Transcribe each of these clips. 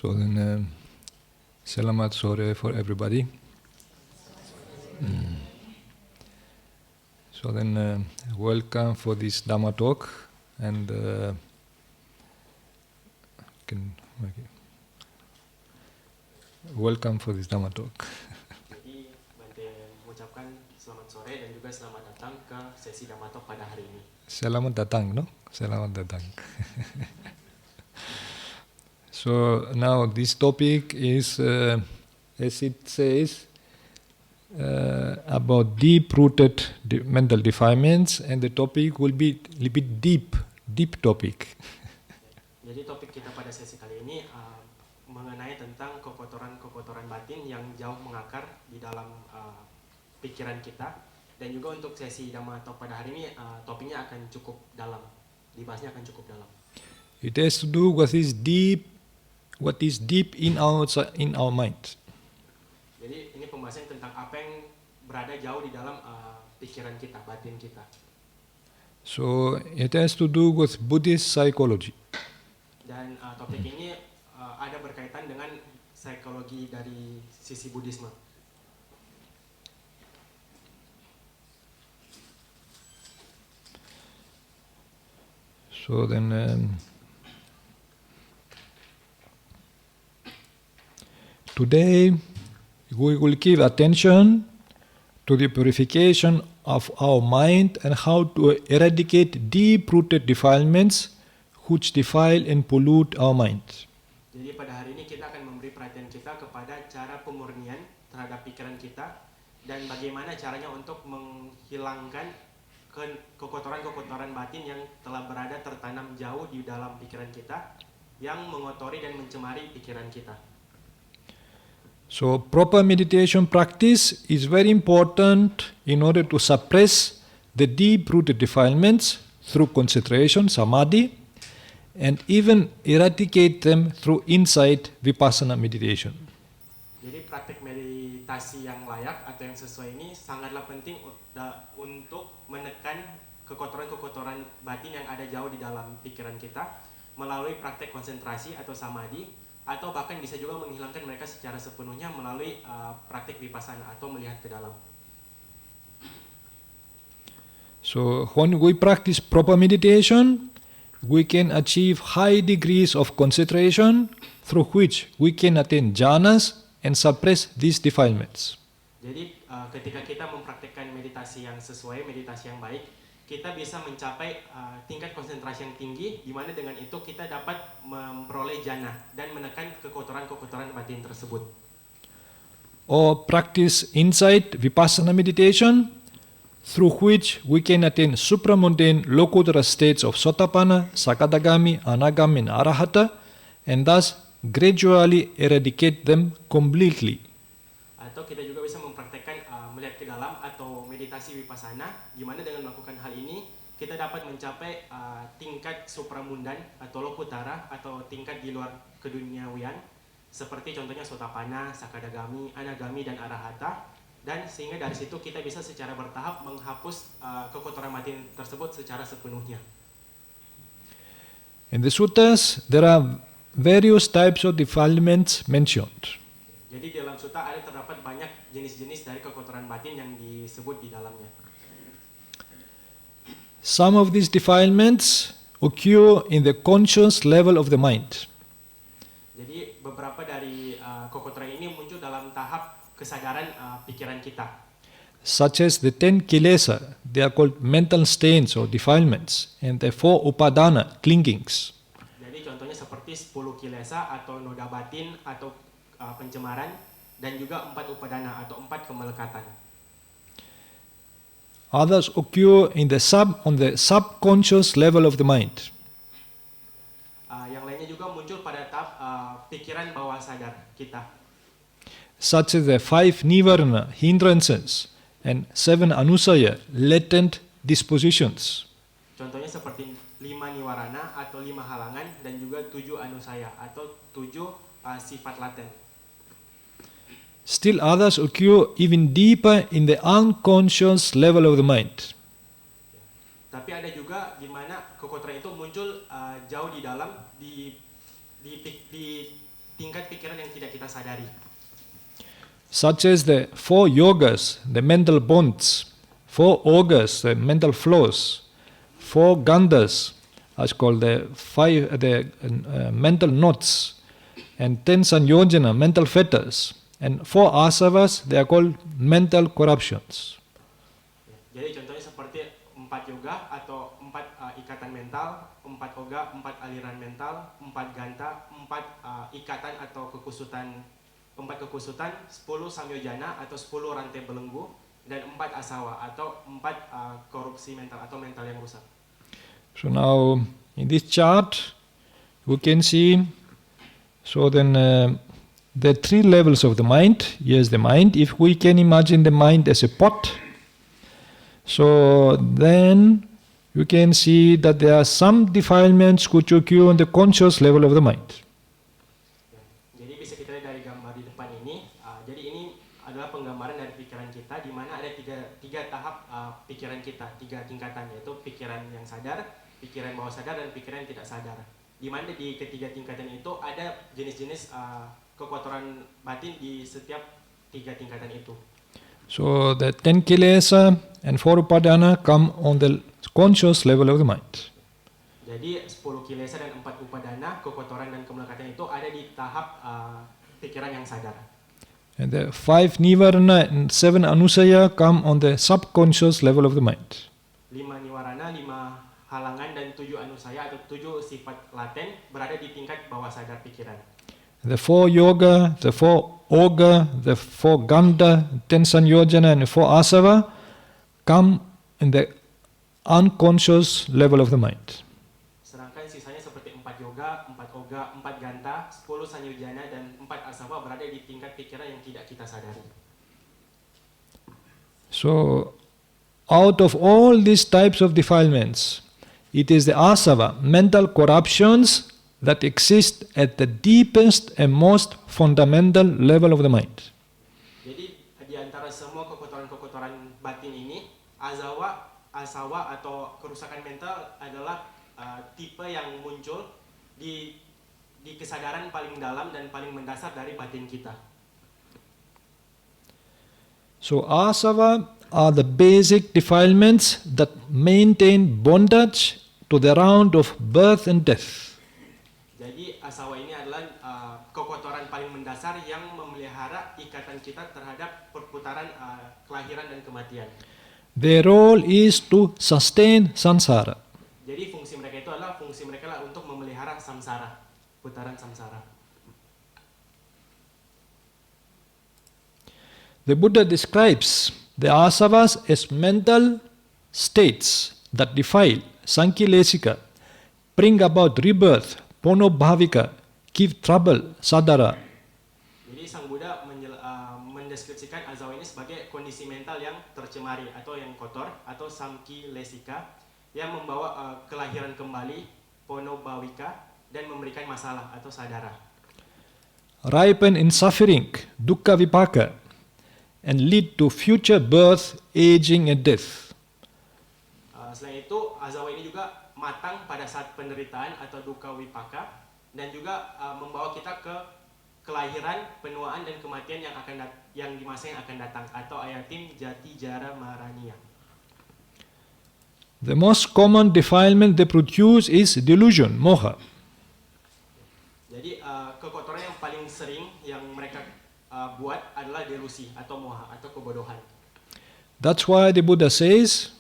So then, selamat sore for everybody. So then, welcome for this Dhamma talk, and welcome for this Dhamma talk. Jadi Bante mengucapkan selamat sore dan juga selamat datang ke sesi Dhamma Talk pada hari ini. Selamat datang, no? Selamat datang. So now this topic is, as it says, about deep-rooted mental defilements, and the topic will be a little bit deep topic. Jadi topik kita pada sesi kali ini mengenai tentang kekotoran batin yang jauh mengakar di dalam pikiran kita, dan juga untuk sesi Dhamma Talk pada hari ini topiknya akan cukup dalam, dibahasnya akan cukup dalam. It has to do with what is deep in our mind. Jadi ini pembahasan tentang apa yang berada jauh di dalam pikiran kita, batin kita. So it has to do with Buddhist psychology. Dan topik ini ada berkaitan dengan psikologi dari sisi Buddhisme. So then, today we will give attention to the purification of our mind and how to eradicate deep-rooted defilements which defile and pollute our mind. Jadi pada hari ini kita akan memberi perhatian kita kepada cara pemurnian terhadap pikiran kita dan bagaimana caranya untuk menghilangkan kekotoran-kekotoran batin yang telah berada tertanam jauh di dalam pikiran kita yang mengotori dan mencemari pikiran kita. So proper meditation practice is very important in order to suppress the deep-rooted defilements through concentration, samadhi, and even eradicate them through insight, vipassana meditation. Jadi praktik meditasi yang layak atau yang sesuai ini sangatlah penting untuk menekan kekotoran-kekotoran batin yang ada jauh di dalam pikiran kita melalui praktek konsentrasi atau samadhi, atau bahkan bisa juga menghilangkan mereka secara sepenuhnya melalui praktik vipassana atau melihat ke dalam. So when we practice proper meditation, we can achieve high degrees of concentration through which we can attain jhanas and suppress these defilements. Jadi ketika kita mempraktikkan meditasi yang sesuai, meditasi yang baik, kita bisa mencapai tingkat konsentrasi yang tinggi, di mana dengan itu kita dapat memperoleh jhana dan menekan kekotoran-kekotoran batin tersebut. Or practice insight vipassana meditation, through which we can attain supramundane lokuttara states of sotapanna, sakadagami, anagami, and arahata, and thus gradually eradicate them completely. Atau kita juga bisa mempraktekkan melihat ke dalam atau meditasi vipassana, di mana dengan melakukan hal ini kita dapat mencapai tingkat supramundan atau lokuttara atau tingkat di luar keduniawian, seperti contohnya sotapanna, sakadagami, anagami, dan arahata, dan sehingga dari situ kita bisa secara bertahap menghapus kekotoran batin tersebut secara sepenuhnya. In the suttas, there are various types of defilements mentioned. Jadi di dalam sutta ada terdapat banyak jenis-jenis dari kekotoran batin yang disebut di dalamnya. Some of these defilements occur in the conscious level of the mind. Jadi beberapa dari kekotoran ini muncul dalam tahap kesadaran pikiran kita. Such as the 10 kilesa, they are called mental stains or defilements, and the 4 upadana, clingings. Jadi contohnya seperti 10 kilesa atau noda batin atau pencemaran, dan juga 4 upadana atau 4 kemelekatan. Others occur on the subconscious level of the mind. Yang lainnya juga muncul pada tahap pikiran bawah sadar kita. Such as the 5 nivarana, hindrances, and 7 anusaya, latent dispositions. Contohnya seperti 5 niwarana atau 5 halangan, dan juga 7 anusaya atau 7 sifat laten. Still others occur even deeper in the unconscious level of the mind. Tapi ada juga di mana kekotoran itu muncul jauh di dalam di tingkat pikiran yang tidak kita sadari. Such as the 4 yogas, the mental bonds, 4 ogas, the mental flows, 4 gandhas, as called the mental knots, and 10 sanyojana, mental fetters, and 4 asavas, they are called mental corruptions. Jadi contohnya seperti 4 yoga atau 4 ikatan mental, 4 oga, 4 aliran mental, 4 ganta, 4 ikatan atau kekusutan, 4 kekusutan, 10 samyojana atau 10 rantai belenggu, dan 4 asawa atau 4 korupsi mental atau mental yang rusak. So now in this chart we can see, so then the 3 levels of the mind. Yes, the mind. If we can imagine the mind as a pot, so then you can see that there are some defilements which occur on the conscious level of the mind. Jadi bisa kita lihat dari gambar di depan ini. Jadi ini adalah penggambaran dari pikiran kita, di mana ada tiga tahap pikiran kita, 3 tingkatan, yaitu pikiran yang sadar, pikiran bawah sadar, dan pikiran yang tidak sadar. Di mana di ketiga tingkatan itu ada jenis-jenis kekotoran batin di setiap 3 tingkatan itu. So the 10 kilesa and 4 upadana come on the conscious level of the mind. Jadi 10 kilesa dan 4 upadana, kekotoran dan kemelekatan itu ada di tahap pikiran yang sadar. And the 5 nivarana and 7 anusaya come on the subconscious level of the mind. 5 niwarana, 5 halangan, dan 7 anusaya atau 7 sifat laten berada di tingkat bawah sadar pikiran. The 4 yoga, the 4 oga, the 4 gandha, 10 sanyojana, and 4 asava come in the unconscious level of the mind. Sedangkan sisanya seperti 4 yoga, 4 oga, 4 ganta, 10 sanyojana, dan 4 asava berada di tingkat pikiran yang tidak kita sadari. So, out of all these types of defilements, it is the asava, mental corruptions, that exist at the deepest and most fundamental level of the mind. Jadi di antara semua kekotoran-kekotoran batin ini, asawa atau kerusakan mental adalah tipe yang muncul di kesadaran paling dalam dan paling mendasar dari batin kita. So asava are the basic defilements that maintain bondage to the round of birth and death. Jadi asawa ini adalah kekotoran paling mendasar yang memelihara ikatan kita terhadap perputaran kelahiran dan kematian. Their role is to sustain samsara. Jadi fungsi mereka adalah untuk memelihara samsara, putaran samsara. The Buddha describes the asavas as mental states that defile, sankilesika, bring about rebirth, ponobhavika, give trouble, sadara. Jadi Sang Buddha mendeskripsikan asawa ini sebagai kondisi mental yang tercemari atau yang kotor atau samkilesika yang membawa kelahiran kembali, ponobhavika, dan memberikan masalah atau sadara. Ripen in suffering, dukkha vipaka, and lead to future birth, aging, and death. Selain itu, asawa ini juga matang pada saat penderitaan atau dukkha wipaka, dan juga membawa kita ke kelahiran, penuaan, dan kematian yang di masa yang akan datang atau ayatim jati jara marania. The most common defilement they produce is delusion, moha. Jadi kekotoran yang paling sering yang mereka buat adalah delusi atau moha atau kebodohan. That's why the Buddha says,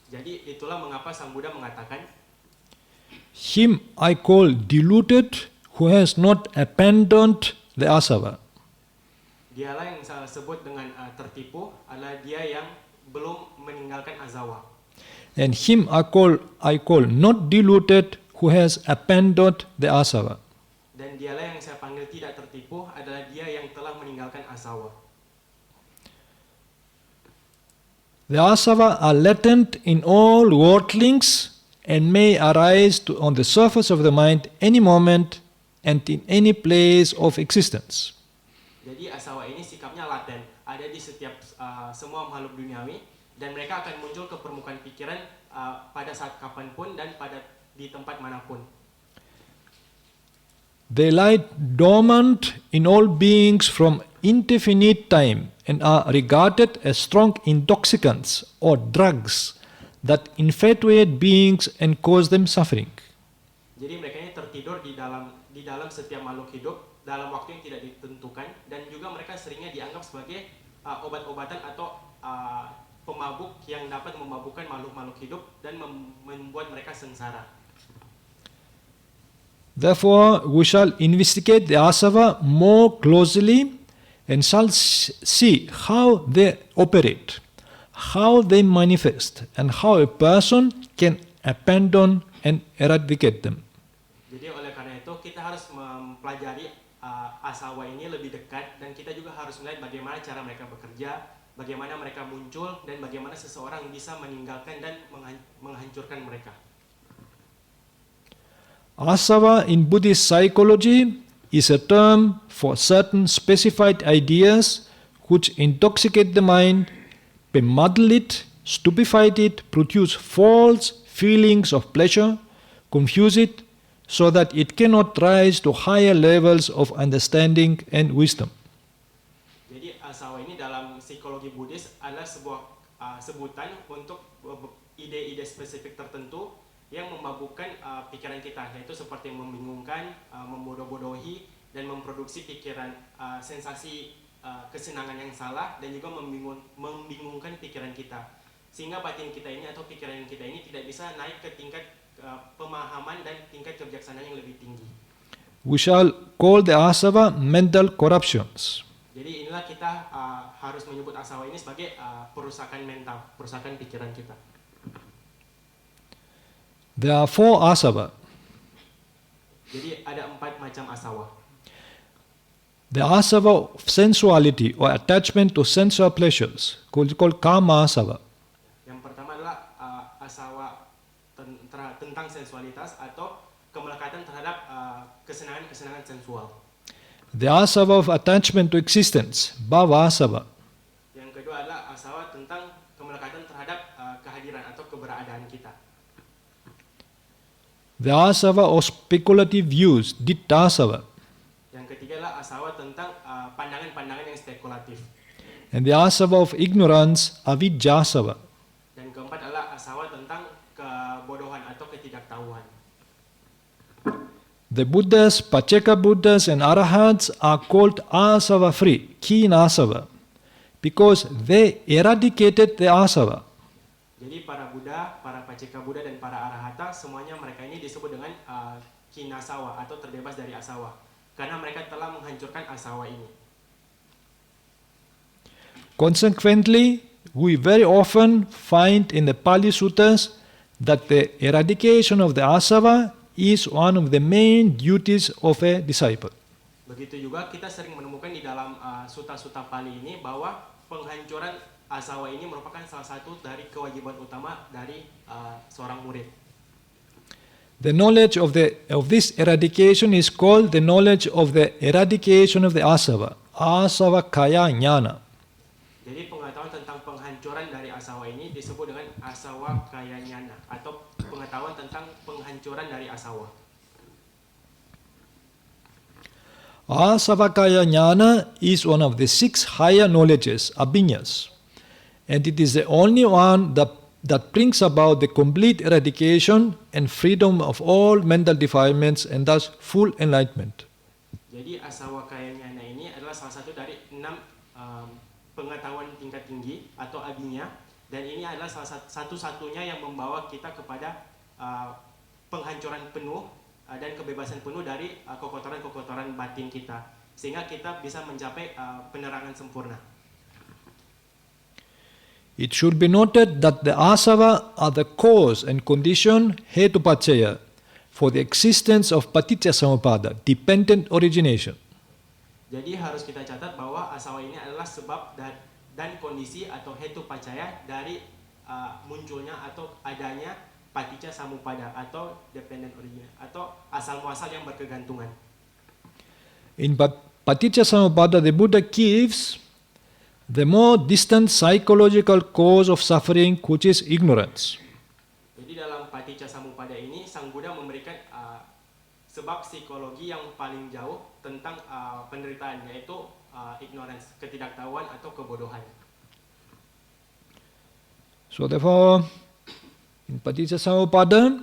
Jadi itulah mengapa Sang Buddha mengatakan, him I call deluded who has not abandoned the asava. dialah yang saya sebut dengan tertipu, adalah dia yang belum meninggalkan asawa. And him I call not deluded who has abandoned the asava. Dan dialah yang saya panggil tidak tertipu, adalah dia yang telah meninggalkan asawa. The asava are latent in all worldlings and may arise on the surface of the mind any moment and in any place of existence. Jadi asawa ini sikapnya laten, ada di setiap semua makhluk duniawi, dan mereka akan muncul ke permukaan pikiran pada saat kapanpun dan di tempat manapun. They lie dormant in all beings from indefinite time and are regarded as strong intoxicants or drugs that infatuate beings and cause them suffering. Jadi mereka ini tertidur di dalam setiap makhluk hidup dalam waktu yang tidak ditentukan, dan juga mereka seringnya dianggap sebagai obat-obatan atau pemabuk yang dapat memabukkan makhluk-makhluk hidup dan membuat mereka sengsara. Therefore, we shall investigate the asava more closely and shall see how they operate, how they manifest, and how a person can abandon and eradicate them. Jadi oleh karena itu kita harus mempelajari asawa ini lebih dekat, dan kita juga harus melihat bagaimana cara mereka bekerja, bagaimana mereka muncul, dan bagaimana seseorang bisa meninggalkan dan menghancurkan mereka. Asava in Buddhist psychology is a term for certain specified ideas which intoxicate the mind, bemuddle it, stupefy it, produce false feelings of pleasure, confuse it, so that it cannot rise to higher levels of understanding and wisdom. Jadi asawa ini dalam psikologi Buddhis adalah sebuah sebutan untuk ide-ide spesifik tertentu yang memabukkan pikiran kita, yaitu seperti membingungkan, membodoh-bodohi, dan memproduksi pikiran sensasi kesenangan yang salah, dan juga membingungkan pikiran kita, sehingga batin kita ini atau pikiran kita ini tidak bisa naik ke tingkat pemahaman dan tingkat kebijaksanaan yang lebih tinggi. We shall call the asava mental corruptions. Jadi inilah kita harus menyebut asawa ini sebagai perusakan mental, perusakan pikiran kita. There are 4 asava. Jadi ada 4 macam asawa. The asava of sensuality or attachment to sensual pleasures, called kama asava. Yang pertama adalah asawa tentang sensualitas atau kemelekatan terhadap kesenangan-kesenangan sensual. The asava of attachment to existence, bhava asava. Yang kedua adalah asawa tentang kemelekatan terhadap kehadiran atau keberadaan kita. The asava of speculative views, ditta asava. Yang ketiga adalah asawa tentang pandangan-pandangan yang spekulatif. And the asava of ignorance, avidya asava. Dan keempat adalah asawa tentang kebodohan atau ketidaktahuan. The Buddhas, Pacceka Buddhas and Arahats are called asava free, keen asava, because they eradicated the asava. Jadi para Buddha, para Pacceka Buddha, dan para Arahata, semuanya mereka ini disebut dengan kinasawa atau terbebas dari asawa, karena mereka telah menghancurkan asawa ini. Consequently, we very often find in the Pali Suttas that the eradication of the asava is one of the main duties of a disciple. Begitu juga kita sering menemukan di dalam suta-suta Pali ini bahwa penghancuran asawa ini merupakan salah satu dari kewajiban utama dari seorang murid. The knowledge of this eradication is called the knowledge of the eradication of the asava, asava kaya jnana. Jadi pengetahuan tentang penghancuran dari asawa ini disebut dengan asawa kaya jnana, atau pengetahuan tentang penghancuran dari asawa. Asava kaya jnana is one of the 6 higher knowledges, abhinyas, and it is the only one that brings about the complete eradication and freedom of all mental defilements and thus full enlightenment. Jadi asawa kaya jnana ini adalah salah satu dari 6 pengetahuan tingkat tinggi atau abhinya, dan ini adalah salah satu-satunya yang membawa kita kepada penghancuran penuh dan kebebasan penuh dari kekotoran-kekotoran batin kita, sehingga kita bisa mencapai penerangan sempurna. It should be noted that the asava are the cause and condition hetupacchaya for the existence of paticca samuppada, dependent origination. Jadi harus kita catat bahwa asawa ini adalah sebab dan kondisi atau hetupacchaya dari munculnya atau adanya paticca samuppada atau dependent origin atau asal muasal yang berkegantungan. In paticca samuppada, the Buddha gives the more distant psychological cause of suffering, which is ignorance. Jadi dalam paticca samuppada ini, Sang Buddha memberikan sebab psikologi yang paling jauh tentang penderitaan, yaitu ignorance, ketidaktahuan atau kebodohan. So therefore, in Paticcasamuppada,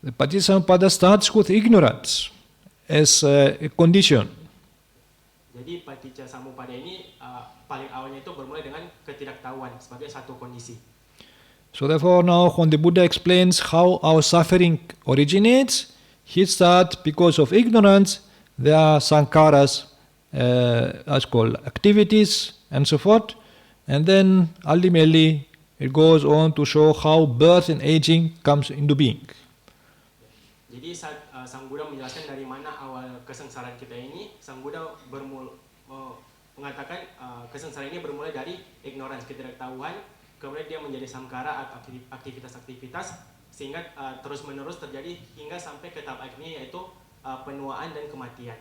the Paticcasamuppada starts with ignorance as a condition. Jadi paticca samuppada ini paling awalnya itu bermula dengan ketidaktahuan sebagai satu kondisi. So therefore now when the Buddha explains how our suffering originates, he starts because of ignorance, there are sankharas, as called activities and so forth, and then ultimately it goes on to show how birth and aging comes into being. Jadi saat Sang Buddha menjelaskan dari mana awal kesengsaraan kita ini, Sang Buddha mengatakan kesengsaraan ini bermula dari ignorance, ketidaktahuan, kemudian dia menjadi samkara atau aktivitas-aktivitas, sehingga terus-menerus terjadi hingga sampai ke tahap akhirnya, yaitu penuaan dan kematian.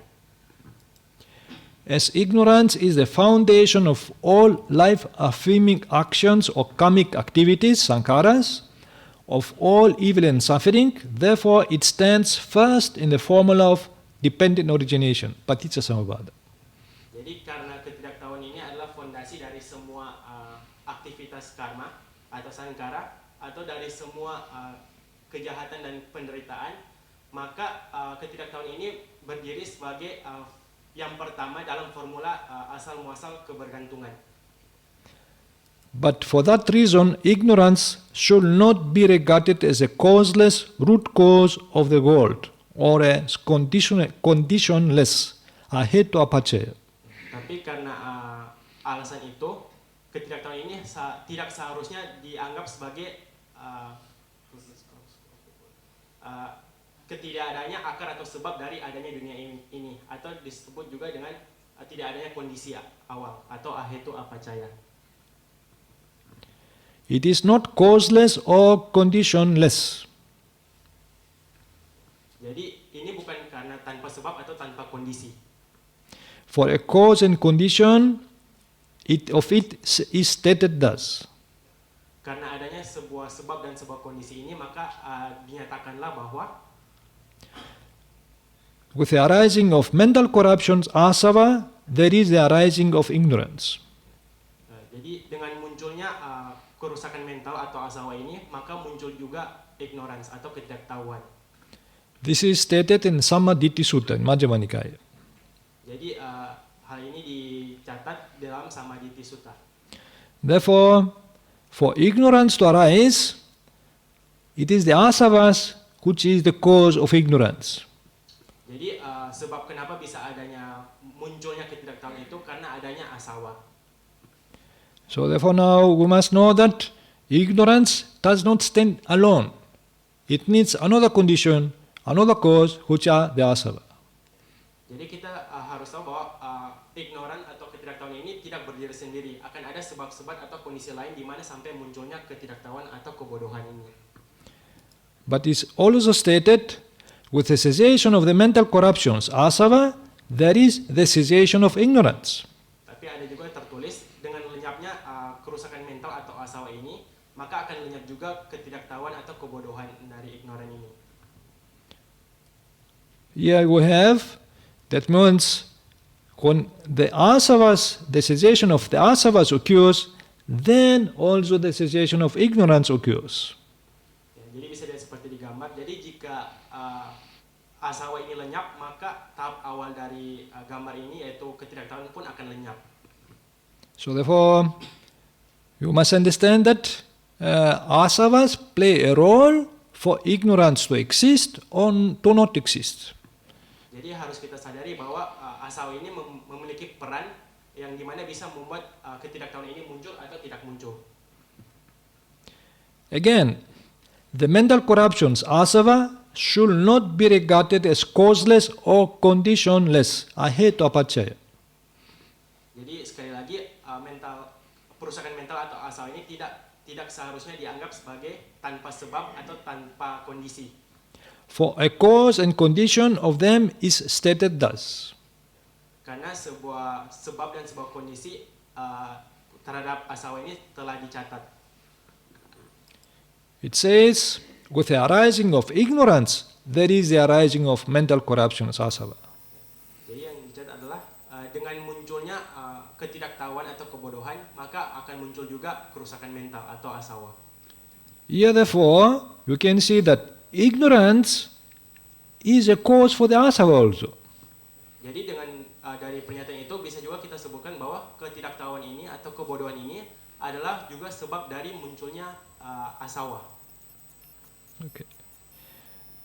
As ignorance is the foundation of all life-affirming actions or karmic activities, sankharas, of all evil and suffering, therefore it stands first in the formula of dependent origination, Paticcasamuppada. Jadi karena ketidaktahuan ini adalah fondasi dari semua aktivitas karma atau sankara, atau dari semua kejahatan dan penderitaan, maka ketidaktahuan ini berdiri sebagai yang pertama dalam formula asal muasal kebergantungan. But for that reason, ignorance should not be regarded as a causeless root cause of the world or as conditionless aheto apacaya. Tapi karena alasan itu, ketidaktahuan ini tidak seharusnya dianggap sebagai ketidakadanya akar atau sebab dari adanya dunia ini, atau disebut juga dengan tidak adanya kondisi awal atau aheto apacaya. It is not causeless or conditionless. Jadi ini bukan karena tanpa sebab atau tanpa kondisi. For a cause and condition, it is stated thus. Karena adanya sebuah sebab dan sebuah kondisi ini, maka dinyatakanlah bahwa with the arising of mental corruptions, asava, there is the arising of ignorance. Jadi dengan munculnya kerusakan mental atau asawa ini, maka muncul juga ignorance atau ketidaktahuan. This is stated in Sammaditthi Sutta in Majjhima Nikaya. Jadi hal ini dicatat dalam Sammaditthi Sutta. Therefore, for ignorance to arise, it is the asavas which is the cause of ignorance. Jadi sebab kenapa bisa adanya munculnya ketidaktahuan itu karena adanya asawa. So therefore now we must know that ignorance does not stand alone. It needs another condition, another cause, which are the asava. Jadi kita harus tahu bahwa ignorant atau ketidaktahuan ini tidak berdiri sendiri. Akan ada sebab-sebab atau kondisi lain di mana sampai munculnya ketidaktahuan atau kebodohan ini. But it's also stated, with the cessation of the mental corruptions, asava, there is the cessation of ignorance. Tapi ada juga tertulis, dengan lenyapnya kerusakan mental atau asawa ini, maka akan lenyap juga ketidaktahuan atau kebodohan dari ignoran ini. Here we have, that means when the asavas, the cessation of the asavas occurs, then also the cessation of ignorance occurs. Ya, jadi bisa dilihat seperti digambar. Jadi jika asawa ini lenyap, maka tahap awal dari gambar ini, yaitu ketidaktahuan pun akan lenyap. So therefore, you must understand that asavas play a role for ignorance to exist or to not exist. Jadi harus kita sadari bahwa asawa ini memiliki peran yang dimana bisa membuat ketidaktahuan ini muncul atau tidak muncul. Again, the mental corruptions, asava, should not be regarded as causeless or conditionless, aheto apacaya. Jadi sekali lagi perusakan mental atau asawa ini tidak seharusnya dianggap sebagai tanpa sebab atau tanpa kondisi. For a cause and condition of them is stated thus. Karena sebuah sebab dan sebuah kondisi terhadap asawa ini telah dicatat. It says, with the arising of ignorance, there is the arising of mental corruption, asava. Jadi yang dicatat adalah dengan munculnya ketidaktahuan atau kebodohan, maka akan muncul juga kerusakan mental atau asawa. Here therefore, you can see that ignorance is a cause for the asava also. Jadi dengan dari pernyataan itu bisa juga kita sebutkan bahwa ketidaktahuan ini atau kebodohan ini adalah juga sebab dari munculnya asawa. Okay.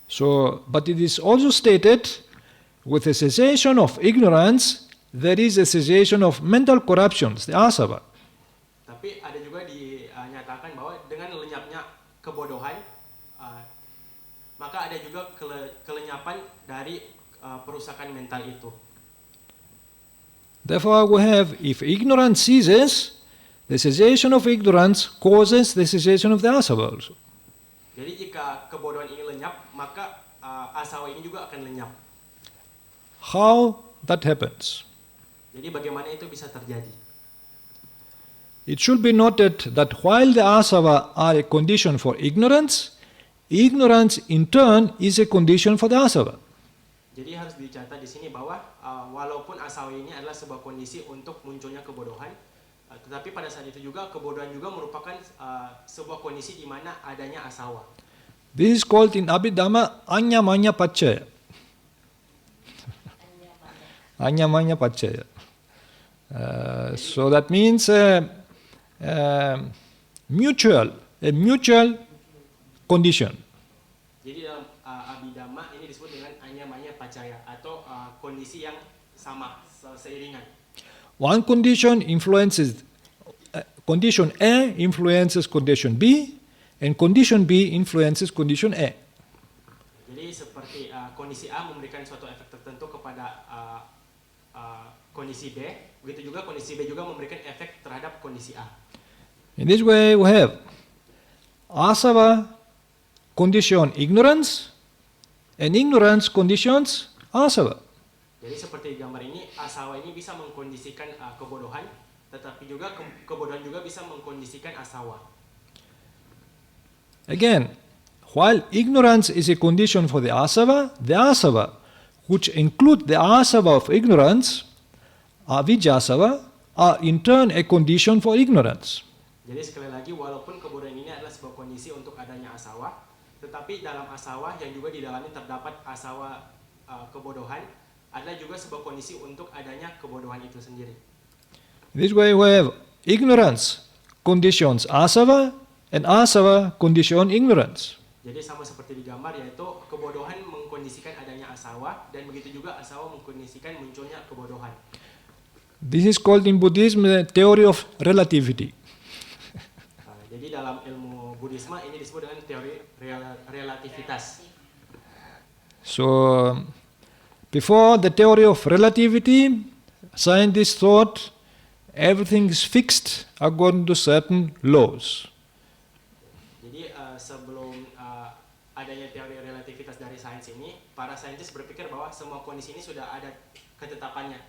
So, but it is also stated, with the cessation of ignorance, there is a cessation of mental corruptions, the asava. Tapi ada juga dinyatakan bahwa dengan lenyapnya kebodohan, maka ada juga kelenyapan dari perusakan mental itu. Therefore, we have, if ignorance ceases, the cessation of ignorance causes the cessation of the asava also. Jadi jika kebodohan ini lenyap, maka asawa ini juga akan lenyap. How that happens? Jadi bagaimana itu bisa terjadi? It should be noted that while the asava are a condition for ignorance, ignorance in turn is a condition for the asava. Jadi harus dicatat di sini bahwa walaupun asawa ini adalah sebuah kondisi untuk munculnya kebodohan, tetapi pada saat itu juga kebodohan juga merupakan sebuah kondisi di mana adanya asawa. This is called in Abhidhamma anyamanya paccaya. Anyamanya paccaya. So that means a mutual condition. Jadi dalam Abhidhamma ini disebut dengan anyamanya paccaya atau kondisi yang sama, seiringan. One condition influences condition A influences condition B, and condition B influences condition A. Jadi seperti kondisi A memberikan suatu efek tertentu kepada kondisi B, begitu juga kondisi B juga memberikan efek terhadap kondisi A. In this way, we have asava condition ignorance, and ignorance conditions asava. Jadi seperti di gambar ini, asawa ini bisa mengkondisikan kebodohan, tetapi juga kebodohan juga bisa mengkondisikan asawa. Again, while ignorance is a condition for the asava, which include the asava of ignorance, avijjasava, are in turn a condition for ignorance. Jadi sekali lagi, walaupun kebodohan ini adalah sebuah kondisi untuk adanya asawa, tetapi dalam asawa yang juga di dalamnya terdapat asawa kebodohan, adalah juga sebuah kondisi untuk adanya kebodohan itu sendiri. This way we have ignorance conditions asava, and asava condition ignorance. Jadi sama seperti di gambar, yaitu kebodohan mengkondisikan adanya asawa, dan begitu juga asawa mengkondisikan munculnya kebodohan. This is called in Buddhism the theory of relativity. Jadi dalam ilmu Buddhisme ini disebut dengan teori relativitas. So, before the theory of relativity, scientists thought everything is fixed according to certain laws. Jadi sebelum adanya teori relativitas dari sains ini, para saintis berpikir bahwa semua kondisi ini sudah ada ketetapannya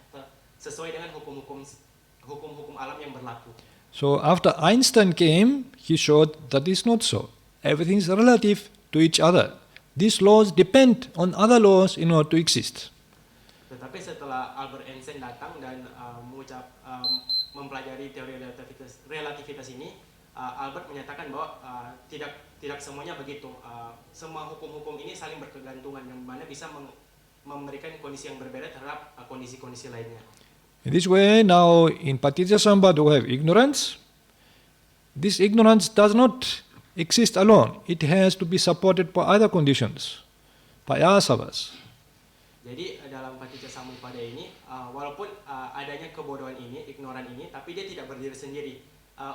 sesuai dengan hukum-hukum alam yang berlaku. So after Einstein came, he showed that is not so. Everything is relative to each other. These laws depend on other laws in order to exist. Tetapi setelah Albert Einstein datang dan mempelajari teori relativitas ini, Albert menyatakan bahwa tidak semuanya begitu. Semua hukum-hukum ini saling berkegantungan, yang mana bisa memberikan kondisi yang berbeda terhadap kondisi-kondisi lainnya. In this way, now in Paticcasamuppada we have ignorance. This ignorance does not exist alone. It has to be supported by other conditions, by asavas. Jadi dalam Paticcasamuppada ini, walaupun adanya kebodohan ini, ignoran ini, tapi dia tidak berdiri sendiri.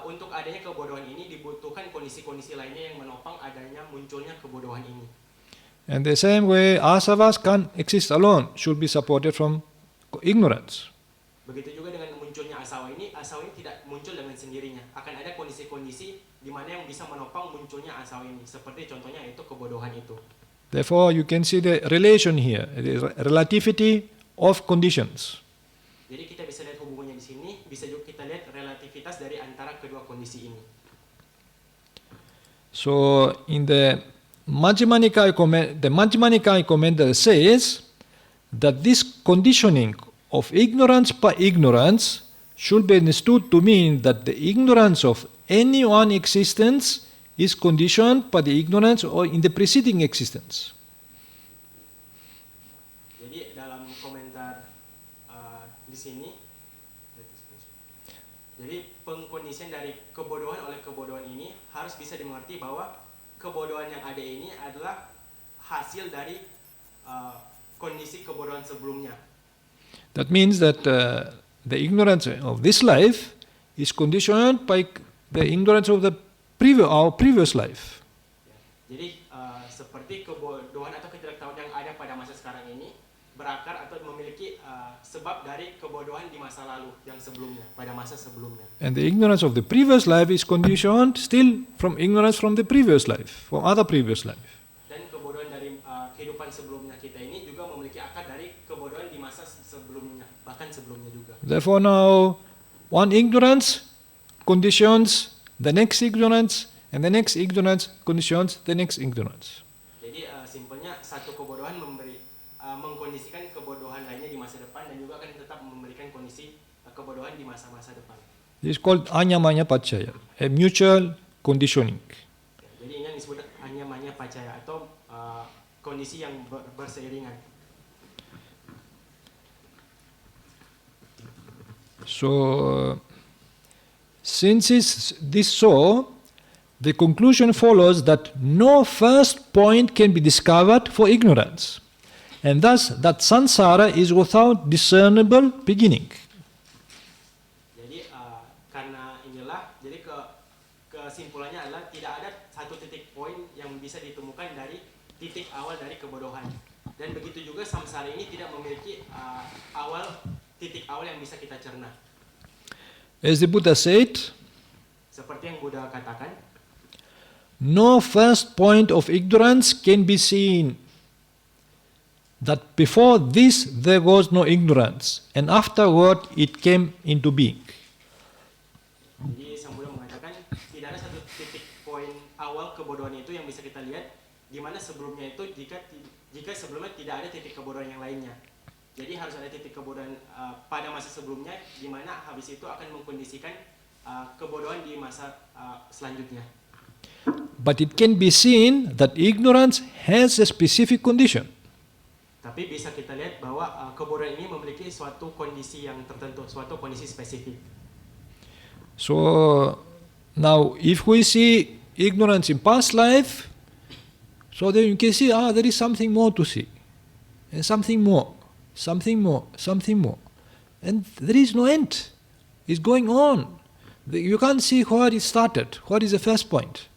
Untuk adanya kebodohan ini dibutuhkan kondisi-kondisi lainnya yang menopang adanya munculnya kebodohan ini. And the same way, asavas can't exist alone, should be supported from ignorance. Begitu juga dengan munculnya asawa ini tidak muncul dengan sendirinya. Akan ada kondisi-kondisi di mana yang bisa menopang munculnya asawa ini. Seperti contohnya itu kebodohan itu. Therefore, you can see the relation here, the relativity of conditions. Jadi kita bisa lihat hubungannya di sini, bisa juga kita lihat relativitas dari antara kedua kondisi ini. So, in the the Majjhima Nikaya commentary says that this conditioning of ignorance by ignorance should be understood to mean that the ignorance of any one existence is conditioned by the ignorance or in the preceding existence. Jadi dalam komentar di sini, jadi pengkondisian dari kebodohan oleh kebodohan ini harus bisa dimengerti bahwa kebodohan yang ada ini adalah hasil dari kondisi kebodohan sebelumnya. That means that the ignorance of this life is conditioned by the ignorance of our previous life. Jadi seperti kebodohan atau ketidaktahuan yang ada pada masa sekarang ini berakar atau memiliki sebab dari kebodohan di masa lalu yang sebelumnya, pada masa sebelumnya. And the ignorance of the previous life is conditioned still from ignorance from the previous life, from other previous life. Dan kebodohan dari kehidupan sebelumnya kita ini juga memiliki akar dari kebodohan di masa sebelumnya, bahkan sebelumnya juga. Therefore now, one ignorance conditions the next ignorance, and the next ignorance conditions the next ignorance. Jadi simpelnya satu kebodohan mengkondisikan kebodohan lainnya di masa depan dan juga akan tetap memberikan kondisi kebodohan di masa-masa depan. This is called anyamanya pacaya, a mutual conditioning. Jadi ini yang disebut anyamanya pacaya atau kondisi yang berseiringan. So, since this so, the conclusion follows that no first point can be discovered for ignorance, and thus that samsara is without discernible beginning. Jadi karena inilah, jadi kesimpulannya adalah tidak ada satu titik poin yang bisa ditemukan dari titik awal dari kebodohan, dan begitu juga samsara ini tidak memiliki titik awal yang bisa kita cerna. As the Buddha said, seperti yang Buddha katakan, no first point of ignorance can be seen. That before this there was no ignorance, and afterward it came into being. Jadi Sang Buddha mengatakan tidak ada satu titik poin awal kebodohan itu yang bisa kita lihat, di mana sebelumnya itu jika sebelumnya tidak ada titik kebodohan yang lainnya. Jadi harus ada titik kebodohan pada masa sebelumnya, di mana habis itu akan mengkondisikan kebodohan di masa selanjutnya. But it can be seen that ignorance has a specific condition. Tapi bisa kita lihat bahwa kebodohan ini memiliki suatu kondisi yang tertentu, suatu kondisi spesifik. So now if we see ignorance in past life, so then you can see, there is something more to see. And something more, something more, something more. And there is no end. It's going on. You can't see where it started, what is the first point.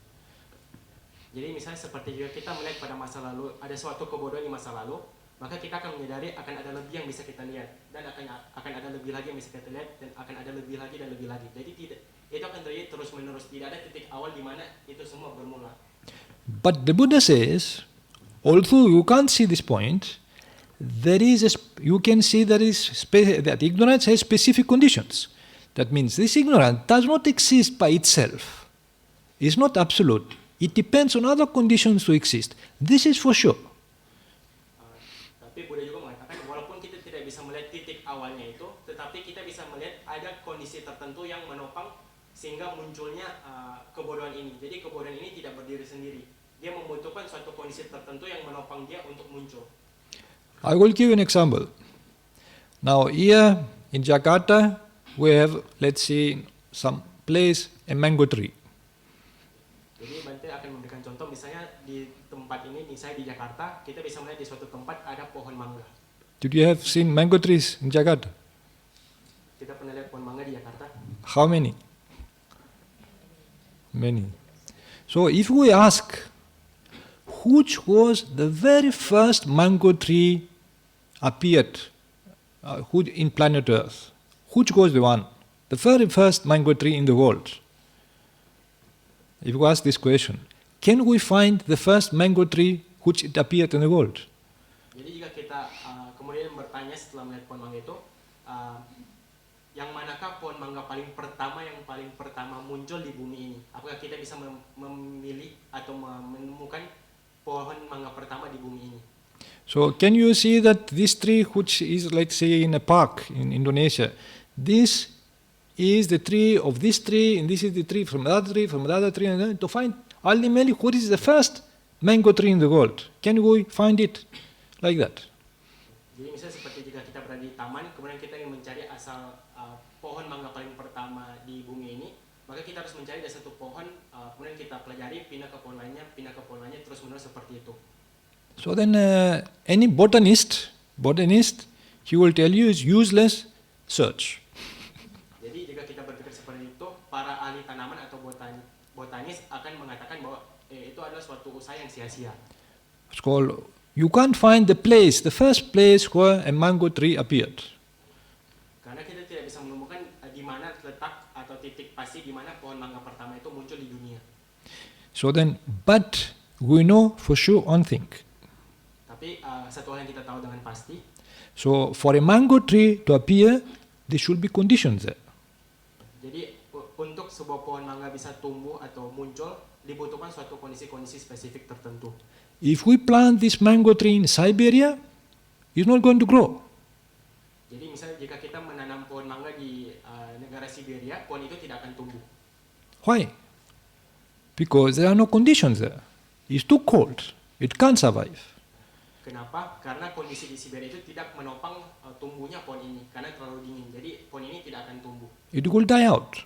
Jadi misalnya seperti juga kita melihat pada masa lalu, ada suatu kebodohan di masa lalu, maka kita akan menyadari akan ada lebih yang bisa kita lihat, dan akan ada lebih lagi yang bisa kita lihat, dan akan ada lebih lagi dan lebih lagi. Jadi itu akan terjadi terus menerus, tidak ada titik awal di mana itu semua bermula. But the Buddha says, although you can't see this point, you can see that ignorance has specific conditions. That means this ignorance does not exist by itself. It's not absolute. It depends on other conditions to exist. This is for sure. Tapi Buddha juga mengatakan walaupun kita tidak bisa melihat titik awalnya itu, tetapi kita bisa melihat ada kondisi tertentu yang menopang sehingga munculnya kebodohan ini. Jadi kebodohan ini tidak berdiri sendiri. Dia membutuhkan suatu kondisi tertentu yang menopang dia untuk muncul. I will give you an example. Now here in Jakarta, we have, let's say, some place, a mango tree. Jadi Bante akan memberikan contoh, misalnya di tempat ini, misalnya di Jakarta, kita bisa melihat di suatu tempat ada pohon mangga. Did you have seen mango trees in Jakarta? Kita pernah lihat pohon mangga di Jakarta? How many? Many. So if we ask, which was the very first mango tree appeared in planet Earth? Which was the one? The very first mango tree in the world? If you ask this question, can we find the first mango tree which it appeared in the world? Jadi jika kita kemudian bertanya setelah melihat pohon mangga itu, yang manakah pohon mangga paling pertama muncul di bumi ini? Apakah kita bisa memilih atau menemukan pohon mangga pertama di bumi ini. So can you see that this tree, which is like say in a park in Indonesia, this is the tree of this tree, and this is the tree from the other tree, from the other tree, and then to find ultimately what is the first mango tree in the world. Can we find it like that? Jadi misalnya seperti jika kita berada di taman, kemudian kita ingin mencari asal pohon mangga paling pertama di bumi ini, maka kita harus mencari dari satu pohon, kemudian kita pelajari, pindah ke pohon lainnya, terus menerus seperti itu. So then any botanist, he will tell you is useless search. Jadi jika kita berpikir seperti itu, para ahli tanaman atau botanis akan mengatakan bahwa itu adalah suatu usaha yang sia-sia. It's called, you can't find the place, the first place where a mango tree appeared. Karena kita tidak bisa menemukan di mana letak atau titik pasti di mana pohon mangga pertama itu muncul di dunia. So then, but we know for sure one thing. Tapi satu hal yang kita tahu dengan pasti, So for a mango tree to appear, there should be conditions there. jadi untuk sebuah pohon mangga bisa tumbuh atau muncul dibutuhkan suatu kondisi-kondisi spesifik tertentu. If we plant this mango tree in Siberia, it's not going to grow. Jadi misalnya jika kita menanam pohon mangga di negara Siberia, pohon itu tidak akan tumbuh. Why? Because there are no conditions there. It's too cold. It can't survive. Kenapa? Karena kondisi di Siberia itu tidak menopang tumbuhnya pohon ini, karena terlalu dingin. Jadi pohon ini tidak akan tumbuh. It will die out.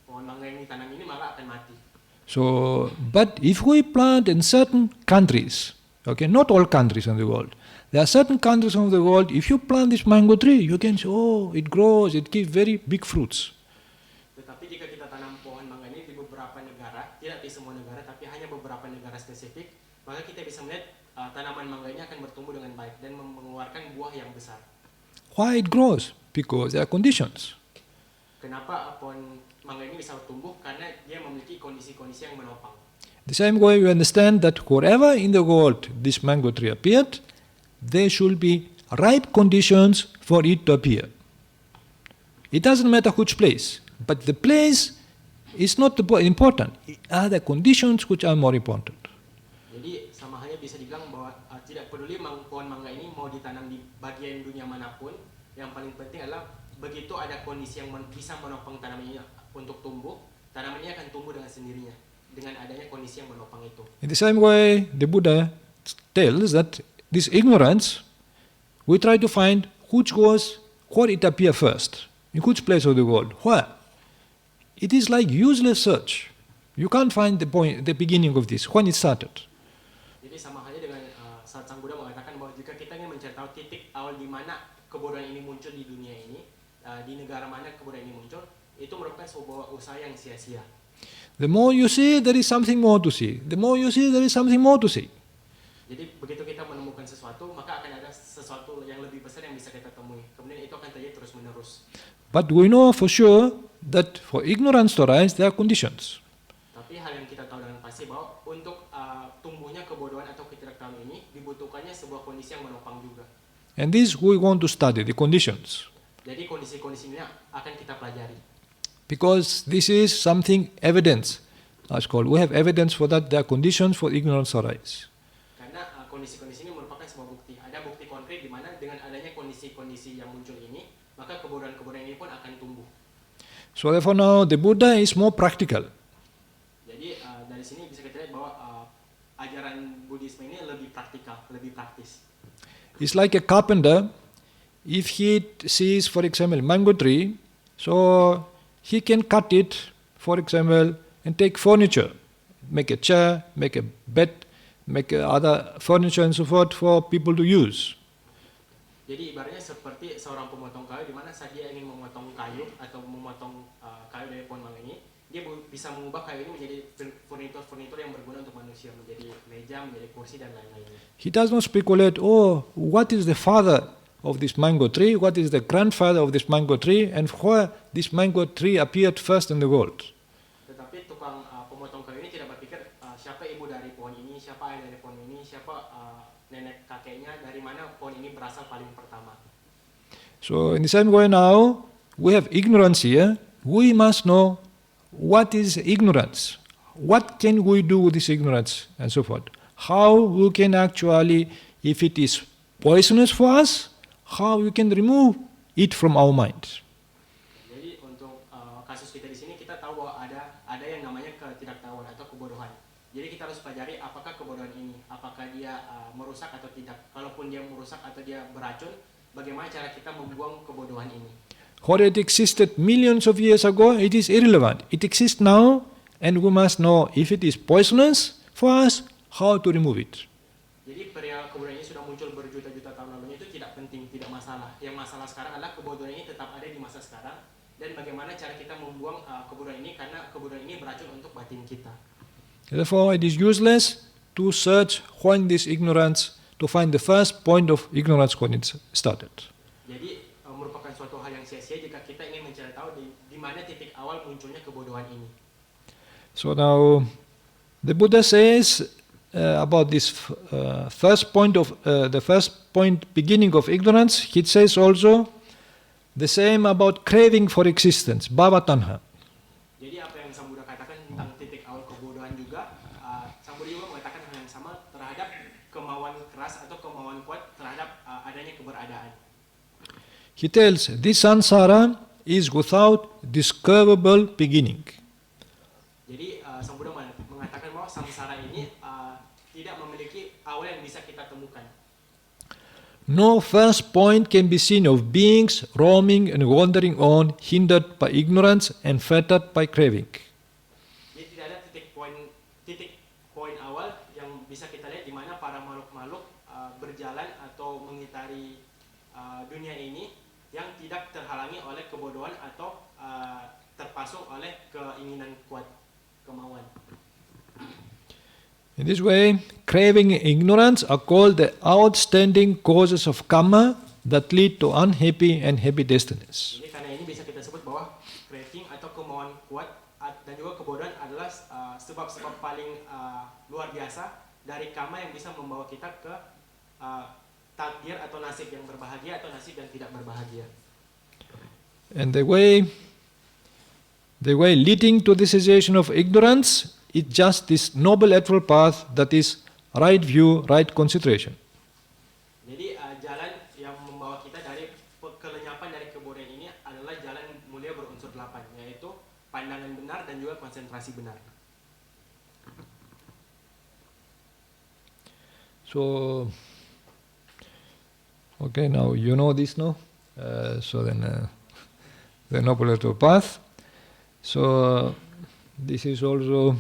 Pohon mangga yang ditanam ini malah akan mati. So, but if we plant in certain countries, okay, not all countries in the world, there are certain countries of the world, if you plant this mango tree, you can say, oh, it grows, it gives very big fruits. Tetapi jika kita tanam pohon mangga ini di beberapa negara, tidak di semua negara, tapi hanya beberapa negara spesifik, maka kita bisa melihat tanaman mangga ini akan bertumbuh dengan baik dan mengeluarkan buah yang besar. Why it grows? Because there are conditions. Kenapa pohon mangga ini bisa bertumbuh? Karena dia memiliki kondisi-kondisi yang menopang. The same way we understand that wherever in the world this mango tree appeared, there should be right conditions for it to appear. It doesn't matter which place, but the place is not important. Are the conditions which are more important. Jadi sama halnya bisa dibilang bahwa tidak peduli pohon mangga ini mau ditanam di bagian dunia manapun, yang paling penting adalah begitu ada kondisi yang bisa menopang tanaman ini untuk tumbuh, tanaman ini akan tumbuh dengan sendirinya dengan adanya kondisi yang menopang itu. In the same way, the Buddha tells that this ignorance, we try to find which was, where it appear first, in which place of the world, where. It is like useless search. You can't find the point, the beginning of this, when it started. Jadi sama halnya dengan saat Sang Buddha mengatakan bahwa jika kita ingin mencari tahu titik awal di mana kebodohan ini muncul di dunia ini, di negara mana kebodohan ini muncul, itu merupakan sebuah usaha yang sia-sia. The more you see, there is something more to see. The more you see, there is something more to see. Jadi begitu kita menemukan sesuatu, maka akan ada sesuatu yang lebih besar yang bisa kita temui. Kemudian itu akan terjadi terus-menerus. But we know for sure that for ignorance to arise, there are conditions. Tapi hal yang kita tahu dengan pasti bahwa untuk tumbuhnya kebodohan atau ketidaktahuan ini dibutuhkannya sebuah kondisi yang menopang juga. And this we want to study, the conditions. Jadi kondisi-kondisi ini akan kita pelajari. Because this is something evidence. That's called. We have evidence for that. There are conditions for ignorance to arise. Karena kondisi-kondisi ini merupakan sebuah bukti. Ada bukti konkret di mana dengan adanya kondisi-kondisi yang muncul ini, maka kebodohan-kebodohan ini pun akan tumbuh. So therefore now the Buddha is more practical. Jadi dari sini bisa kita lihat bahwa ajaran Buddhisme ini lebih praktikal, lebih praktis. It's like a carpenter. If he sees, for example, mango tree, so he can cut it, for example, and take furniture, make a chair, make a bed, make other furniture and so forth for people to use. Jadi ibaratnya seperti seorang pemotong kayu di mana saat dia ingin memotong kayu atau memotong kayu dari pohon mangga ini, dia bisa mengubah kayu ini menjadi furnitur yang berguna untuk manusia, menjadi meja, menjadi kursi dan lain-lainnya. He does not speculate, oh, what is the father of this mango tree, what is the grandfather of this mango tree, and where this mango tree appeared first in the world. Tetapi tukang pemotong kayu ini tidak berpikir siapa ibu dari pohon ini, siapa ayah dari pohon ini, siapa nenek kakeknya, dari mana pohon ini berasal paling pertama. So in the same way now, we have ignorance here. We must know what is ignorance. What can we do with this ignorance and so forth. how we can actually, if it is poisonous for us, how we can remove it from our mind. Jadi untuk kasus kita di sini kita tahu bahwa ada yang namanya ketidaktahuan atau kebodohan. Jadi kita harus pelajari apakah kebodohan ini, apakah dia merusak atau tidak. Kalaupun dia merusak atau dia beracun, bagaimana cara kita membuang kebodohan ini. What it existed millions of years ago, it is irrelevant. It exists now, and we must know if it is poisonous for us, how to remove it. Jadi perihal kebodohan ini sudah muncul berjuta-juta tahun lalunya itu tidak penting, tidak masalah. Yang masalah sekarang adalah kebodohan ini tetap ada di masa sekarang dan bagaimana cara kita membuang kebodohan ini karena kebodohan ini beracun untuk batin kita. Therefore, it is useless to search when this ignorance, to find the first point of ignorance when it started. Jadi merupakan suatu hal yang sia-sia jika kita ingin mencari tahu di mana titik awal munculnya kebodohan ini. So now, the Buddha says about this first point of the first point beginning of ignorance. He says also the same about craving for existence, bhava tanha. Jadi apa yang Sang Buddha katakan tentang titik awal kebodohan juga, Sang Buddha juga mengatakan hal yang sama terhadap kemauan keras atau kemauan kuat terhadap adanya keberadaan. He tells this samsara is without discoverable beginning. Jadi Sang Buddha mengatakan bahwa samsara ini tidak memiliki awal yang bisa kita temukan. No first point can be seen of beings roaming and wandering on, hindered by ignorance and fettered by craving. Jadi tidak ada titik poin awal yang bisa kita lihat di mana para makhluk-makhluk berjalan atau mengitari dunia ini yang tidak terhalangi oleh kebodohan atau terpasung oleh keinginan kuat, kemauan. In this way, craving and ignorance are called the outstanding causes of karma that lead to unhappy and happy destinies. Jadi karena ini bisa kita sebut bahwa craving atau kemauan kuat dan juga kebodohan adalah sebab-sebab paling luar biasa dari karma yang bisa membawa kita ke takdir atau nasib yang berbahagia atau nasib yang tidak berbahagia. And the way leading to the cessation of ignorance is just this noble eightfold path, that is right view, right consideration. Jadi jalan yang membawa kita dari kelenyapan dari kebodohan ini adalah jalan mulia berunsur 8, yaitu pandangan benar dan juga konsentrasi benar. So, okay, now you know this, no? So then, the noble eightfold path. So this is also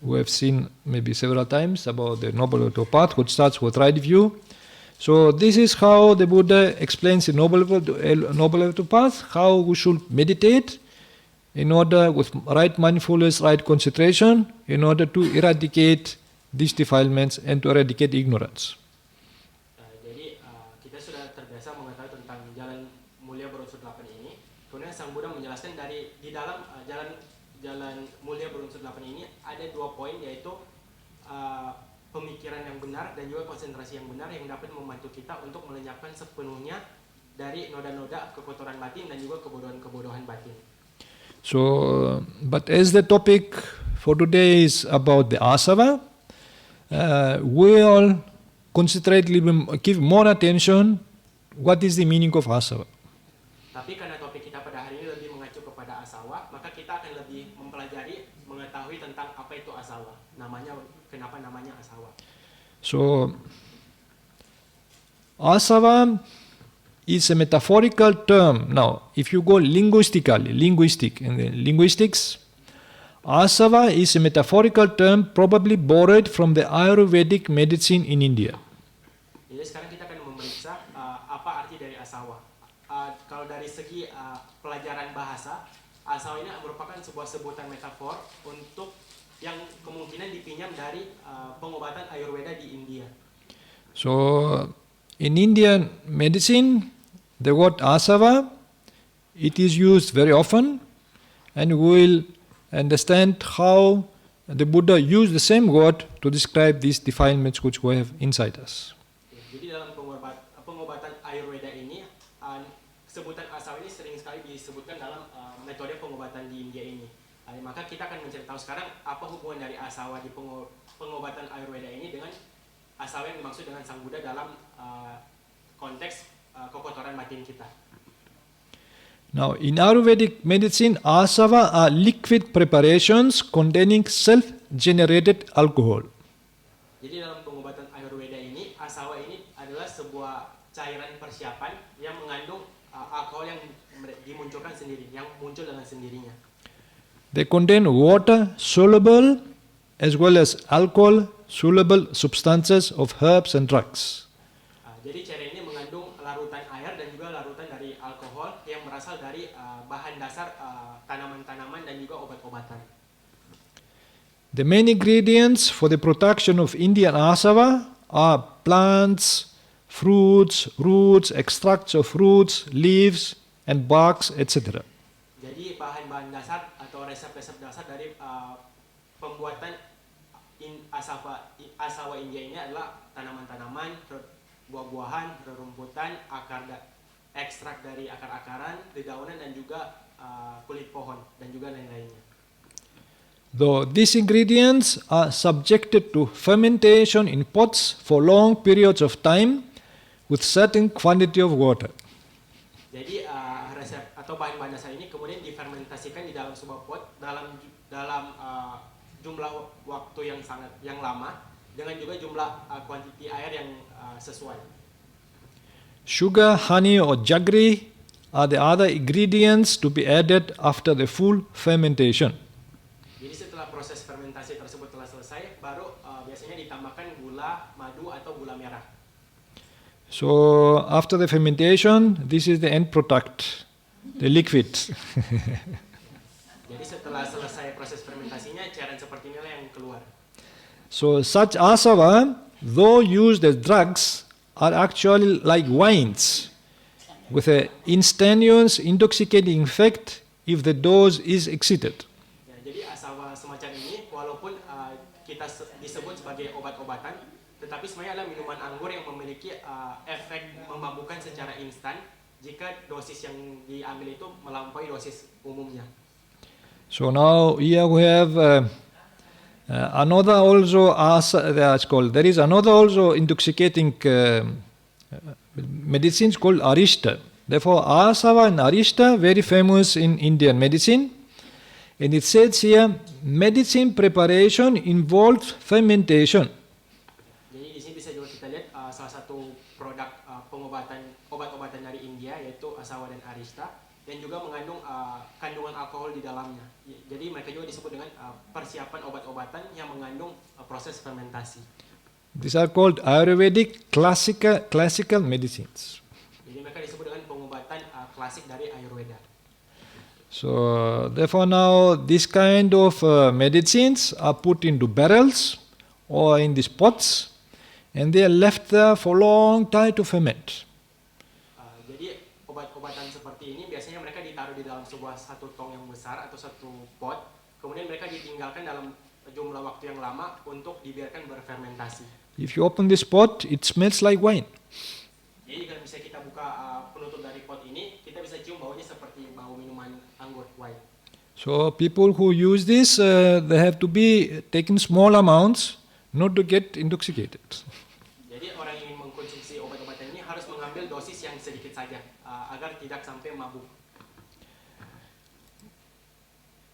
we have seen maybe several times about the noble eightfold path, which starts with right view. So this is how the Buddha explains the noble eightfold path, how we should meditate in order with right mindfulness, right concentration, in order to eradicate these defilements and to eradicate ignorance. Jadi kita sudah terbiasa mengetahui tentang jalan mulia berunsur 8 ini. Kemudian Sang Buddha menjelaskan di dalam jalan mulia berunsur 8 ini ada 2 poin, yaitu pemikiran yang benar dan juga konsentrasi yang benar yang dapat membantu kita untuk melenyapkan sepenuhnya dari noda-noda kekotoran batin dan juga kebodohan-kebodohan batin. So, but as the topic for today is about the asava, we all concentrate, give more attention. What is the meaning of asava? Tapi karena topik kita pada hari ini lebih mengacu kepada asawa, maka kita akan lebih mempelajari, mengetahui tentang apa itu asawa. Kenapa namanya asawa? So, asava is a metaphorical term. Now, if you go linguistic, and linguistics, asava is a metaphorical term probably borrowed from the Ayurvedic medicine in India. Jadi sekarang kita akan memeriksa apa arti dari asawa. Kalau dari segi pelajaran bahasa, asawa ini merupakan sebuah sebutan metafor untuk yang kemungkinan dipinjam dari pengobatan Ayurveda di India. So, in Indian medicine, the word asava, it is used very often, and we will understand how the Buddha used the same word to describe these defilements which we have inside us. Jadi dalam pengobatan Ayurveda ini, sebutan asawa ini sering sekali disebutkan dalam metode pengobatan di India ini. Maka kita akan mencari tahu sekarang apa hubungan dari asawa di pengobatan Ayurveda ini dengan asawa yang dimaksud dengan Sang Buddha dalam konteks kekotoran batin kita. Now, in Ayurvedic medicine, asava are liquid preparations containing self-generated alcohol. Jadi dalam pengobatan Ayurveda ini, asawa ini adalah sebuah cairan persiapan yang mengandung alkohol yang dimunculkan sendiri, yang muncul dengan sendirinya. They contain water-soluble as well as alcohol-soluble substances of herbs and drugs. Jadi cairan ini mengandung larutan air dan juga larutan dari alkohol yang berasal dari bahan dasar tanaman-tanaman dan juga obat-obatan. The main ingredients for the production of Indian asava are plants, fruits, roots, extracts of fruits, leaves, and barks, etc. Jadi bahan-bahan dasar atau resep-resep dasar dari pembuatan asawa India ini adalah tanaman-tanaman, buah-buahan, rerumputan, ekstrak dari akar-akaran, dedaunan dan juga kulit pohon dan juga lain-lainnya. Though these ingredients are subjected to fermentation in pots for long periods of time with certain quantity of water. Jadi resep atau bahan-bahan dasar ini kemudian difermentasikan di dalam sebuah pot dalam jumlah waktu yang lama dengan juga jumlah kuantiti air yang sesuai. Sugar, honey or jaggery are the other ingredients to be added after the full fermentation. Jadi setelah proses fermentasi tersebut telah selesai, baru biasanya ditambahkan gula, madu atau gula merah. So after the fermentation, this is the end product, the liquid. Jadi setelah selesai proses fermentasinya, cairan seperti inilah yang keluar. So such asava, though used as drugs, are actually like wines with an instantaneous intoxicating effect if the dose is exceeded. Ya, jadi asawa semacam ini walaupun kita disebut sebagai obat-obatan, tetapi sebenarnya adalah minuman anggur yang memiliki efek memabukkan secara instan jika dosis yang diambil itu melampaui dosis umumnya. So now here we have another also that's called. There is another also intoxicating medicines called arishta. Therefore, asava and arishta very famous in Indian medicine. And it says here, medicine preparation involves fermentation. Jadi di sini bisa juga kita lihat salah satu produk obat-obatan dari India yaitu asawa dan arishta dan juga mengandung kandungan alkohol di dalamnya. Jadi mereka juga disebut dengan persiapan obat-obatan yang mengandung proses fermentasi. These are called Ayurvedic classical medicines. Jadi mereka disebut dengan pengobatan klasik dari Ayurveda. So therefore now this kind of medicines are put into barrels or in these pots and they are left there for long time to ferment. Jadi obat-obatan seperti ini biasanya mereka ditaruh di dalam satu tong yang besar atau satu pot, kemudian mereka ditinggalkan dalam jumlah waktu yang lama untuk dibiarkan berfermentasi. If you open this pot, it smells like wine. Jadi kalau misalnya kita buka penutup dari pot ini, kita bisa cium baunya seperti bau minuman anggur, wine. So people who use this, they have to be taken small amounts, not to get intoxicated. Jadi orang yang ingin mengkonsumsi obat-obatan ini harus mengambil dosis yang sedikit saja agar tidak sampai mabuk.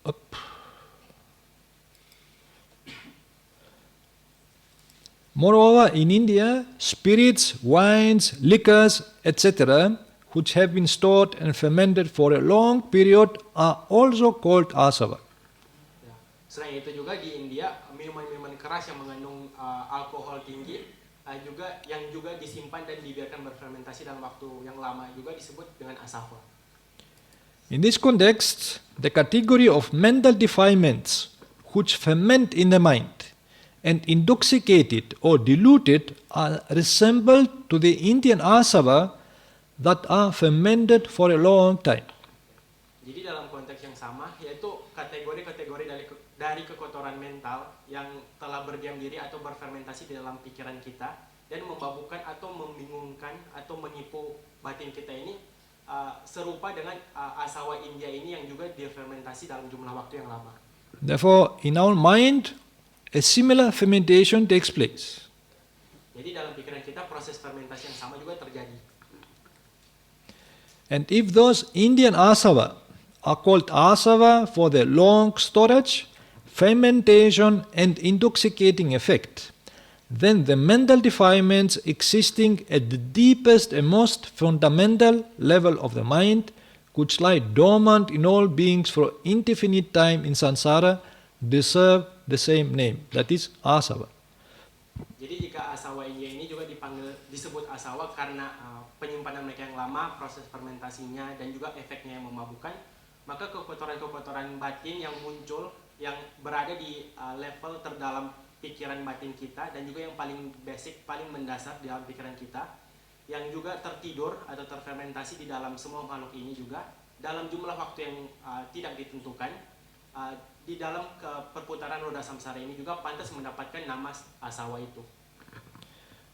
Up. Moreover, in India, spirits, wines, liquors, etc., which have been stored and fermented for a long period, are also called asava. Ya. Selain itu juga di India, minuman-minuman keras yang mengandung alkohol tinggi yang juga disimpan dan dibiarkan berfermentasi dalam waktu yang lama juga disebut dengan asava. In this context, the category of mental defilements which ferment in the mind and intoxicate it or dilute it are resembled to the Indian asava that are fermented for a long time. Jadi dalam konteks yang sama, yaitu kategori-kategori dari kekotoran mental yang telah berdiam diri atau berfermentasi di dalam pikiran kita dan membabukkan atau membingungkan atau menipu batin kita ini serupa dengan asawa India ini yang juga difermentasi dalam jumlah waktu yang lama. Therefore, in our mind, a similar fermentation takes place. Jadi dalam pikiran kita proses fermentasi yang sama juga terjadi. And if those Indian asava are called asava for their long storage, fermentation, and intoxicating effect, then the mental defilements existing at the deepest and most fundamental level of the mind, which lie dormant in all beings for indefinite time in samsara, deserve the same name, that is asava. Jadi jika asawa India ini juga disebut asawa karena penyimpanan mereka yang lama, proses fermentasinya, dan juga efeknya yang memabukkan, maka kekotoran-kekotoran batin yang muncul, yang berada di level terdalam pikiran batin kita, dan juga yang paling basic, paling mendasar di dalam pikiran kita, yang juga tertidur atau terfermentasi di dalam semua makhluk ini juga, dalam jumlah waktu yang tidak ditentukan, di dalam perputaran roda samsara ini juga pantas mendapatkan nama asawa itu.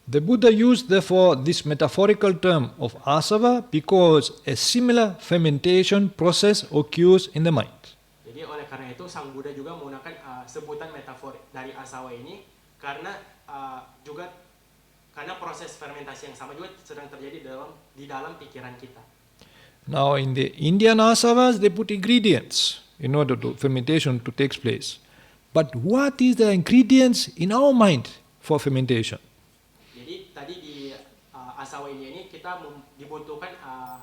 The Buddha used therefore this metaphorical term of asava because a similar fermentation process occurs in the mind. Jadi oleh karena itu Sang Buddha juga menggunakan sebutan metafor dari asawa ini karena juga karena proses fermentasi yang sama juga sedang terjadi di dalam pikiran kita. Now in the Indian asavas they put ingredients in order to fermentation to take place. But what is the ingredients in our mind for fermentation? Jadi tadi di asawa ini kita dibutuhkan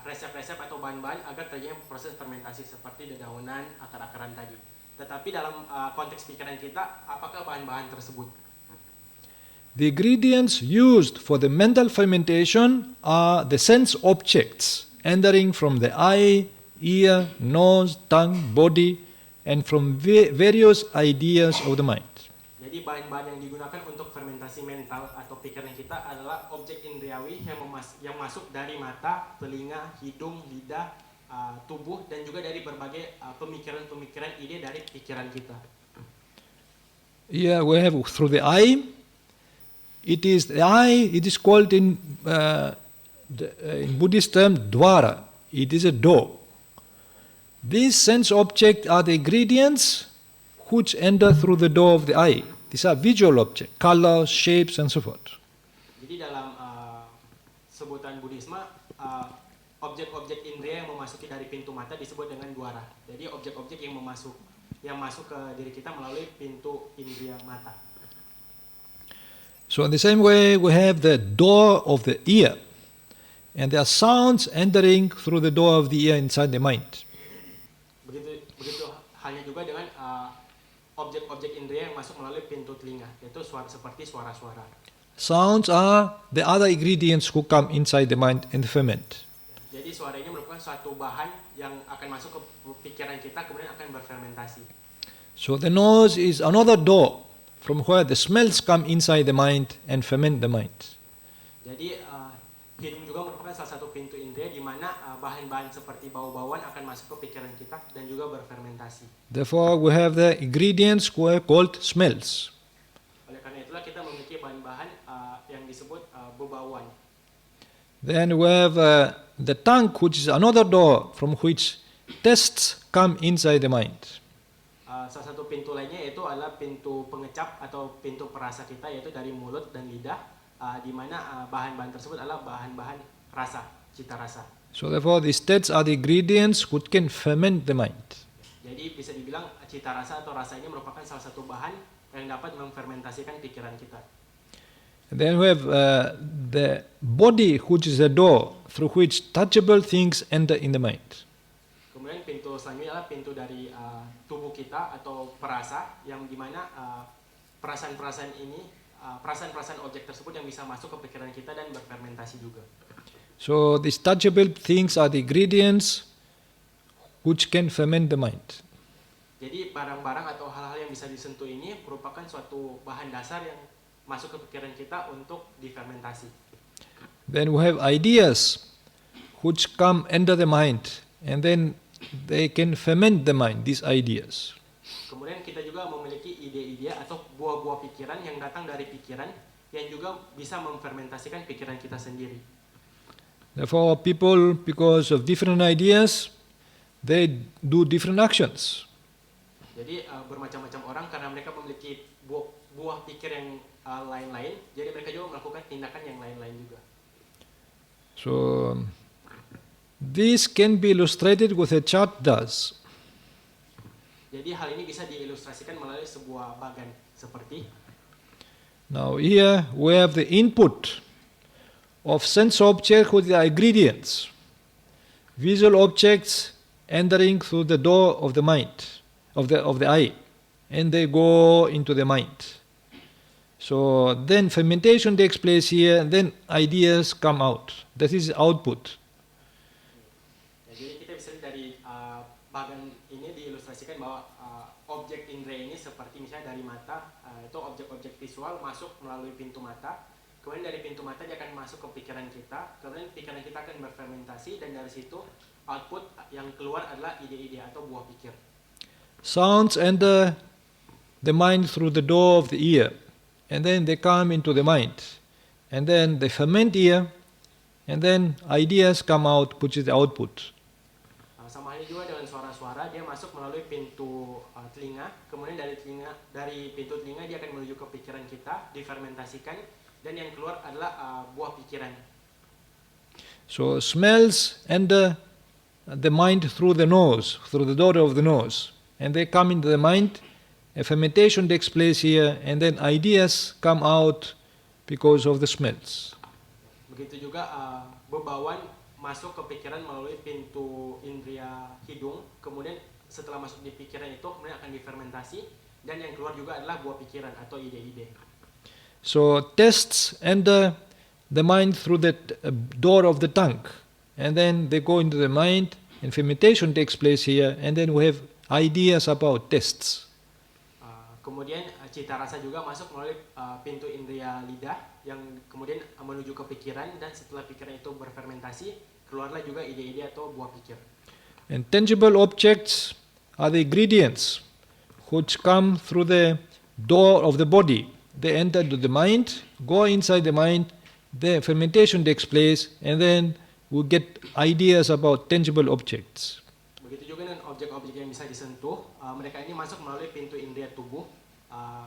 resep-resep atau bahan-bahan agar terjadi proses fermentasi seperti dedaunan, akar-akaran tadi. Tetapi dalam konteks pikiran kita, apakah bahan-bahan tersebut? The ingredients used for the mental fermentation are the sense objects entering from the eye, ear, nose, tongue, body, and from various ideas of the mind. Jadi bahan-bahan yang digunakan untuk fermentasi mental atau pikiran kita adalah objek indriawi yang masuk dari mata, telinga, hidung, lidah, tubuh, dan juga dari berbagai pemikiran-pemikiran ide dari pikiran kita. Here we have through the eye. It is called in Buddhist term dwara. It is a door. These sense objects are the ingredients which enter through the door of the eye. These are visual objects, colors, shapes, and so forth. Jadi dalam sebutan Buddhisme, objek-objek indria yang memasuki dari pintu mata disebut dengan dwara. Jadi objek-objek yang masuk ke diri kita melalui pintu indria mata. So in the same way, we have the door of the ear, and there are sounds entering through the door of the ear inside the mind. Begitu halnya juga dengan objek-objek indria yang masuk melalui pintu telinga, yaitu seperti suara-suara. Sounds are the other ingredients who come inside the mind and ferment. Jadi suara ini merupakan suatu bahan yang akan masuk ke pikiran kita, kemudian akan berfermentasi. So the nose is another door from where the smells come inside the mind and ferment the mind. Jadi hidung juga merupakan salah satu pintu indera di mana bahan-bahan seperti bau-bauan akan masuk ke pikiran kita dan juga berfermentasi. Therefore, we have the ingredients called smells. Oleh karena itulah kita memiliki bahan-bahan yang disebut bebauan. Then we have the tongue, which is another door from which tastes come inside the mind. Salah satu pintu lainnya yaitu adalah pintu pengecap atau pintu perasa kita, yaitu dari mulut dan lidah, di mana bahan-bahan tersebut adalah bahan-bahan rasa, cita rasa. So therefore, these tastes are the ingredients which can ferment the mind. Jadi bisa dibilang cita rasa atau rasa ini merupakan salah satu bahan yang dapat memfermentasikan pikiran kita. And then we have the body, which is a door through which touchable things enter in the mind. Kemudian pintu selanjutnya adalah pintu dari tubuh kita atau perasa, yang dimana perasaan-perasaan ini, perasaan-perasaan objek tersebut yang bisa masuk ke pikiran kita dan berfermentasi juga. So these touchable things are the ingredients which can ferment the mind. Jadi barang-barang atau hal-hal yang bisa disentuh ini merupakan suatu bahan dasar yang masuk ke pikiran kita untuk difermentasi. Then we have ideas which come enter the mind, and then they can ferment the mind, these ideas. Kemudian kita juga memiliki ide-ide atau buah-buah pikiran yang datang dari pikiran yang juga bisa memfermentasikan pikiran kita sendiri. Therefore, people, because of different ideas, they do different actions. Jadi bermacam-macam orang karena mereka memiliki buah pikir yang lain-lain, jadi mereka juga melakukan tindakan yang lain-lain juga. So, this can be illustrated with a chart thus. Jadi hal ini bisa diilustrasikan melalui sebuah bagan seperti. Now here we have the input of sense object with the ingredients. Visual objects entering through the door of the mind, of the eye, and they go into the mind. So then fermentation takes place here, and then ideas come out. That is output. Jadi kita bisa lihat dari bagan ini diilustrasikan bahwa objek indera ini seperti misalnya dari mata, itu objek-objek visual masuk melalui pintu mata. Kemudian dari pintu mata dia akan masuk ke pikiran kita, kemudian pikiran kita akan berfermentasi dan dari situ output yang keluar adalah ide-ide atau buah pikir. Sounds enter the mind through the door of the ear, and then they come into the mind, and then they ferment here, and then ideas come out, which is the output. Sama halnya juga dengan suara-suara, dia masuk melalui pintu telinga, kemudian dari pintu telinga dia akan menuju ke pikiran kita, difermentasikan, dan yang keluar adalah buah pikiran. So smells enter the mind through the nose, through the door of the nose, and they come into the mind. A fermentation takes place here, and then ideas come out because of the smells. Begitu juga bebauan masuk ke pikiran melalui pintu indera hidung, kemudian setelah masuk di pikiran itu kemudian akan difermentasi, dan yang keluar juga adalah buah pikiran atau ide-ide. So tastes enter the mind through the door of the tongue, and then they go into the mind, and fermentation takes place here, and then we have ideas about tastes. Kemudian cita rasa juga masuk melalui pintu indera lidah yang kemudian menuju ke pikiran, dan setelah pikiran itu berfermentasi keluarlah juga ide-ide atau buah pikir. And tangible objects are the ingredients which come through the door of the body. They enter to the mind, go inside the mind, the fermentation takes place, and then we get ideas about tangible objects. Begitu juga dengan objek-objek yang bisa disentuh, mereka ini masuk melalui pintu indera tubuh,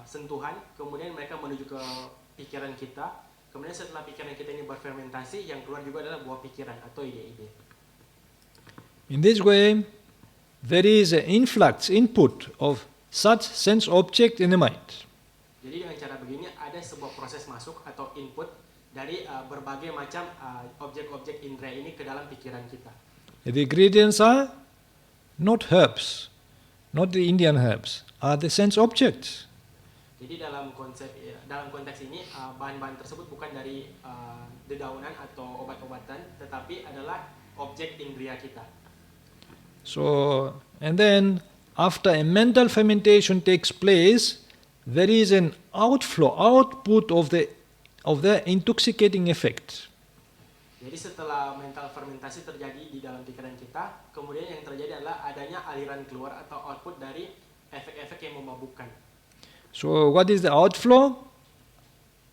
sentuhan, kemudian mereka menuju ke pikiran kita, kemudian setelah pikiran kita ini berfermentasi, yang keluar juga adalah buah pikiran atau ide-ide. In this way, there is an input of such sense object in the mind. Jadi dengan cara begini ada sebuah proses masuk atau input dari berbagai macam objek-objek indera ini ke dalam pikiran kita. The ingredients are not herbs, not the Indian herbs, are the sense objects. Jadi dalam konteks ini bahan-bahan tersebut bukan dari dedaunan atau obat-obatan, tetapi adalah objek indera kita. So, and then after a mental fermentation takes place, there is an output of the intoxicating effect. Jadi setelah mental fermentasi terjadi di dalam pikiran kita, kemudian yang terjadi adalah adanya aliran keluar atau output dari efek-efek yang memabukkan. So what is the outflow?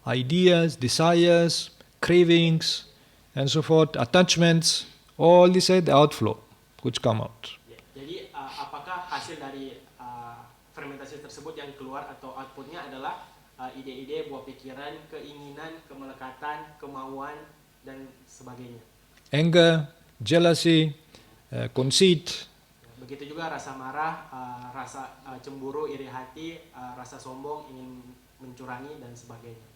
Ideas, desires, cravings, and so forth, attachments, all these are the outflow which come out. Jadi apakah hasil dari fermentasi tersebut yang keluar atau outputnya adalah ide-ide, buah pikiran, keinginan, kemelekatan, kemauan, dan sebagainya. Anger, jealousy, conceit. Begitu juga rasa marah, rasa cemburu, iri hati, rasa sombong, ingin mencurangi, dan sebagainya.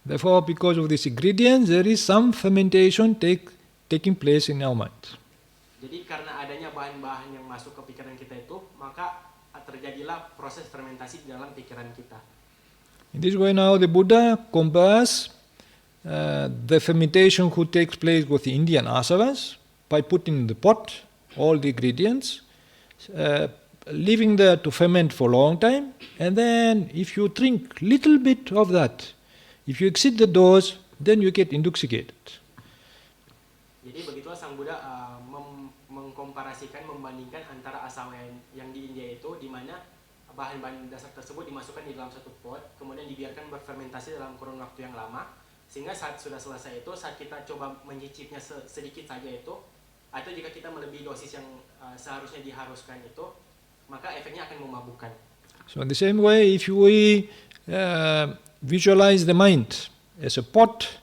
Therefore, because of these ingredients, there is some fermentation taking place in our mind. Jadi karena adanya bahan-bahan yang masuk ke pikiran kita itu, maka terjadilah proses fermentasi di dalam pikiran kita. In this way now the Buddha compares the fermentation who takes place with the Indian asavas by putting in the pot all the ingredients, leaving there to ferment for a long time, and then if you drink little bit of that, if you exceed the dose, then you get intoxicated. Jadi begitulah Sang Buddha mengkomparasikan, membandingkan antara asawa yang di India itu, di mana bahan-bahan dasar tersebut dimasukkan di dalam satu pot, kemudian dibiarkan berfermentasi dalam kurun waktu yang lama. Sehingga saat sudah selesai itu, saat kita coba menyicipnya sedikit saja itu, atau jika kita melebihi dosis yang seharusnya diharuskan itu, maka efeknya akan memabukkan. So in the same way, if we visualize the mind as a pot,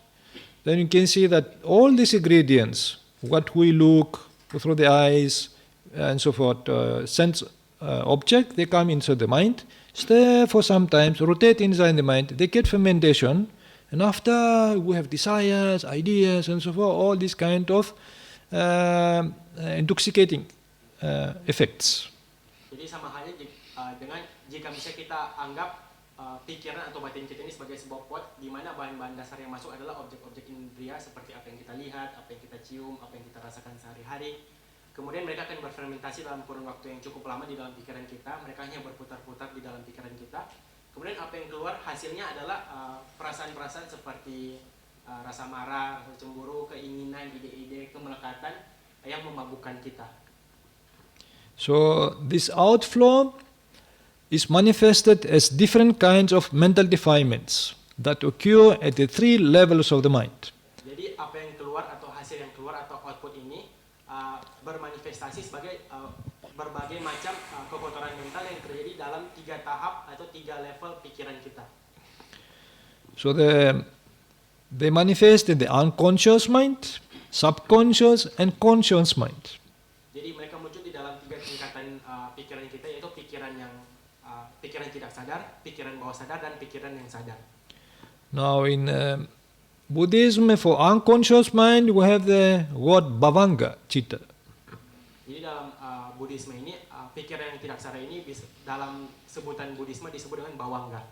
then you can see that all these ingredients, what we look through the eyes and so forth, sense object, they come inside the mind, stay for some time, rotate inside the mind, they get fermentation, and after we have desires, ideas, and so forth, all these kind of intoxicating effects. Jadi sama halnya dengan jika misalnya kita anggap pikiran atau batin kita ini sebagai sebuah pot di mana bahan-bahan dasar yang masuk adalah objek-objek indera seperti apa yang kita lihat, apa yang kita cium, apa yang kita rasakan sehari-hari. Kemudian mereka akan berfermentasi dalam kurun waktu yang cukup lama di dalam pikiran kita. Mereka hanya berputar-putar di dalam pikiran kita. Kemudian apa yang keluar hasilnya adalah perasaan-perasaan seperti rasa marah, rasa cemburu, keinginan, ide-ide, kemelekatan yang memabukkan kita. So this outflow is manifested as different kinds of mental defilements that occur at the three levels of the mind. Jadi apa yang keluar atau hasil yang keluar atau output ini bermanifestasi sebagai berbagai macam kekotoran mental yang terjadi dalam 3 tahap atau 3 level pikiran kita. So they manifest in the unconscious mind, subconscious, and conscious mind. Jadi mereka muncul di dalam 3 tingkatan pikiran kita, yaitu pikiran yang pikiran tidak sadar, pikiran bawah sadar, dan pikiran yang sadar. Now in Buddhism, for unconscious mind, we have the word bhavanga, citta. Jadi dalam Buddhisme ini, pikiran yang tidak sadar ini dalam sebutan Buddhisme disebut dengan bawangga.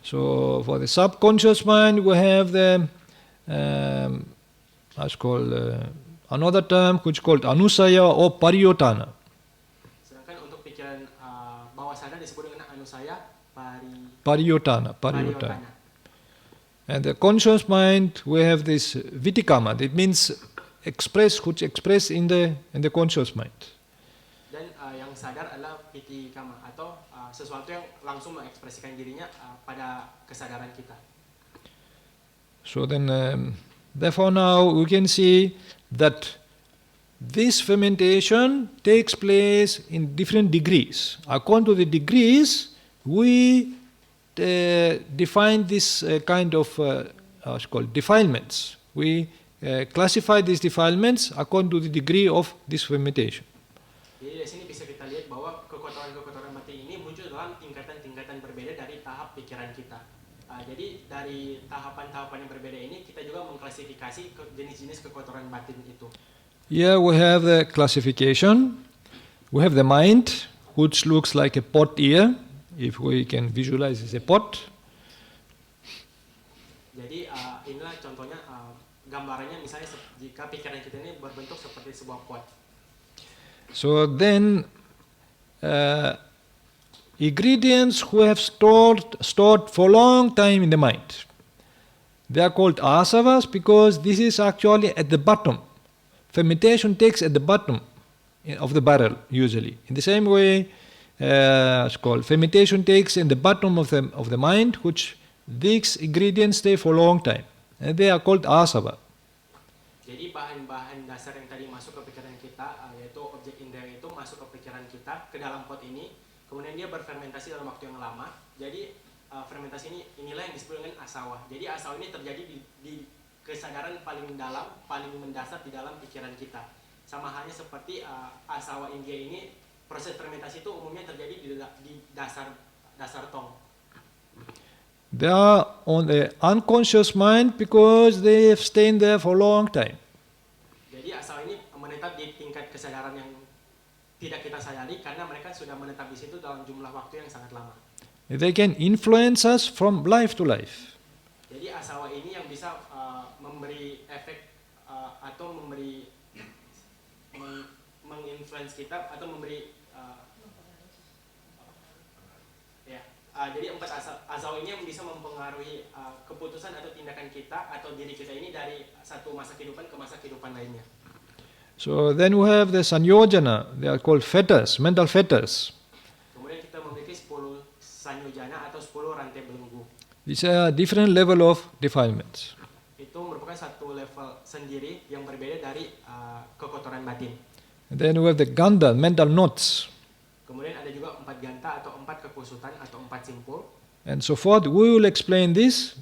So for the subconscious mind, we have the what's called another term which is called anusaya or pariyotana. Sedangkan untuk pikiran bawah sadar disebut dengan anusaya Pariyotana. And the conscious mind, we have this vitikama. That means which express in the conscious mind. Dan yang sadar adalah vitikama atau sesuatu yang langsung mengekspresikan dirinya pada kesadaran kita. So then, therefore now we can see that this fermentation takes place in different degrees. According to the degrees, we define this kind of what's called defilements. We classify these defilements according to the degree of this fermentation. Jadi dari sini bisa kita lihat bahwa kekotoran-kekotoran batin ini muncul dalam tingkatan-tingkatan berbeda dari tahap pikiran kita. Jadi dari tahapan-tahapan yang berbeda ini kita juga mengklasifikasi jenis-jenis kekotoran batin itu. Here we have the classification. We have the mind, which looks like a pot ear, if we can visualize as a pot. Jadi inilah contohnya gambarannya, misalnya jika pikiran kita ini berbentuk seperti sebuah pot. So then ingredients who have stored for a long time in the mind, they are called asavas because this is actually at the bottom. Fermentation takes at the bottom of the barrel usually. In the same way, it's called fermentation takes in the bottom of the mind, which these ingredients stay for a long time, and they are called asava. Jadi bahan-bahan dasar yang tadi masuk ke pikiran kita, yaitu objek indera itu masuk ke pikiran kita ke dalam pot ini, kemudian dia berfermentasi dalam waktu yang lama. Jadi fermentasi inilah yang disebut dengan asawa. Jadi asawa ini terjadi di kesadaran paling dalam, paling mendasar di dalam pikiran kita. Sama halnya seperti asawa India ini, proses fermentasi itu umumnya terjadi di dasar tong. They are on the unconscious mind because they have stayed there for a long time. Jadi asawa ini menetap di tingkat kesadaran yang tidak kita sadari karena mereka sudah menetap di situ dalam jumlah waktu yang sangat lama. They can influence us from life to life. Jadi asawa ini yang bisa memberi efek atau menginfluence kita atau memberi jadi 4 asawa ini yang bisa mempengaruhi keputusan atau tindakan kita atau diri kita ini dari satu masa kehidupan ke masa kehidupan lainnya. So then we have the sanyojana. They are called fetters, mental fetters. Kemudian kita memiliki 10 sanyojana atau 10 rantai belenggu. These are different level of defilements. merupakan satu level sendiri yang berbeda dari kekotoran batin. And then we have the ganda, mental knots, Kemudian ada juga 4 ganta atau 4 kekusutan atau 4 simpul. and so forth. We will explain this.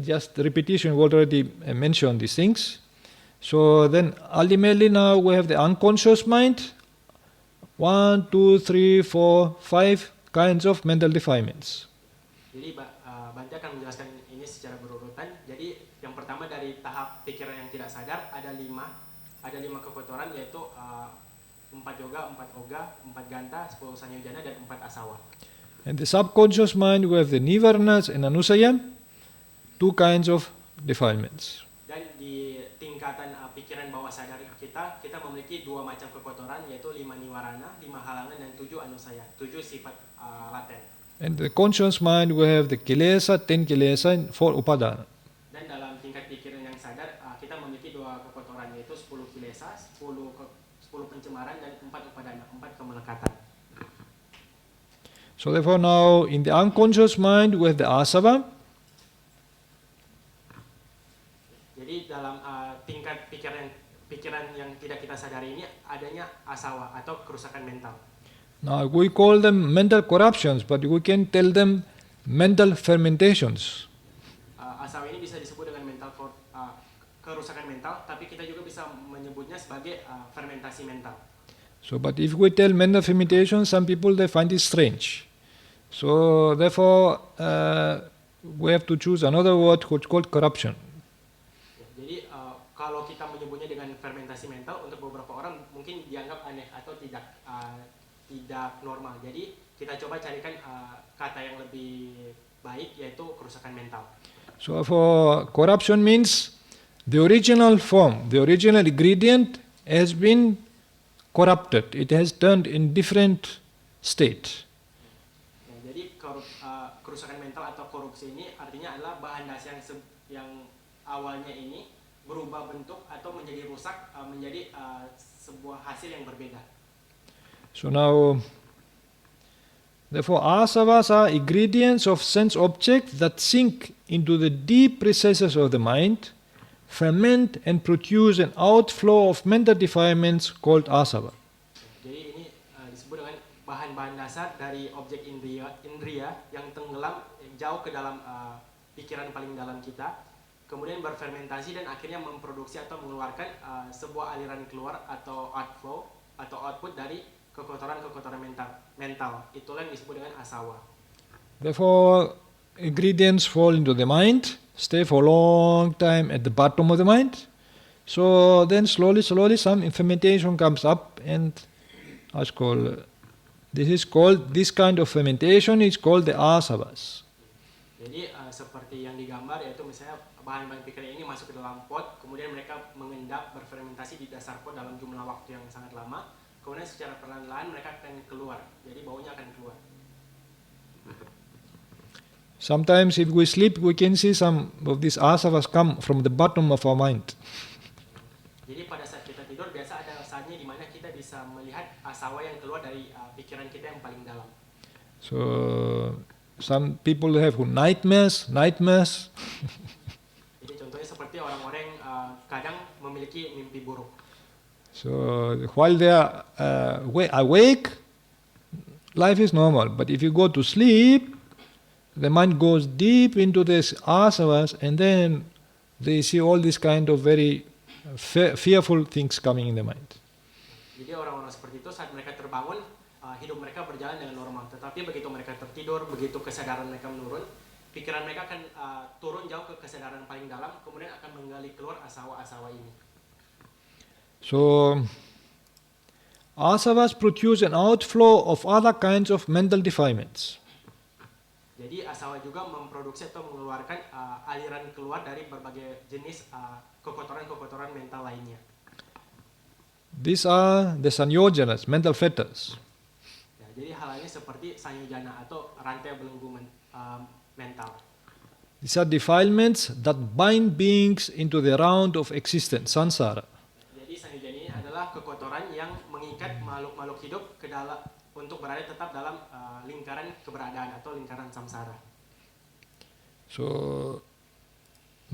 Just repetition, we already mentioned these things. So then ultimately now we have the unconscious mind. 1, 2, 3, 4, 5 kinds of mental defilements. Jadi Bante akan menjelaskan ini secara berurutan. Jadi yang pertama dari tahap pikiran yang tidak sadar ada 5 kekotoran, yaitu 4 yoga, 4 oga, 4 ganta, 10 sanyojana, dan 4 asawa. And the subconscious mind we have the nivarnas and anusaya, 2 kinds of defilements. Dan di tingkatan pikiran bawah sadar kita memiliki 2 macam kekotoran, yaitu 5 niwarana, 5 halangan, dan 7 anusaya, 7 sifat laten. And the conscious mind we have the kilesa, 10 kilesa, and 4 upadana. Dan dalam tingkat pikiran yang sadar kita memiliki 2 kekotoran, yaitu 10 kilesa, 10 pencemaran, dan 4 upadana, 4 kemelekatan. So therefore now in the unconscious mind we have the asava. Jadi dalam tingkat pikiran yang tidak kita sadari ini adanya asawa atau kerusakan mental. Now we call them mental corruptions, but we can tell them mental fermentations. Asawa ini bisa disebut dengan kerusakan mental, tapi kita juga bisa menyebutnya sebagai fermentasi mental. So, but if we tell mental fermentation, some people they find it strange. So therefore, we have to choose another word which called corruption. Jadi kalau kita menyebutnya dengan fermentasi mental, untuk beberapa orang mungkin dianggap aneh atau tidak normal. Jadi kita coba carikan kata yang lebih baik, yaitu kerusakan mental. So for corruption means the original form, the original ingredient has been corrupted. It has turned in different state. Ya, jadi kerusakan mental atau korupsi ini artinya adalah bahan dasar yang awalnya ini berubah bentuk atau menjadi rusak, menjadi sebuah hasil yang berbeda. So now, therefore, asavas are ingredients of sense objects that sink into the deep recesses of the mind, ferment and produce an outflow of mental defilements called asava. Jadi ini disebut dengan bahan-bahan dasar dari objek indria yang tenggelam jauh ke dalam pikiran paling dalam kita, kemudian berfermentasi dan akhirnya memproduksi atau mengeluarkan sebuah aliran keluar atau outflow atau output dari kekotoran mental. Itulah yang disebut dengan asawa. Therefore, ingredients fall into the mind, stay for a long time at the bottom of the mind. So then slowly some fermentation comes up, and this kind of fermentation is called the asavas. Jadi seperti yang digambar, yaitu misalnya bahan-bahan pikiran ini masuk ke dalam pot, kemudian mereka mengendap berfermentasi di dasar pot dalam jumlah waktu yang sangat lama. Kemudian secara perlahan-lahan mereka akan keluar, jadi baunya akan keluar. Sometimes if we sleep, we can see some of these asavas come from the bottom of our mind. Jadi pada saat kita tidur, biasa ada saatnya di mana kita bisa melihat asawa yang keluar dari pikiran kita yang paling dalam. So some people have nightmares. Jadi contohnya seperti orang-orang yang kadang memiliki mimpi buruk. So while they are awake, life is normal. But if you go to sleep, the mind goes deep into these asavas, and then they see all these kind of very fearful things coming in the mind. Jadi orang-orang seperti itu saat mereka terbangun, hidup mereka berjalan dengan normal. Tetapi begitu mereka tertidur, begitu kesadaran mereka menurun, pikiran mereka akan turun jauh ke kesadaran paling dalam, kemudian akan menggali keluar asawa-asawa ini. So, asavas produce an outflow of other kinds of mental defilements. Jadi asawa juga memproduksi atau mengeluarkan aliran keluar dari berbagai jenis kekotoran-kekotoran mental lainnya. These are the sanyojanas, mental fetters. Ya, jadi halnya seperti sanyojana atau rantai belenggu mental. These are defilements that bind beings into the round of existence, samsara. Jadi sanyojana ini adalah kekotoran yang mengikat makhluk-makhluk hidup ke dalam untuk berada tetap dalam lingkaran keberadaan atau lingkaran samsara. So,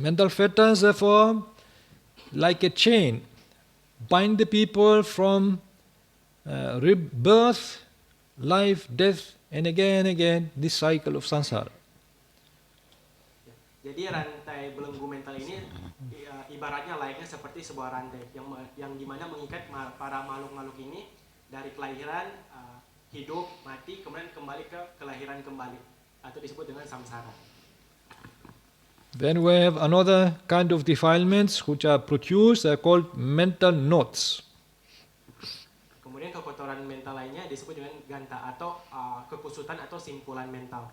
Mental fetters, therefore, like a chain, bind the people from rebirth, life, death, and again, this cycle of samsara. Jadi rantai belenggu mental ini ibaratnya layaknya seperti sebuah rantai yang dimana mengikat para makhluk-makhluk ini dari kelahiran, hidup, mati, kemudian kembali ke kelahiran kembali atau disebut dengan samsara. Then we have another kind of defilements which are produced, they are called mental knots. Kemudian kekotoran mental lainnya disebut dengan ganta atau kekusutan atau simpulan mental.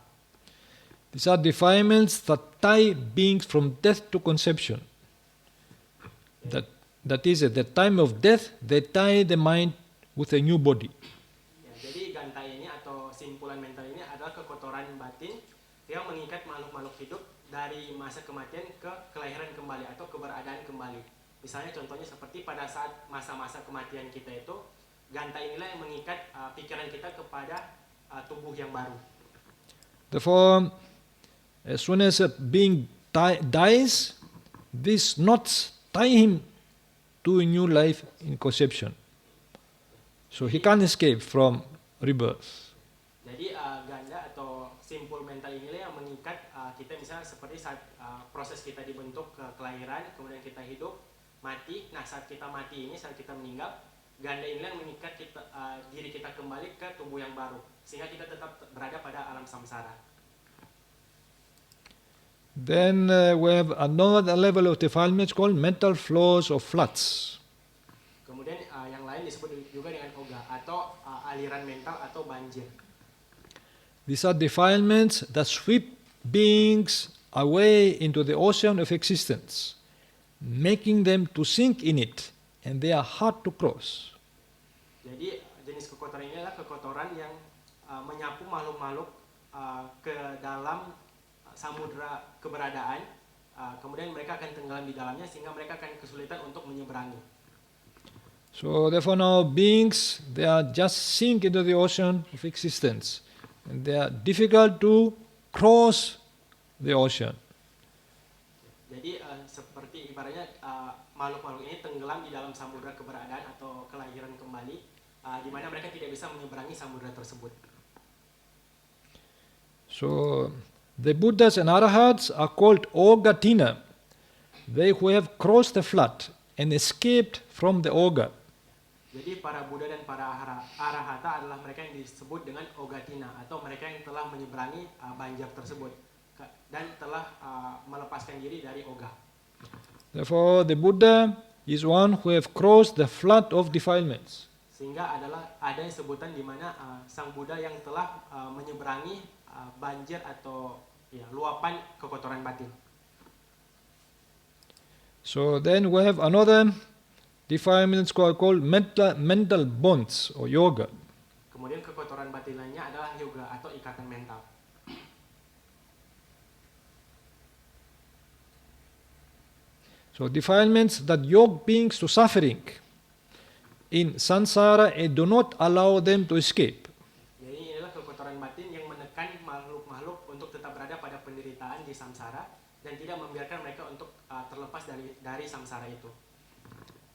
These are defilements that tie beings from death to conception. That is, at the time of death, they tie the mind with a new body. Ya, jadi ganta ini atau simpulan mental ini adalah kekotoran batin yang mengikat makhluk-makhluk hidup dari masa kematian ke kelahiran kembali atau keberadaan kembali. Misalnya contohnya seperti pada saat masa-masa kematian kita itu, ganta inilah yang mengikat pikiran kita kepada tubuh yang baru. Therefore, as soon as a being dies, these knots tie him to a new life in conception. So he can't escape from rebirth. Jadi ganda atau simpul mental inilah yang mengikat kita misalnya seperti saat proses kita dibentuk ke kelahiran, kemudian kita hidup, mati. Nah saat kita mati ini, saat kita meninggal, ganda inilah yang mengikat kita, diri kita kembali ke tubuh yang baru, sehingga kita tetap berada pada alam samsara. Then we have another level of defilements called mental flows or floods. Kemudian yang lain disebut juga dengan oga atau aliran mental atau banjir. These are defilements that sweep beings away into the ocean of existence, making them to sink in it, and they are hard to cross. Jadi jenis kekotoran ini adalah kekotoran yang menyapu makhluk-makhluk ke dalam samudra keberadaan, kemudian mereka akan tenggelam di dalamnya sehingga mereka akan kesulitan untuk menyeberangi. So therefore now beings, they are just sink into the ocean of existence, and they are difficult to cross the ocean. Jadi seperti ibaratnya makhluk-makhluk ini tenggelam di dalam samudra keberadaan atau kelahiran kembali, di mana mereka tidak bisa menyeberangi samudra tersebut. So the Buddhas and Arahats are called Ogatina, they who have crossed the flood and escaped from the Oga. Jadi para Buddha dan para Arahata adalah mereka yang disebut dengan Ogatina atau mereka yang telah menyeberangi banjir tersebut dan telah melepaskan diri dari Oga. Therefore the Buddha is one who have crossed the flood of defilements. Sehingga ada sebutan di mana sang Buddha yang telah menyeberangi banjir atau luapan kekotoran batin. So then we have another defilements called mental bonds or yoga. Kemudian kekotoran batin lainnya adalah yoga atau ikatan mental. So defilements that yoke beings to suffering in samsara and do not allow them to escape. Jadi inilah kekotoran batin yang menekan makhluk-makhluk untuk tetap berada pada penderitaan di samsara dan tidak membiarkan mereka untuk terlepas dari samsara itu.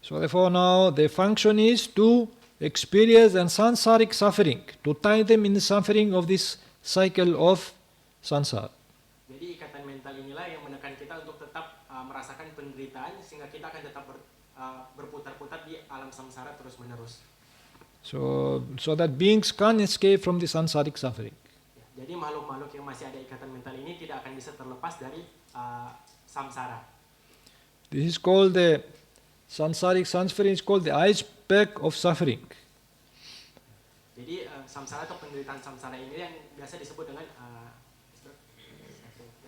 So therefore now the function is to experience and sansaric suffering, to tie them in the suffering of this cycle of samsara. Jadi ikatan mental inilah yang menekan kita untuk tetap merasakan penderitaan sehingga kita akan tetap berputar-putar di alam samsara terus-menerus. So that beings can't escape from the sansaric suffering. Jadi makhluk-makhluk yang masih ada ikatan mental ini tidak akan bisa terlepas dari samsara. This is called the sansaric suffering is called the iceberg of suffering. Jadi samsara atau penderitaan samsara ini yang biasa disebut dengan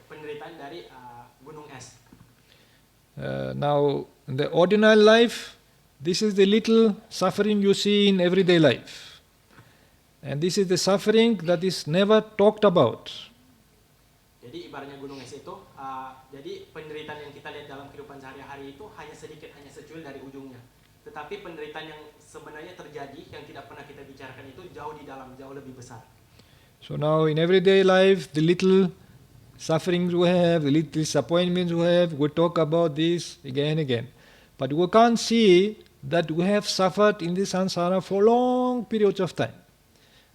penderitaan dari gunung es. Now, in the ordinary life, this is the little suffering you see in everyday life. And this is the suffering that is never talked about. Jadi ibaratnya gunung es itu, jadi penderitaan yang kita lihat dalam kehidupan sehari-hari itu hanya sedikit, hanya secuil dari ujungnya. Tetapi penderitaan yang sebenarnya terjadi, yang tidak pernah kita bicarakan itu jauh di dalam, jauh lebih besar. So now in everyday life, the little sufferings we have, the little disappointments we have. We talk about this again and again. But we can't see that we have suffered in this samsara for long periods of time.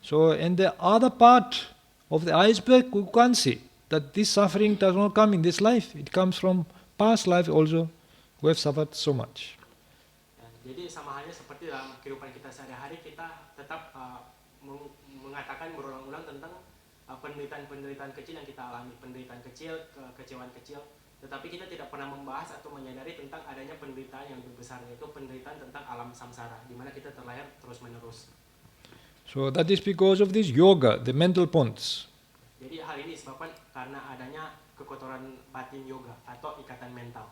So, in the other part of the iceberg, we can't see that this suffering does not come in this life. It comes from past life also. We have suffered so much. Ya, jadi sama halnya seperti dalam kehidupan kita sehari-hari, kita tetap mengatakan berulang-ulang tentang penderitaan-penderitaan kecil yang kita alami, penderitaan kecil, kekecewaan kecil. Tetapi kita tidak pernah membahas atau menyadari tentang adanya penderitaan yang lebih besar, yaitu penderitaan tentang alam samsara, di mana kita terlahir terus-menerus. So that is because of this yoga, the mental bonds. Jadi hal ini disebabkan karena adanya kekotoran batin yoga atau ikatan mental.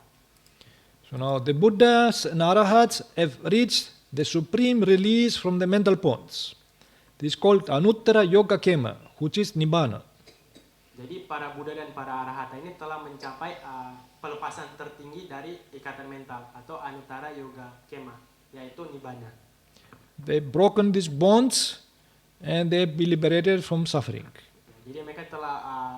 So now the Buddhas and Arahats have reached the supreme release from the mental bonds. This is called Anuttara Yoga Kema, which is Nibbana. Jadi para Buddha dan para Arahata ini telah mencapai pelepasan tertinggi dari ikatan mental atau Anuttara Yoga Kema, yaitu Nibbana. They've broken these bonds and they've been liberated from suffering. Jadi mereka telah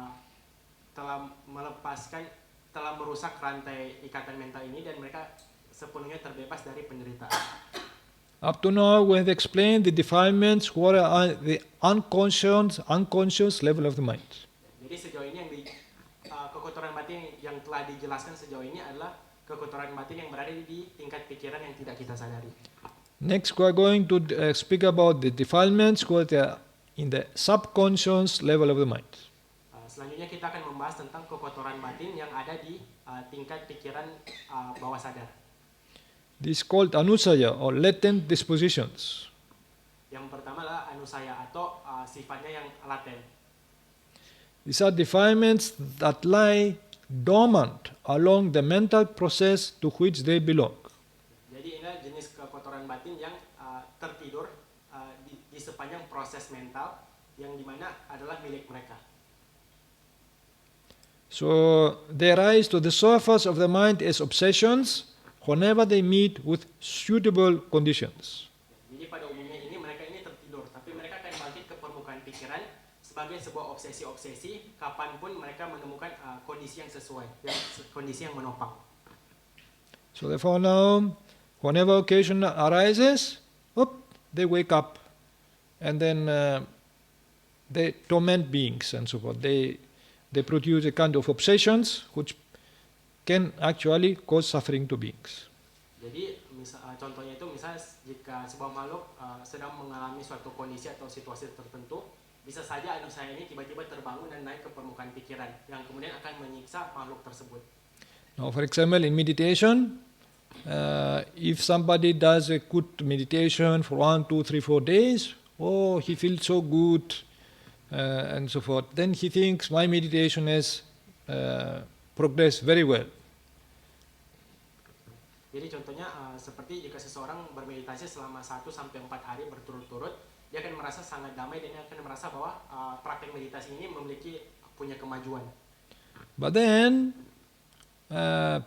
melepaskan, telah merusak rantai ikatan mental ini dan mereka sepenuhnya terbebas dari penderitaan. Up to now we have explained the defilements what are the unconscious level of the mind. Jadi sejauh ini yang kekotoran batin yang telah dijelaskan sejauh ini adalah kekotoran batin yang berada di tingkat pikiran yang tidak kita sadari. Next we are going to speak about the defilements what are in the subconscious level of the mind. Selanjutnya kita akan membahas tentang kekotoran batin yang ada di tingkat pikiran bawah sadar. This is called anusaya or latent dispositions. Yang pertama adalah anusaya atau sifatnya yang laten. These are defilements that lie dormant along the mental process to which they belong. Jadi ini jenis kekotoran batin yang tertidur di sepanjang proses mental yang dimana adalah milik mereka. So they rise to the surface of the mind as obsessions whenever they meet with suitable conditions. Jadi pada umumnya mereka ini tertidur, tapi mereka akan bangkit ke permukaan pikiran sebagai sebuah obsesi-obsesi kapanpun mereka menemukan kondisi yang sesuai, kondisi yang menopang. So therefore now, whenever occasion arises, they wake up and then they torment beings and so forth. They produce a kind of obsessions which can actually cause suffering to beings. Jadi contohnya itu misalnya jika sebuah makhluk sedang mengalami suatu kondisi atau situasi tertentu, bisa saja anusaya ini tiba-tiba terbangun dan naik ke permukaan pikiran yang kemudian akan menyiksa makhluk tersebut. Now for example in meditation, if somebody does a good meditation for 1, 2, 3, 4 days, he feels so good, and so forth. Then he thinks my meditation has progressed very well. Jadi contohnya seperti jika seseorang bermeditasi selama 1 sampai 4 hari berturut-turut, dia akan merasa sangat damai dan dia akan merasa bahwa praktek meditasi ini punya kemajuan. But then,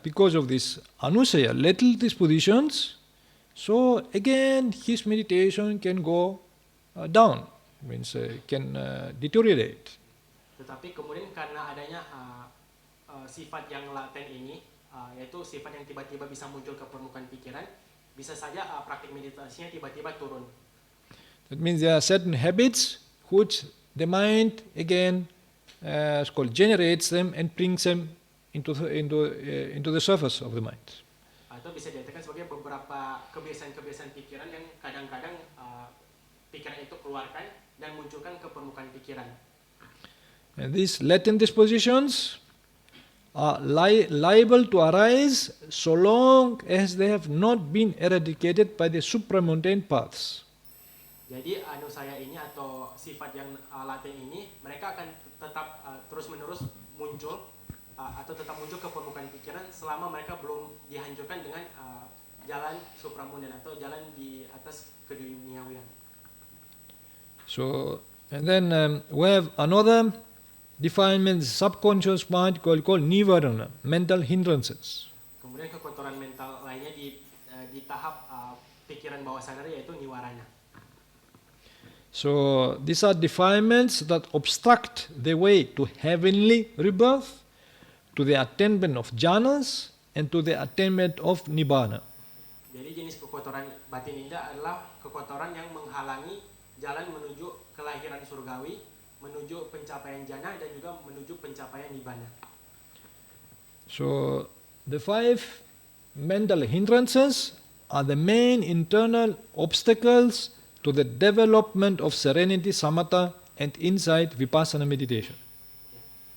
because of this anusaya, little dispositions, so again his meditation can go down. Means can deteriorate. Tetapi kemudian karena adanya sifat yang laten ini, yaitu sifat yang tiba-tiba bisa muncul ke permukaan pikiran, bisa saja praktik meditasinya tiba-tiba turun. That means there are certain habits which the mind again generates them and brings them into the surface of the mind. Atau bisa dikatakan sebagai beberapa kebiasaan-kebiasaan pikiran yang kadang-kadang pikiran itu keluarkan dan munculkan ke permukaan pikiran. And these latent dispositions are liable to arise so long as they have not been eradicated by the supramundane paths. Jadi anusaya ini atau sifat yang laten ini mereka akan tetap terus-menerus muncul atau tetap muncul ke permukaan pikiran selama mereka belum dihancurkan dengan jalan supramundane atau jalan di atas keduniawian. So, and then we have another defilement, subconscious mind called nivarana, mental hindrances. Kemudian kekotoran mental lainnya di tahap pikiran bawah sadar yaitu niwarana. So these are defilements that obstruct the way to heavenly rebirth, to the attainment of jhanas, and to the attainment of nibbana. Jadi jenis kekotoran batin ini adalah kekotoran yang menghalangi jalan menuju kelahiran surgawi, menuju pencapaian jana dan juga menuju pencapaian nibbana. So the 5 mental hindrances are the main internal obstacles to the development of serenity, samatha, and insight vipassana meditation.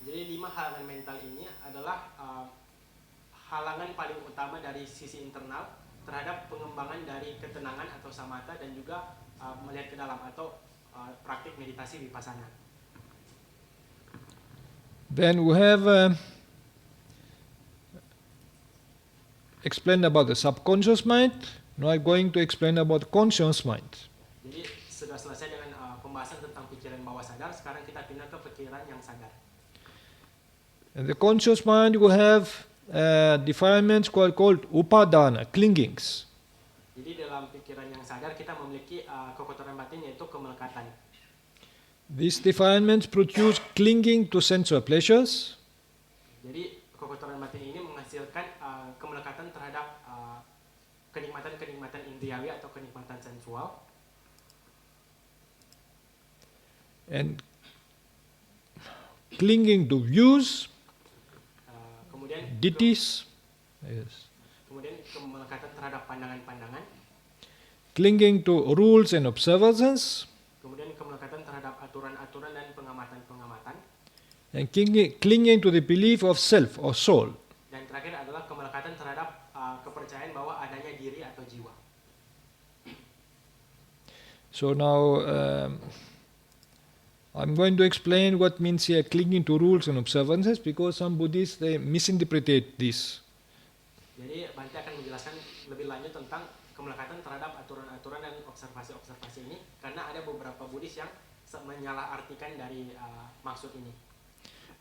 Jadi 5 halangan mental ini adalah halangan paling utama dari sisi internal terhadap pengembangan dari ketenangan atau samatha dan juga melihat ke dalam atau praktik meditasi vipassana. Then we have explained about the subconscious mind. Now I'm going to explain about conscious mind. Jadi sudah selesai dengan pembahasan tentang pikiran bawah sadar, sekarang kita pindah ke pikiran yang sadar. In the conscious mind we have defilements called upadana, clingings. Jadi dalam pikiran yang sadar kita memiliki kekotoran batin yaitu kemelekatan. These defilements produce clinging to sensual pleasures. Jadi kekotoran batin ini menghasilkan kemelekatan terhadap kenikmatan-kenikmatan indriawi atau kenikmatan sensual. And clinging to views, Kemudian ditthis, yes. kemudian kemelekatan terhadap pandangan-pandangan, Clinging to rules and observances, kemudian kemelekatan terhadap aturan-aturan dan pengamatan-pengamatan, and clinging to the belief of self or soul. dan terakhir adalah kemelekatan terhadap kepercayaan bahwa adanya diri atau jiwa. So now I'm going to explain what means here clinging to rules and observances, because some Buddhists they misinterpret this. Jadi Bante akan menjelaskan lebih lanjut tentang kemelekatan terhadap aturan-aturan dan observasi-observasi ini, karena ada beberapa Buddhis yang menyalahartikan dari maksud ini.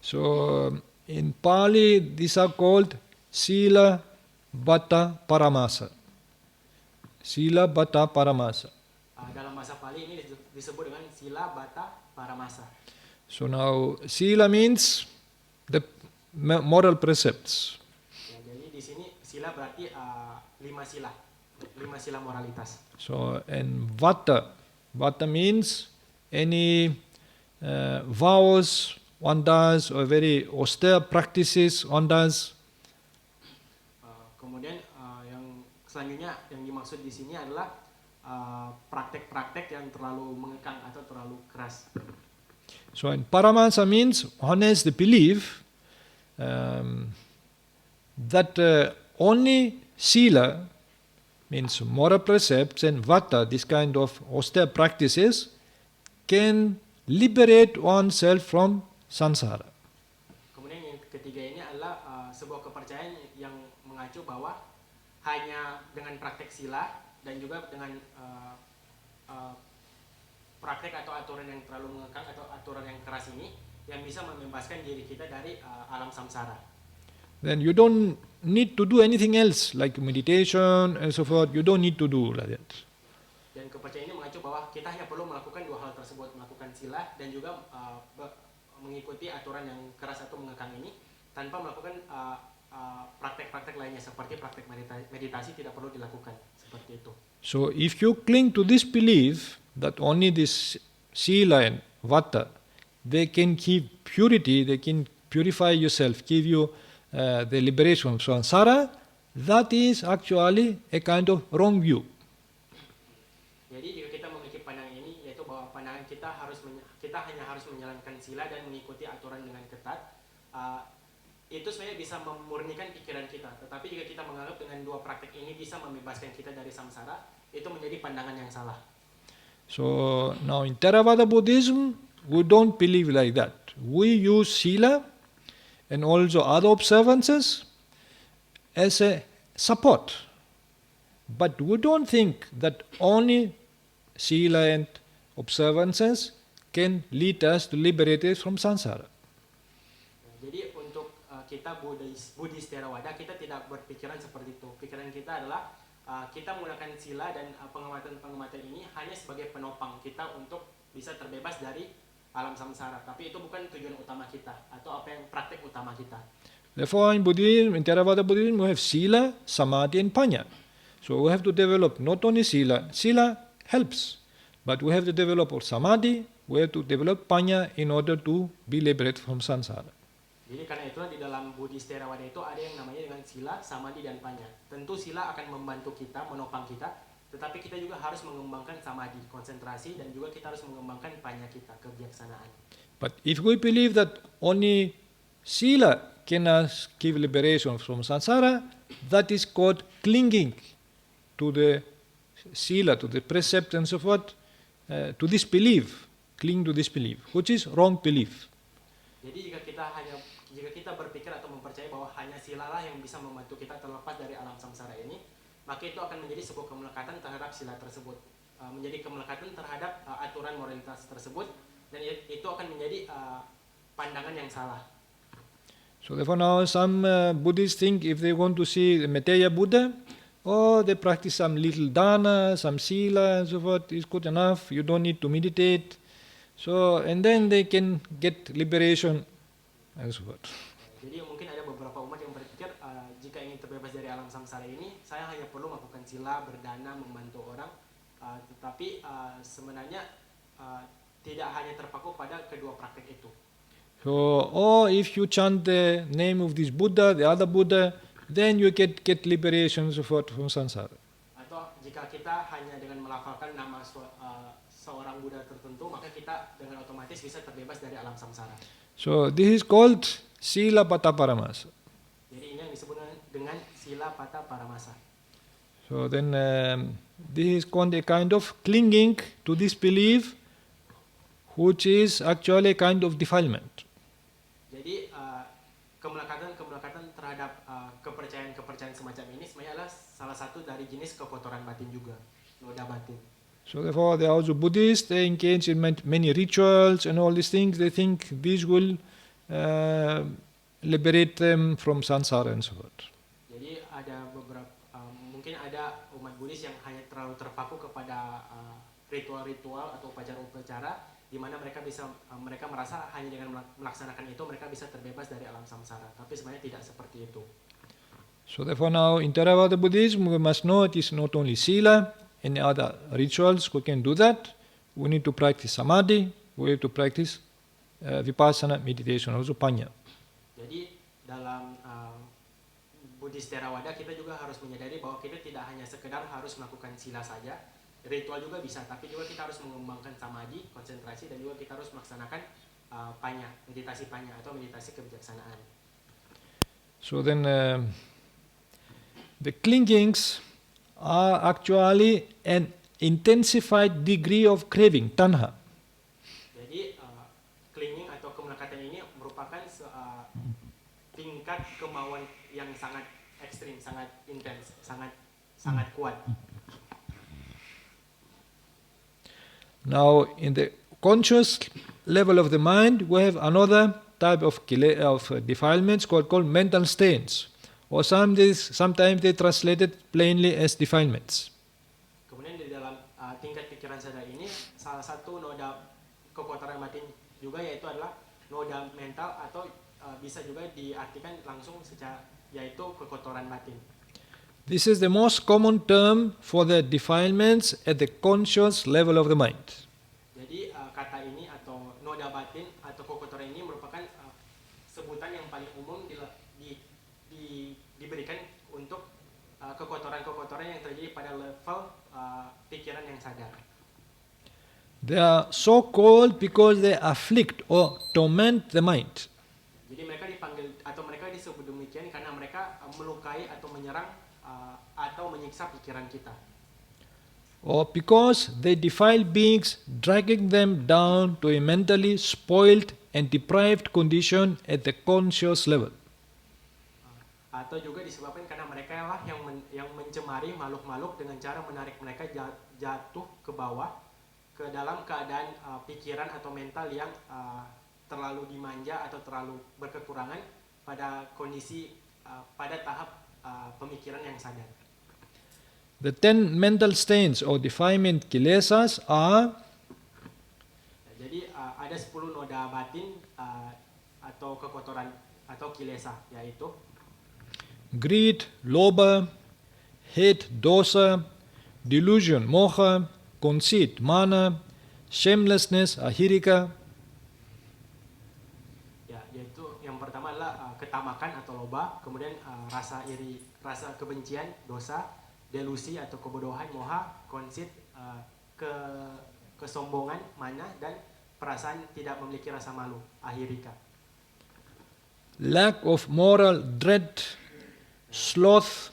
So in Pali these are called sila, bata, paramasa. Sila, bata, paramasa. Dalam bahasa Pali ini disebut dengan sila, bata, paramasa. So now sila means the moral precepts. Ya, jadi di sini sila berarti 5 sila, 5 sila moralitas. So and vata means any vows one does or very austere practices one does. Kemudian yang selanjutnya yang dimaksud di sini adalah praktek-praktek yang terlalu mengekang atau terlalu keras. So and paramasa means one has the belief that only sila means moral precepts and vata, this kind of austere practices, can liberate oneself from samsara. Kemudian yang ketiga ini adalah sebuah kepercayaan yang mengacu bahwa hanya dengan praktek sila dan juga dengan praktek atau aturan yang terlalu mengekang atau aturan yang keras ini yang bisa membebaskan diri kita dari alam samsara. Then you don't need to do anything else like meditation and so forth. You don't need to do like that. Dan kepercayaan ini mengacu bahwa kita hanya perlu melakukan 2 hal tersebut, melakukan sila dan juga mengikuti aturan yang keras atau mengekang ini tanpa melakukan praktek-praktek lainnya seperti praktek meditasi tidak perlu dilakukan seperti itu. So if you cling to this belief that only this sila and vata, they can give purity, they can purify yourself, give you the liberation from samsara, that is actually a kind of wrong view. Jadi jika kita memiliki pandangan ini, yaitu bahwa pandangan kita hanya harus menjalankan sila dan mengikuti aturan dengan ketat, itu sebenarnya bisa memurnikan pikiran kita. Tetapi jika kita menganggap dengan 2 praktek ini bisa membebaskan kita dari samsara, itu menjadi pandangan yang salah. So now in Theravada Buddhism, we don't believe like that. We use sila and also other observances as a support. But we don't think that only sila and observances can lead us to liberate us from samsara. Jadi untuk kita Buddhis Theravada, kita tidak berpikiran seperti itu. Pikiran kita adalah kita menggunakan sila dan pengamatan-pengamatan ini hanya sebagai penopang kita untuk bisa terbebas dari alam samsara. Tapi itu bukan tujuan utama kita atau apa yang praktek utama kita. Therefore, in Buddhism, in Theravada Buddhism, we have sila, samadhi, and panya. So we have to develop not only sila. Sila helps, but we have to develop our samadhi. We have to develop panya in order to be liberated from samsara. Jadi karena itulah di dalam Buddhis Theravada itu ada yang namanya dengan sila, samadhi, dan panya. Tentu sila akan membantu kita, menopang kita, tetapi kita juga harus mengembangkan samadhi, konsentrasi, dan juga kita harus mengembangkan panya kita, kebijaksanaan. But if we believe that only sila can give liberation from samsara, that is called clinging to the sila, to the precept and so forth, to this belief, cling to this belief, which is wrong belief. Jadi jika kita berpikir atau mempercayai bahwa hanya silalah yang bisa membantu kita terlepas dari alam samsara ini, maka itu akan menjadi sebuah kemelekatan terhadap sila tersebut, menjadi kemelekatan terhadap aturan moralitas tersebut, dan itu akan menjadi pandangan yang salah. So therefore now some Buddhists think if they want to see the Maitreya Buddha, they practice some little dana, some sila and so forth, is good enough, you don't need to meditate. So, and then they can get liberation and so forth. Jadi mungkin ada beberapa umat yang berpikir jika ingin terbebas dari alam samsara ini, saya hanya perlu melakukan sila, berdana, membantu orang, tetapi sebenarnya tidak hanya terpaku pada kedua praktek itu. So, if you chant the name of this Buddha, the other Buddha, then you get liberation and so forth from samsara. Atau jika kita hanya dengan melafalkan nama seorang Buddha tertentu, maka kita dengan otomatis bisa terbebas dari alam samsara. So this is called sila pata paramasa. Jadi ini yang disebut dengan sila pata paramasa. So then this is called a kind of clinging to this belief, which is actually a kind of defilement. Jadi kemelekatan terhadap kepercayaan semacam ini sebenarnya adalah salah satu dari jenis kekotoran batin juga, noda batin. So therefore, they are also Buddhists. They engage in many rituals and all these things. They think these will liberate them from samsara and so forth. Jadi ada beberapa mungkin ada umat Buddhis yang hanya terlalu terpaku kepada ritual-ritual atau upacara-upacara di mana mereka merasa hanya dengan melaksanakan itu mereka bisa terbebas dari alam samsara. Tapi sebenarnya tidak seperti itu. So therefore, now in Theravada Buddhism, we must know it is not only sila. Any other rituals, we can do that. We need to practice samadhi. We have to practice vipassana meditation, also panya. Jadi dalam Buddhis Theravada kita juga harus menyadari bahwa kita tidak hanya sekedar harus melakukan sila saja, ritual juga bisa, tapi juga kita harus mengembangkan samadhi, konsentrasi, dan juga kita harus melaksanakan panya, meditasi panya atau meditasi kebijaksanaan. So then the clingings are actually an intensified degree of craving, tanha. Jadi clinging atau kemelekatan ini merupakan tingkat kemauan yang sangat ekstrim, sangat intens, sangat kuat. Now, in the conscious level of the mind, we have another type of defilements called mental stains. Or sometimes they translate it plainly as defilements. Kemudian di dalam tingkat pikiran sadar ini, salah satu noda kekotoran batin juga yaitu adalah noda mental atau bisa juga diartikan langsung secara yaitu kekotoran batin. This is the most common term for the defilements at the conscious level of the mind. Jadi kata ini atau noda batin atau kekotoran ini merupakan sebutan yang paling umum diberikan untuk kekotoran-kekotoran yang terjadi pada level pikiran yang sadar. They are so called because they afflict or torment the mind. Jadi mereka dipanggil atau mereka disebut demikian karena mereka melukai atau menyerang atau menyiksa pikiran kita. Or because they defile beings, dragging them down to a mentally spoiled and deprived condition at the conscious level. Atau juga disebabkan karena mereka lah yang mencemari makhluk-makhluk dengan cara menarik mereka jatuh ke bawah ke dalam keadaan pikiran atau mental yang terlalu dimanja atau terlalu berkekurangan pada kondisi pada tahap pemikiran yang sadar. The 10 mental stains or defilement kilesas are Jadi ada 10 noda batin atau kekotoran atau kilesa, yaitu greed, lobha, hate, dosa, delusion, moha, conceit, mana, shamelessness, ahirika, ya, yaitu yang pertama adalah ketamakan atau loba, kemudian rasa iri, rasa kebencian, dosa, delusi atau kebodohan, moha, conceit, kesombongan, mana, dan perasaan tidak memiliki rasa malu, ahirika. lack of moral dread, sloth,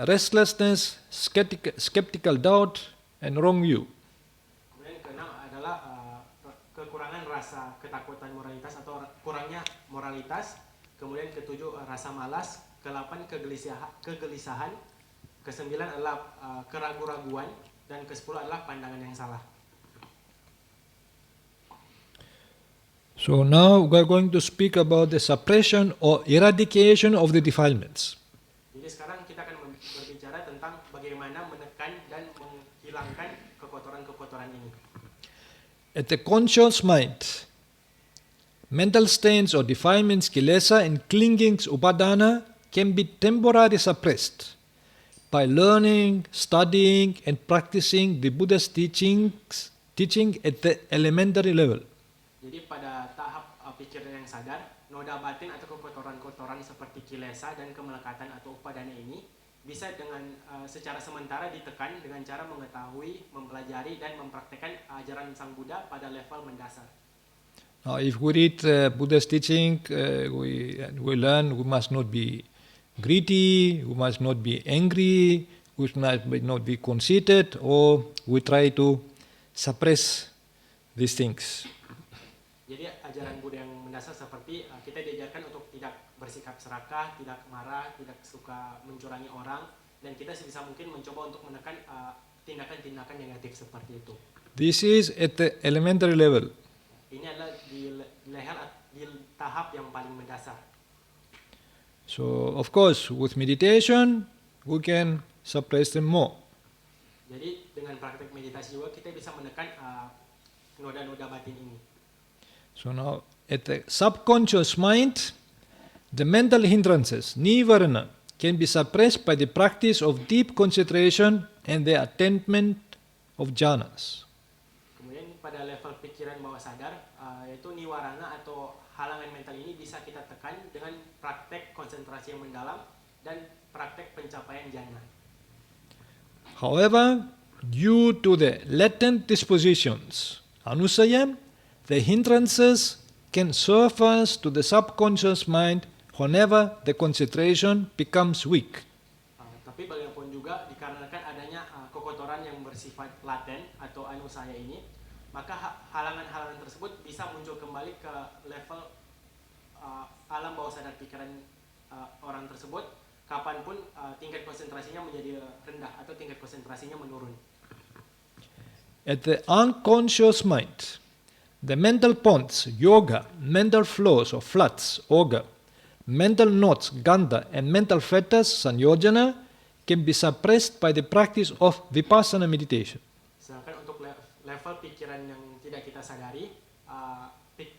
restlessness, skeptical doubt, and wrong view. Kemudian keenam adalah kekurangan rasa ketakutan moralitas atau kurangnya moralitas. Kemudian ketujuh rasa malas, ke-8 kegelisahan, ke-9 adalah keraguan-raguan, dan ke-10 adalah pandangan yang salah. So now we are going to speak about the suppression or eradication of the defilements. Jadi sekarang kita akan berbicara tentang bagaimana menekan dan menghilangkan kekotoran-kekotoran ini. At the conscious mind, mental stains or defilements, kilesa, and clingings, upadana, can be temporarily suppressed by learning, studying, and practicing the Buddha's teaching at the elementary level. Jadi pada tahap pikiran yang sadar, noda batin atau kekotoran-kotoran seperti kilesa dan kemelekatan atau upadana ini bisa dengan secara sementara ditekan dengan cara mengetahui, mempelajari, dan mempraktekkan ajaran Sang Buddha pada level mendasar. Now, if we read Buddha's teaching, we learn we must not be greedy, we must not be angry, we must not be conceited, or we try to suppress these things. Jadi ajaran Buddha yang mendasar seperti kita diajarkan untuk tidak bersikap serakah, tidak marah, tidak suka mencurangi orang, dan kita sebisa mungkin mencoba untuk menekan tindakan-tindakan negatif seperti itu. This is at the elementary level. Ini adalah di tahap yang paling mendasar. So, of course, with meditation, we can suppress them more. Jadi dengan praktek meditasi juga kita bisa menekan noda-noda batin ini. So now, at the subconscious mind, the mental hindrances, nivarana, can be suppressed by the practice of deep concentration and the attainment of jhanas. Kemudian pada level pikiran bawah sadar, yaitu niwarana atau halangan mental ini bisa kita tekan dengan praktek konsentrasi yang mendalam dan praktek pencapaian jhana. However, due to the latent dispositions, anusaya, the hindrances can surface to the subconscious mind whenever the concentration becomes weak. Tapi bagaimanapun juga dikarenakan adanya kekotoran yang bersifat laten atau anusaya ini, maka halangan-halangan tersebut bisa muncul kembali ke level alam bawah sadar pikiran orang tersebut kapanpun tingkat konsentrasinya menjadi rendah atau tingkat konsentrasinya menurun. At the unconscious mind, the mental ponds, yoga, mental flows or floods, oga, mental knots, ganda, and mental fetters, sanyojana, can be suppressed by the practice of vipassana meditation. Sedangkan untuk level pikiran yang tidak kita sadari,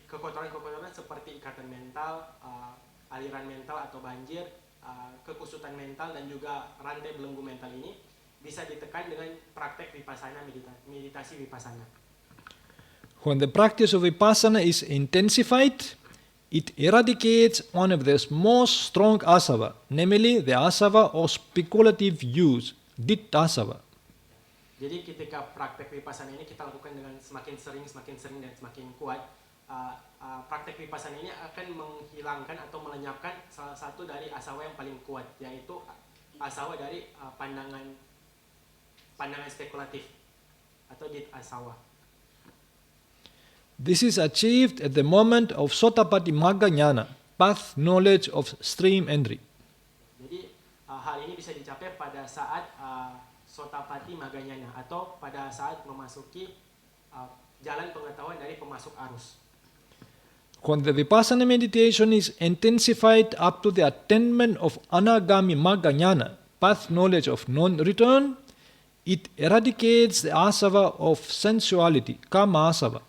kekotoran-kekotoran seperti ikatan mental, aliran mental atau banjir, kekusutan mental, dan juga rantai belenggu mental ini bisa ditekan dengan praktek vipassana, meditasi vipassana. When the practice of vipassana is intensified, it eradicates one of the most strong asava, namely the asava of speculative use, ditthasava. Jadi ketika praktek vipassana ini kita lakukan dengan semakin sering dan semakin kuat, praktek vipassana ini akan menghilangkan atau melenyapkan salah satu dari asawa yang paling kuat, yaitu asawa dari pandangan spekulatif atau ditthasava. This is achieved at the moment of Sotapati Magga Jnana, path knowledge of stream entry. Jadi hal ini bisa dicapai pada saat Sotapati Magga Jnana atau pada saat memasuki jalan pengetahuan dari pemasuk arus. When the vipassana meditation is intensified up to the attainment of Anagami Magga Jnana, path knowledge of non-return, it eradicates the asava of sensuality, kama asava.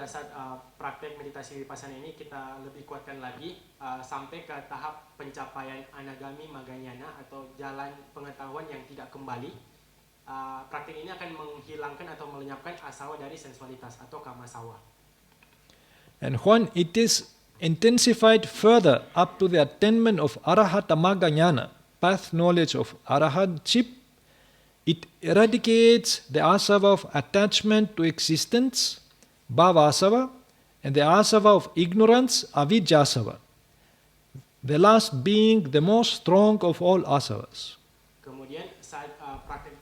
pada saat praktek meditasi vipassana ini kita lebih kuatkan lagi sampai ke tahap pencapaian anagami maganyana atau jalan pengetahuan yang tidak kembali. Praktek ini akan menghilangkan atau melenyapkan asawa dari sensualitas atau kamasawa. And when it is intensified further up to the attainment of arahata maganyana, path knowledge of arahantship, it eradicates the asava of attachment to existence, bhavasava, and the asava of ignorance, avijjasava, the last being the most strong of all asavas. Kemudian saat praktek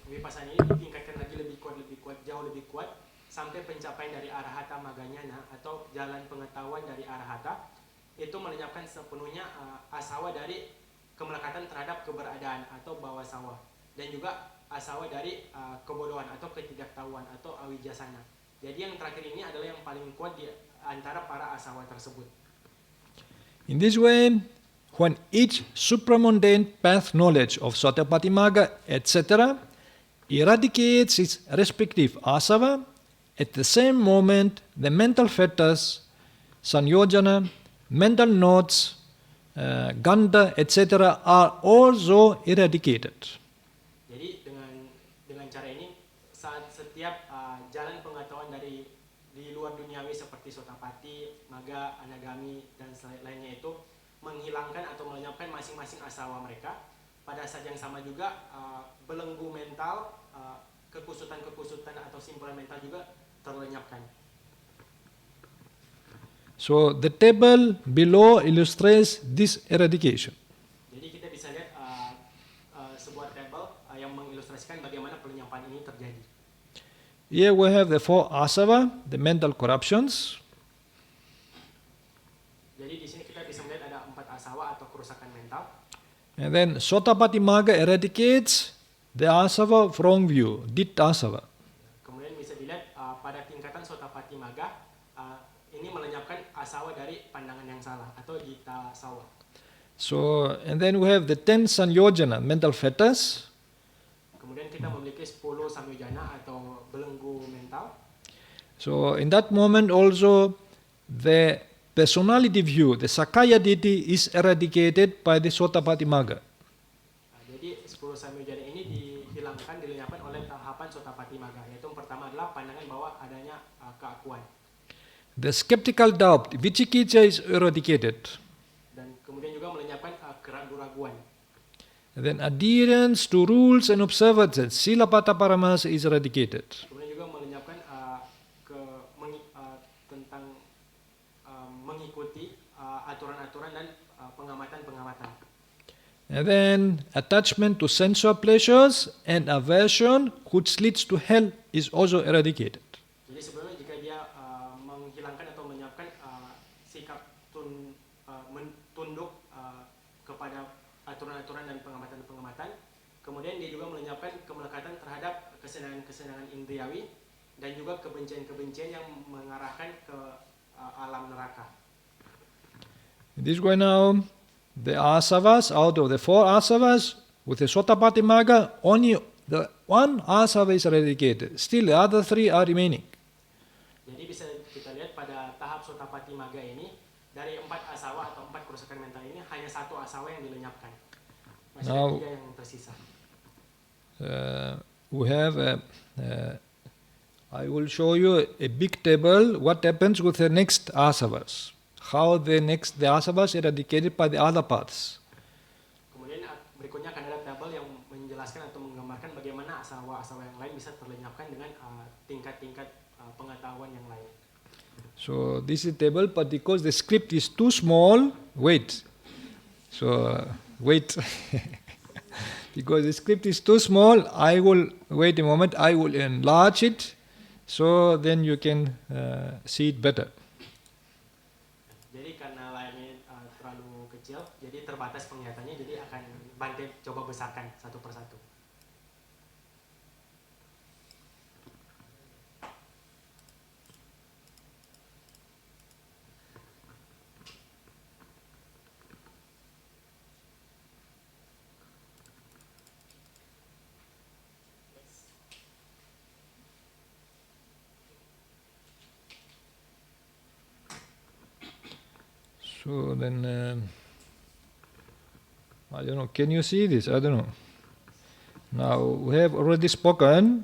vipassana ini ditingkatkan lagi lebih kuat, jauh lebih kuat, sampai pencapaian dari arahata maganyana atau jalan pengetahuan dari arahata, itu melenyapkan sepenuhnya asawa dari kemelekatan terhadap keberadaan atau bawasawa, dan juga asawa dari kebodohan atau ketidaktahuan atau awijasana. Jadi yang terakhir ini adalah yang paling kuat di antara para asawa tersebut. In this way, when each supramundane path knowledge of Sotapatimagga, etc., eradicates its respective asava, at the same moment the mental fetters, sanyojana, mental knots, ganda, etc., are also eradicated. Jadi dengan cara ini, saat setiap jalan pengetahuan dari di luar duniawi seperti sotapati, maga, anagami, dan lainnya itu menghilangkan atau melenyapkan masing-masing asawa mereka, pada saat yang sama juga belenggu mental, kekusutan-kekusutan atau simpulan mental juga terlenyapkan. So the table below illustrates this eradication. Jadi kita bisa lihat sebuah tabel yang mengilustrasikan bagaimana pelenyapan ini terjadi. Here we have the 4 asava, the mental corruptions. Jadi di sini kita bisa melihat ada 4 asawa atau kerusakan mental. And then Sotapatimagga eradicates the asava of wrong view, ditta asava. Kemudian bisa dilihat pada tingkatan Sotapatimagga ini melenyapkan asawa dari pandangan yang salah atau ditta sawa. So, and then we have the 10 sanyojana, mental fetters. Kemudian kita memiliki 10 samyojana atau belenggu mental. So, in that moment also, the personality view, the Sakaya deity, is eradicated by the Sotapatimagga. Jadi 10 samyojana ini dihilangkan, dilenyapkan oleh tahapan Sotapatimagga. Yaitu yang pertama adalah pandangan bahwa adanya keakuan. The skeptical doubt, vicikicca, is eradicated. Dan kemudian juga melenyapkan keraguan-raguan. And then adherence to rules and observances, silapata paramasa, is eradicated. Kemudian juga melenyapkan tentang mengikuti aturan-aturan dan pengamatan-pengamatan. And then attachment to sensual pleasures and aversion, which leads to hell, is also eradicated. Jadi sebenarnya jika dia menghilangkan atau menyiapkan sikap tunduk kepada aturan-aturan dan pengamatan-pengamatan, kemudian dia juga melenyapkan kemelekatan terhadap kesenangan-kesenangan indriawi dan juga kebencian-kebencian yang mengarahkan ke alam neraka. In this way now, the asavas, out of the 4 asavas, with the Sotapatimagga, only the 1 asava is eradicated. Still the other 3 are remaining. Jadi bisa kita lihat pada tahap Sotapatimagga ini, dari 4 asawa atau 4 kerusakan mental ini, hanya 1 asawa yang dilenyapkan. Masih Now, ada 3 yang tersisa. We have I will show you a big table what happens with the next asavas. How the asavas eradicated by the other paths. Kemudian berikutnya akan ada tabel yang menjelaskan atau menggambarkan bagaimana asawa-asawa yang lain bisa terlenyapkan dengan tingkat-tingkat pengetahuan yang lain. So this is a table, but because the script is too small, wait. So wait. Because the script is too small, I will wait a moment. I will enlarge it, so then you can see it better. Jadi karena layarnya terlalu kecil, jadi terbatas penglihatannya, jadi akan Bante coba besarkan satu persatu. So then, I don't know, can you see this? I don't know. Now, we have already spoken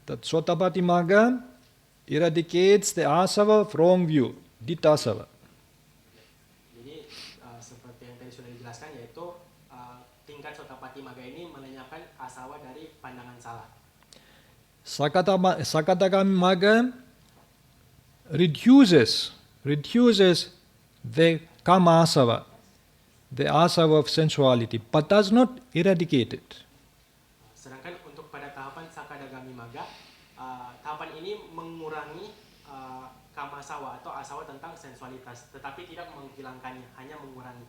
that Sotapati Magga eradicates the asava from view, ditasava. Jadi seperti yang tadi sudah dijelaskan, yaitu tingkat Sotapati Magga ini melenyapkan asawa dari pandangan salah. Sakadagami Magga reduces the kama asava, the asava of sensuality, but does not eradicate it. Sedangkan untuk pada tahapan Sakadagami Magga, tahapan ini mengurangi kama asawa atau asawa tentang sensualitas, tetapi tidak menghilangkannya, hanya mengurangi.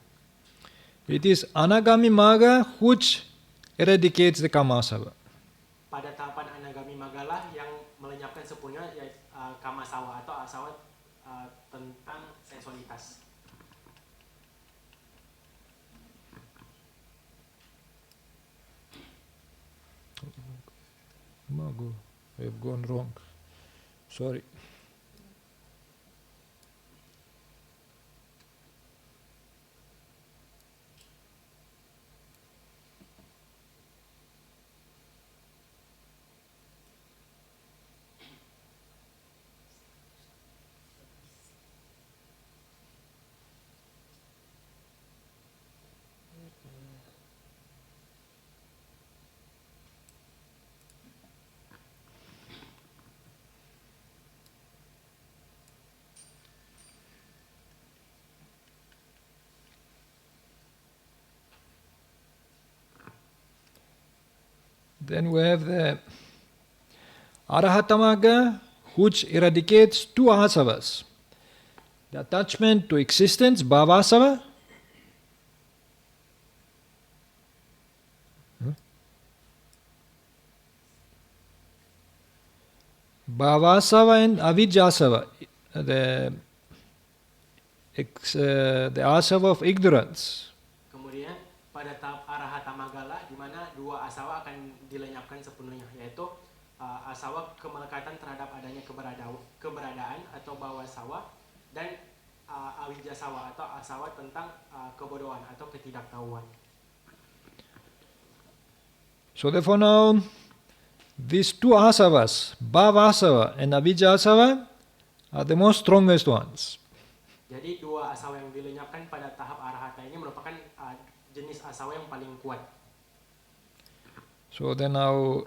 It is Anagami Magga which eradicates the kama asava. Pada tahapan Anagami Magga lah yang melenyapkan sepenuhnya kama asawa atau asawa tentang sensualitas. Mago, I have gone wrong. Sorry. Then we have the Arahatamaga, which eradicates two asavas. The attachment to existence, bhavasava, bhavasava and avijjasava, the asava of ignorance. Kemudian pada tahap Arahata Magga lah, di mana dua asawa akan dilenyapkan sepenuhnya, yaitu asawa kemelekatan terhadap adanya keberadaan atau bhawasawa, dan awijjasawa atau asawa tentang kebodohan atau ketidaktahuan. So therefore now, these two asavas, bhavasava and avijjasava, are the most strongest ones. Jadi dua asawa yang dilenyapkan pada tahap arahata ini merupakan jenis asawa yang paling kuat. So then now,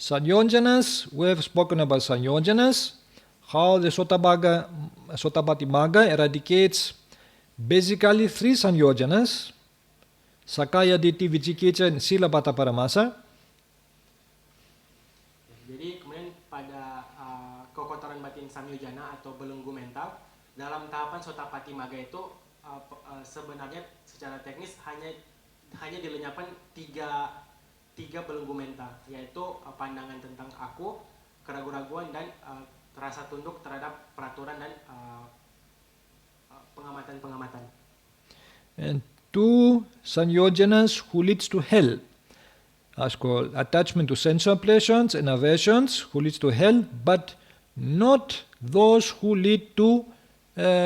sanyojanas, we have spoken about sanyojanas, how the Sotapati Magga eradicates basically three sanyojanas, Sakaya Ditti Vicikicca and Silapata Paramasa. Jadi kemudian pada kekotoran batin samyojana atau belenggu mental, dalam tahapan Sotapati Magga itu sebenarnya secara teknis hanya dilenyapkan tiga belenggu mental, yaitu pandangan tentang aku, keraguan-raguan, dan rasa tunduk terhadap peraturan dan pengamatan-pengamatan. And two sanyojanas who leads to hell, as called attachment to sensual pleasures and aversions, who leads to hell, but not those who lead to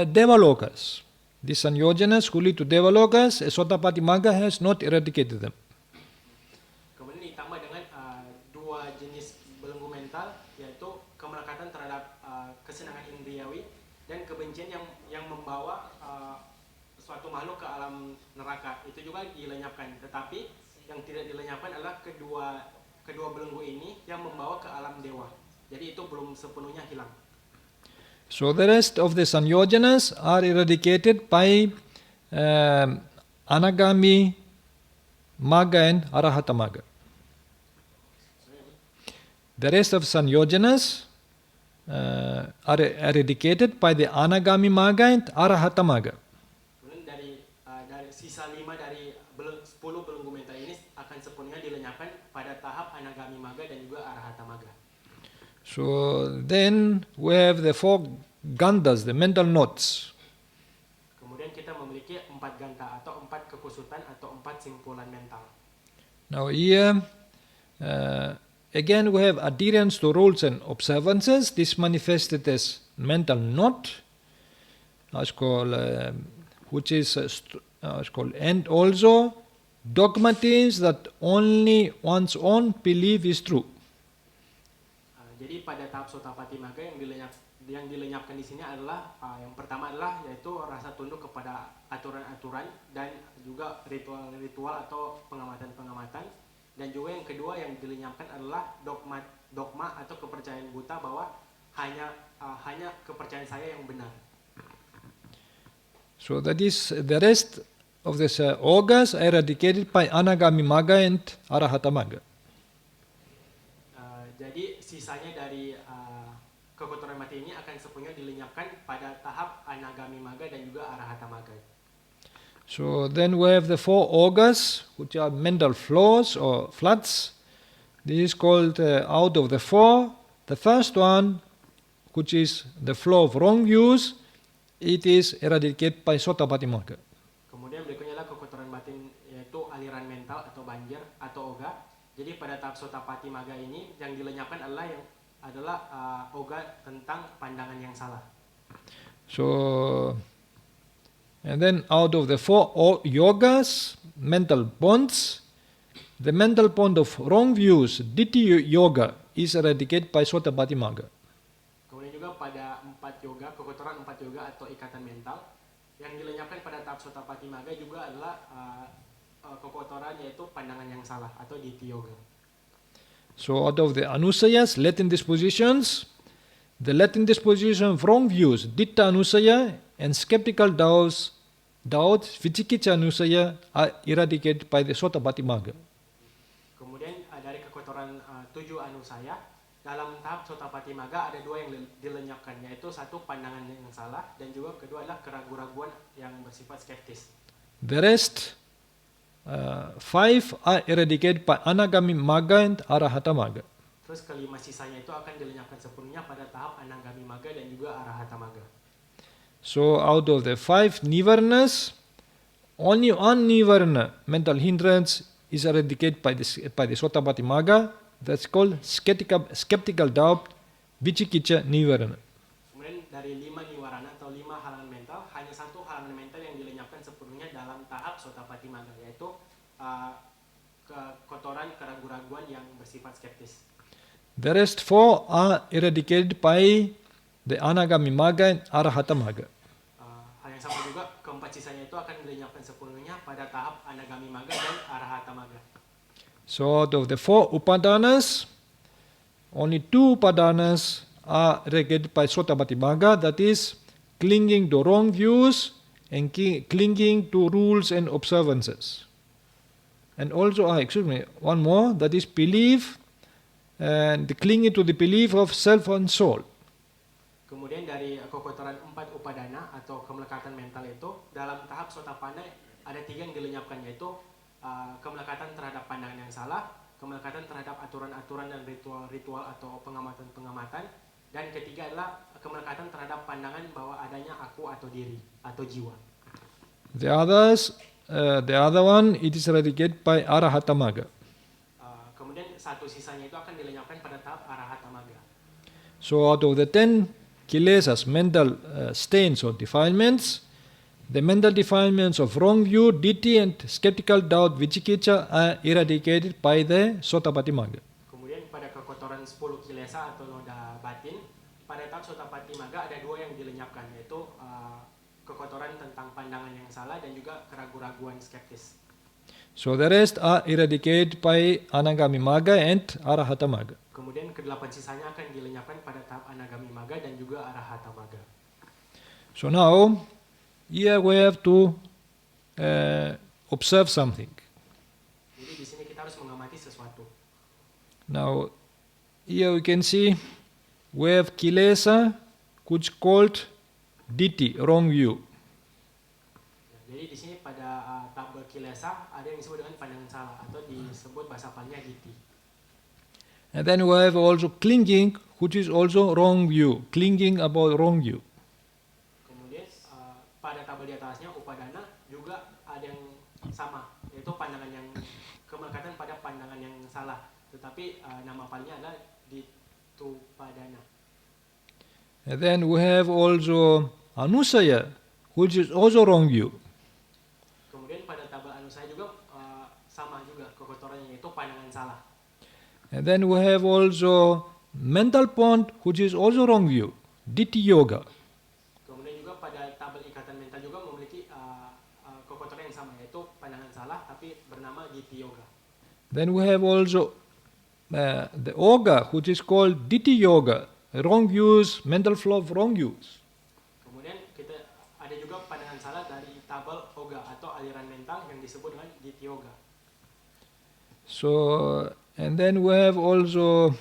devalokas. These sanyojanas who lead to devalokas, Sotapati Magga has not eradicated them. Kemudian ditambah dengan dua jenis belenggu mental, yaitu kemelekatan terhadap kesenangan indriawi dan kebencian yang membawa suatu makhluk ke alam neraka, itu juga dilenyapkan. Tetapi yang tidak dilenyapkan adalah kedua belenggu ini yang membawa ke alam dewa. Jadi itu belum sepenuhnya hilang. So the rest of the sanyojanas are eradicated by Anagami Magga and Arahata Magga. The rest of sanyojanas are eradicated by the Anagami Magga and Arahata Magga. Kemudian dari sisa 5 dari 10 belenggu mental ini akan sepenuhnya dilenyapkan pada tahap Anagami Magga dan juga Arahata Magga. So then we have the four gandhas, the mental knots. Kemudian kita memiliki 4 ganta atau 4 kekusutan atau 4 simpulan mental. Now here, again we have adherence to rules and observances. This manifested as mental knot, as called, which is called, and also dogmatism that only one's own belief is true. Jadi pada tahap sotapati maga yang dilenyapkan di sini adalah yang pertama adalah yaitu rasa tunduk kepada aturan-aturan dan juga ritual-ritual atau pengamatan-pengamatan, dan juga yang kedua yang dilenyapkan adalah dogma atau kepercayaan buta bahwa hanya kepercayaan saya yang benar. So that is the rest of this orgas eradicated by anagami maga and arahata maga. Jadi sisanya dari kekotoran mati ini akan sepenuhnya dilenyapkan pada tahap anagami maga dan juga arahata maga. So then we have the four orgas, which are mental flows or floods. This is called out of the four. The first one, which is the flow of wrong views, it is eradicated by sotapati maga. Kemudian berikutnya adalah kekotoran batin, yaitu aliran mental atau banjir atau oga. Jadi pada tahap sotapati maga ini yang dilenyapkan adalah oga tentang pandangan yang salah. So, and then out of the four yogas, mental bonds, the mental bond of wrong views, ditthi yoga, is eradicated by sotapati maga. Kemudian juga pada kekotoran empat yoga atau ikatan mental, yang dilenyapkan pada tahap sotapati maga juga adalah kekotoran yaitu pandangan yang salah atau ditthi yoga. So out of the anusayas, latent dispositions, the latent disposition of wrong views, ditta anusaya, and skeptical doubts, vicikicca anusaya, are eradicated by the sotapati maga. Kemudian dari kekotoran 7 anusaya, dalam tahap sotapati maga ada dua yang dilenyapkan, yaitu satu pandangan yang salah dan juga kedua adalah keraguan-raguan yang bersifat skeptis. The rest, 5 are eradicated by anagami maga and arahata maga. Terus kelima sisanya itu akan dilenyapkan sepenuhnya pada tahap anagami maga dan juga arahata maga. So out of the 5 nivarnas, only one nivarna, mental hindrance, is eradicated by the sotapati maga. That's called skeptical doubt, vicikicca nivarana. Kemudian dari 5 niwarana atau 5 halangan mental, hanya satu halangan mental yang dilenyapkan sepenuhnya dalam tahap sotapati maga, yaitu kekotoran keraguan-raguan yang bersifat skeptis. The rest 4 are eradicated by the anagami maga and arahata maga. Hal yang sama juga, keempat sisanya itu akan dilenyapkan sepenuhnya pada tahap anagami maga dan arahata maga. So out of the 4 upadanas, only 2 upadanas are eradicated by sotapati maga, that is, clinging to wrong views and clinging to rules and observances. And also, one more, that is belief and clinging to the belief of self and soul. Kemudian dari kekotoran 4 upadana atau kemelekatan mental itu, dalam tahap sotapana ada 3 yang dilenyapkan, yaitu kemelekatan terhadap pandangan yang salah, kemelekatan terhadap aturan-aturan dan ritual-ritual atau pengamatan-pengamatan, dan ketiga adalah kemelekatan terhadap pandangan bahwa adanya aku atau diri atau jiwa. The other one, it is eradicated by arahata maga. Kemudian satu sisanya itu akan dilenyapkan pada tahap arahata maga. So out of the 10 kilesas, mental stains or defilements, the mental defilements of wrong view, ditthi and skeptical doubt, vicikicca are eradicated by the sotapati maga. Kemudian pada kekotoran 10 kilesa atau noda batin, pada tahap sotapati maga ada 2 yang dilenyapkan, yaitu kekotoran tentang pandangan yang salah dan juga keraguan-raguan skeptis. So the rest are eradicated by anagami maga and arahata maga. Kemudian ke-8 sisanya akan dilenyapkan pada tahap anagami maga dan juga arahata maga. So now, here we have to observe something. Jadi di sini kita harus mengamati sesuatu. Now, here we can see we have kilesa, which called ditthi, wrong view. Jadi di sini pada tabel kilesa ada yang disebut dengan pandangan salah atau disebut bahasa Palinya ditthi. And then we have also clinging, which is also wrong view, clinging about wrong view. Kemudian pada tabel di atasnya upadana juga ada yang sama, yaitu pandangan yang kemelekatan pada pandangan yang salah. Tetapi nama palingnya adalah ditupadana. And then we have also anusaya, which is also wrong view. Kemudian pada tabel anusaya juga sama juga kekotorannya, yaitu pandangan salah. And then we have also mental bond, which is also wrong view, ditthi yoga. Kemudian juga pada tabel ikatan mental juga memiliki kekotoran yang sama, yaitu pandangan salah tapi bernama ditthi yoga. Then we have also the yoga, which is called ditthi yoga, wrong views, mental flow of wrong views. Kemudian kita ada juga pandangan salah dari tabel yoga atau aliran mental yang disebut dengan ditthi yoga. So, and then we have also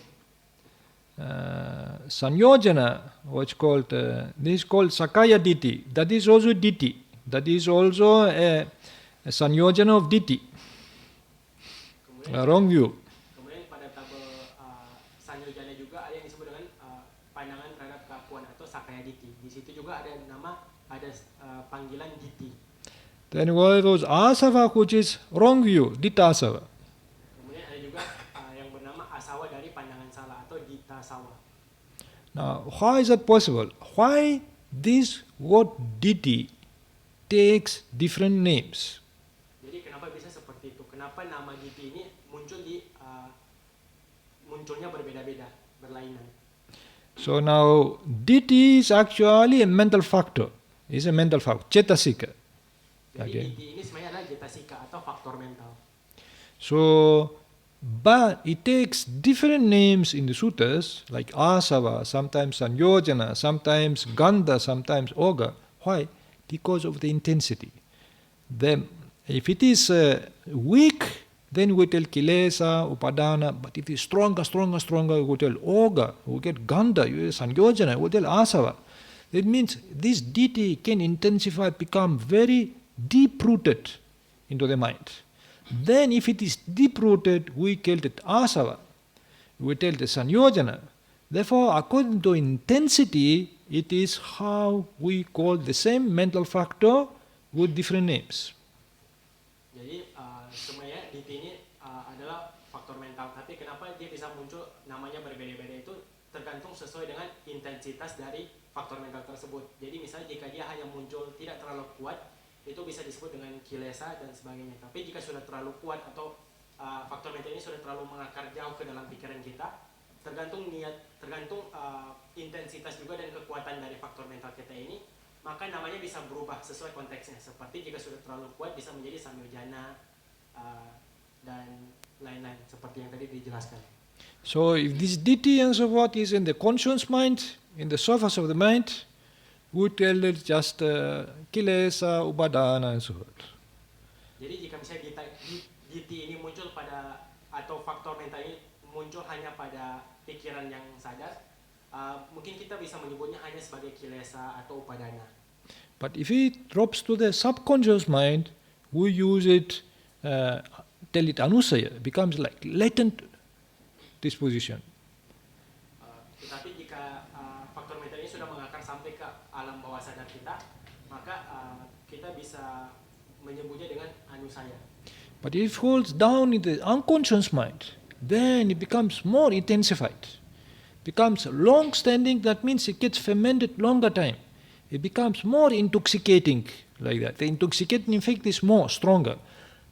sanyojana, what's called, this is called sakaya ditthi. That is also ditthi. That is also a sanyojana of ditthi, a wrong view. Kemudian pada tabel sanyojana juga ada yang disebut dengan pandangan terhadap keakuan atau sakaya ditthi. Di situ juga ada panggilan ditthi. Then we have those asava, which is wrong view, ditta asava. Kemudian ada juga yang bernama asawa dari pandangan salah atau ditta sawa. Now, why is that possible? Why this word ditthi takes different names? Jadi kenapa bisa seperti itu? Kenapa nama ditthi ini munculnya berbeda-beda, berlainan? So now, ditthi is actually a mental factor. It's a mental factor, cetasika. Jadi Okay. ditthi ini sebenarnya adalah cetasika atau faktor mental. So, but it takes different names in the suttas, like asava, sometimes sanyojana, sometimes gandha, sometimes oga. Why? Because of the intensity. Then, if it is weak, then we tell kilesa, upadana, but if it is stronger, we tell oga, we get gandha, sanyojana, we tell asava. That means this ditthi can intensify, become very deep-rooted into the mind. Then if it is deep-rooted, we call it asava. We tell the sanyojana. Therefore, according to intensity, it is how we call the same mental factor with different names. Jadi sebenarnya ditthi ini adalah faktor mental, tapi kenapa dia bisa muncul namanya berbeda-beda itu tergantung sesuai dengan intensitas dari faktor mental tersebut. Jadi misalnya jika dia hanya muncul tidak terlalu kuat, itu bisa disebut dengan kilesa dan sebagainya. Tapi jika sudah terlalu kuat atau faktor mental ini sudah terlalu mengakar jauh ke dalam pikiran kita, tergantung intensitas juga dan kekuatan dari faktor mental kita ini, maka namanya bisa berubah sesuai konteksnya. Seperti jika sudah terlalu kuat bisa menjadi samyojana dan lain-lain seperti yang tadi dijelaskan. So if this ditthi and so forth is in the conscious mind, in the surface of the mind, we tell it just kilesa, upadana and so forth. Jadi jika misalnya ditthi ini muncul pada atau faktor mental ini muncul hanya pada pikiran yang sadar, mungkin kita bisa menyebutnya hanya sebagai kilesa atau upadana. But if it drops to the subconscious mind, we use it, tell it anusaya, becomes like latent disposition. Tetapi jika faktor mental ini sudah mengakar sampai ke alam bawah sadar kita, maka kita bisa menyebutnya dengan anusaya. But if it falls down in the unconscious mind, then it becomes more intensified. Becomes long-standing, that means it gets fermented longer time. It becomes more intoxicating like that. The intoxicating effect is more, stronger.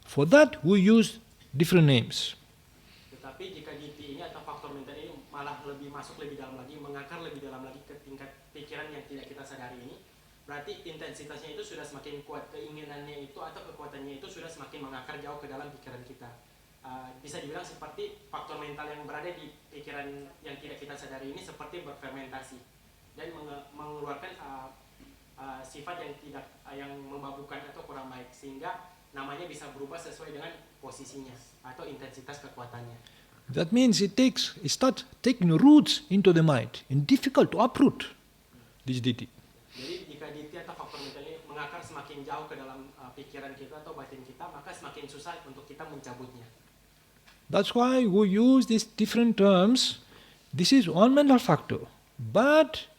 For that we use different names. Tetapi jika ditthi ini atau faktor mental ini malah lebih masuk lebih dalam lagi, mengakar lebih dalam lagi ke tingkat pikiran yang tidak kita sadari ini, berarti intensitasnya itu sudah semakin kuat, keinginannya itu atau kekuatannya itu sudah semakin mengakar jauh ke dalam pikiran kita. Bisa dibilang seperti faktor mental yang berada di pikiran yang tidak kita sadari ini seperti berfermentasi dan mengeluarkan sifat yang memabukkan atau kurang baik, sehingga namanya bisa berubah sesuai dengan posisinya atau intensitas kekuatannya. That means it starts taking roots into the mind and difficult to uproot this ditthi. Jadi jika ditthi atau faktor mental ini mengakar semakin jauh ke dalam pikiran kita atau batin kita, maka semakin susah untuk kita mencabutnya. That's why we use these different terms. This is one mental factor. But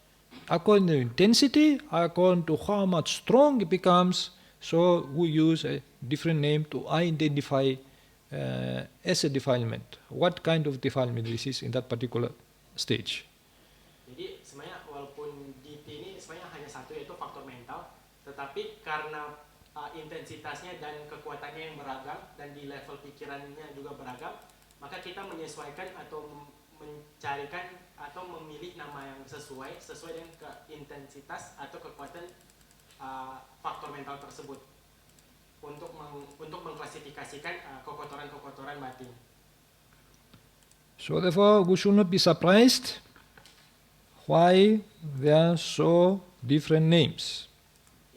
according to intensity, according to how much strong it becomes, So we use a different name to identify as a defilement. What kind of defilement this is in that particular stage. Jadi sebenarnya walaupun DT ini sebenarnya hanya satu, yaitu faktor mental, tetapi karena intensitasnya dan kekuatannya yang beragam dan di level pikirannya juga beragam, maka kita menyesuaikan atau mencarikan atau memilih nama yang sesuai dengan intensitas atau kekuatan faktor mental tersebut untuk mengklasifikasikan kekotoran-kekotoran batin. So therefore, we should not be surprised why there are so different names.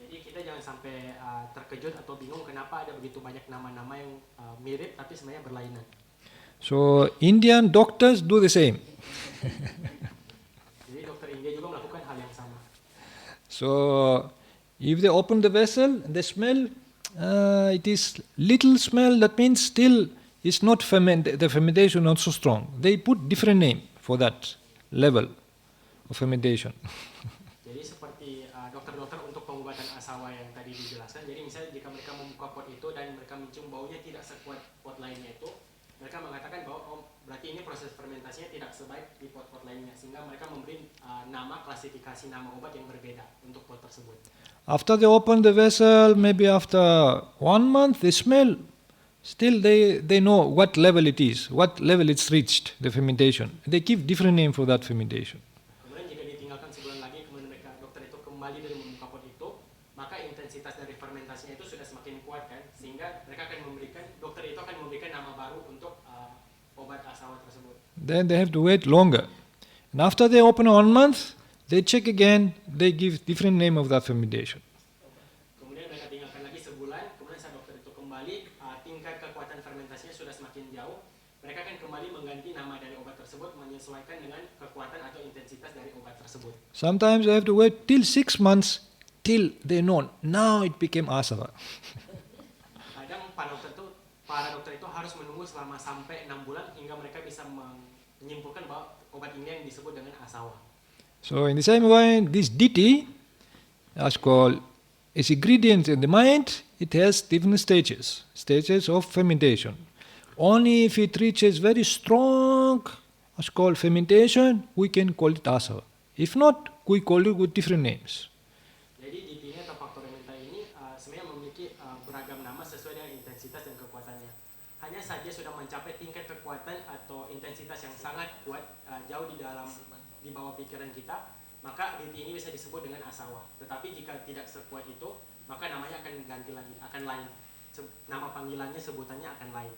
Jadi kita jangan sampai terkejut atau bingung kenapa ada begitu banyak nama-nama yang mirip tapi sebenarnya berlainan. So Indian doctors do the same. Jadi dokter India juga melakukan hal yang sama. So if they open the vessel and they smell, it is little smell. That means still it's not the fermentation not so strong. They put different name for that level of fermentation. Jadi seperti dokter-dokter untuk pengobatan asawa yang tadi dijelaskan. Jadi misalnya jika mereka membuka pot itu dan mereka mencium baunya tidak sekuat pot lainnya itu, mereka mengatakan bahwa berarti ini proses fermentasinya tidak sebaik di pot-pot lainnya, sehingga mereka memberi nama klasifikasi nama obat yang berbeda untuk pot tersebut. After they open the vessel, maybe after 1 month, they smell. Still, they know what level it is, what level it's reached, the fermentation. They give different name for that fermentation. Kemudian jika ditinggalkan sebulan lagi, kemudian mereka dokter itu kembali dari membuka pot itu, maka intensitas dari fermentasinya itu sudah semakin kuat kan, sehingga mereka akan dokter itu akan memberikan nama baru untuk obat asawa tersebut. Then they have to wait longer. And after they open 1 month, they check again, they give different name of that fermentation. Kemudian mereka tinggalkan lagi sebulan, kemudian saat dokter itu kembali, tingkat kekuatan fermentasinya sudah semakin jauh, mereka akan kembali mengganti nama dari obat tersebut menyesuaikan dengan kekuatan atau intensitas dari obat tersebut. Sometimes they have to wait till 6 months till they know, now it became asava. Kadang para dokter itu harus menunggu selama sampai 6 bulan hingga mereka bisa menyimpulkan bahwa obat ini yang disebut dengan asawa. So in the same way, this DT, as called as ingredient in the mind, it has different stages of fermentation. Only if it reaches very strong, as called fermentation, we can call it asava. If not, we call it with different names. Jadi DT ini atau faktor mental ini sebenarnya memiliki beragam nama sesuai dengan intensitas dan kekuatannya. Hanya saja sudah mencapai tingkat kekuatan atau intensitas yang sangat kuat, jauh di bawah pikiran kita, maka DT ini bisa disebut dengan asawa. Tetapi jika tidak sekuat itu, maka namanya akan ganti lagi, akan lain. Nama panggilannya, sebutannya akan lain.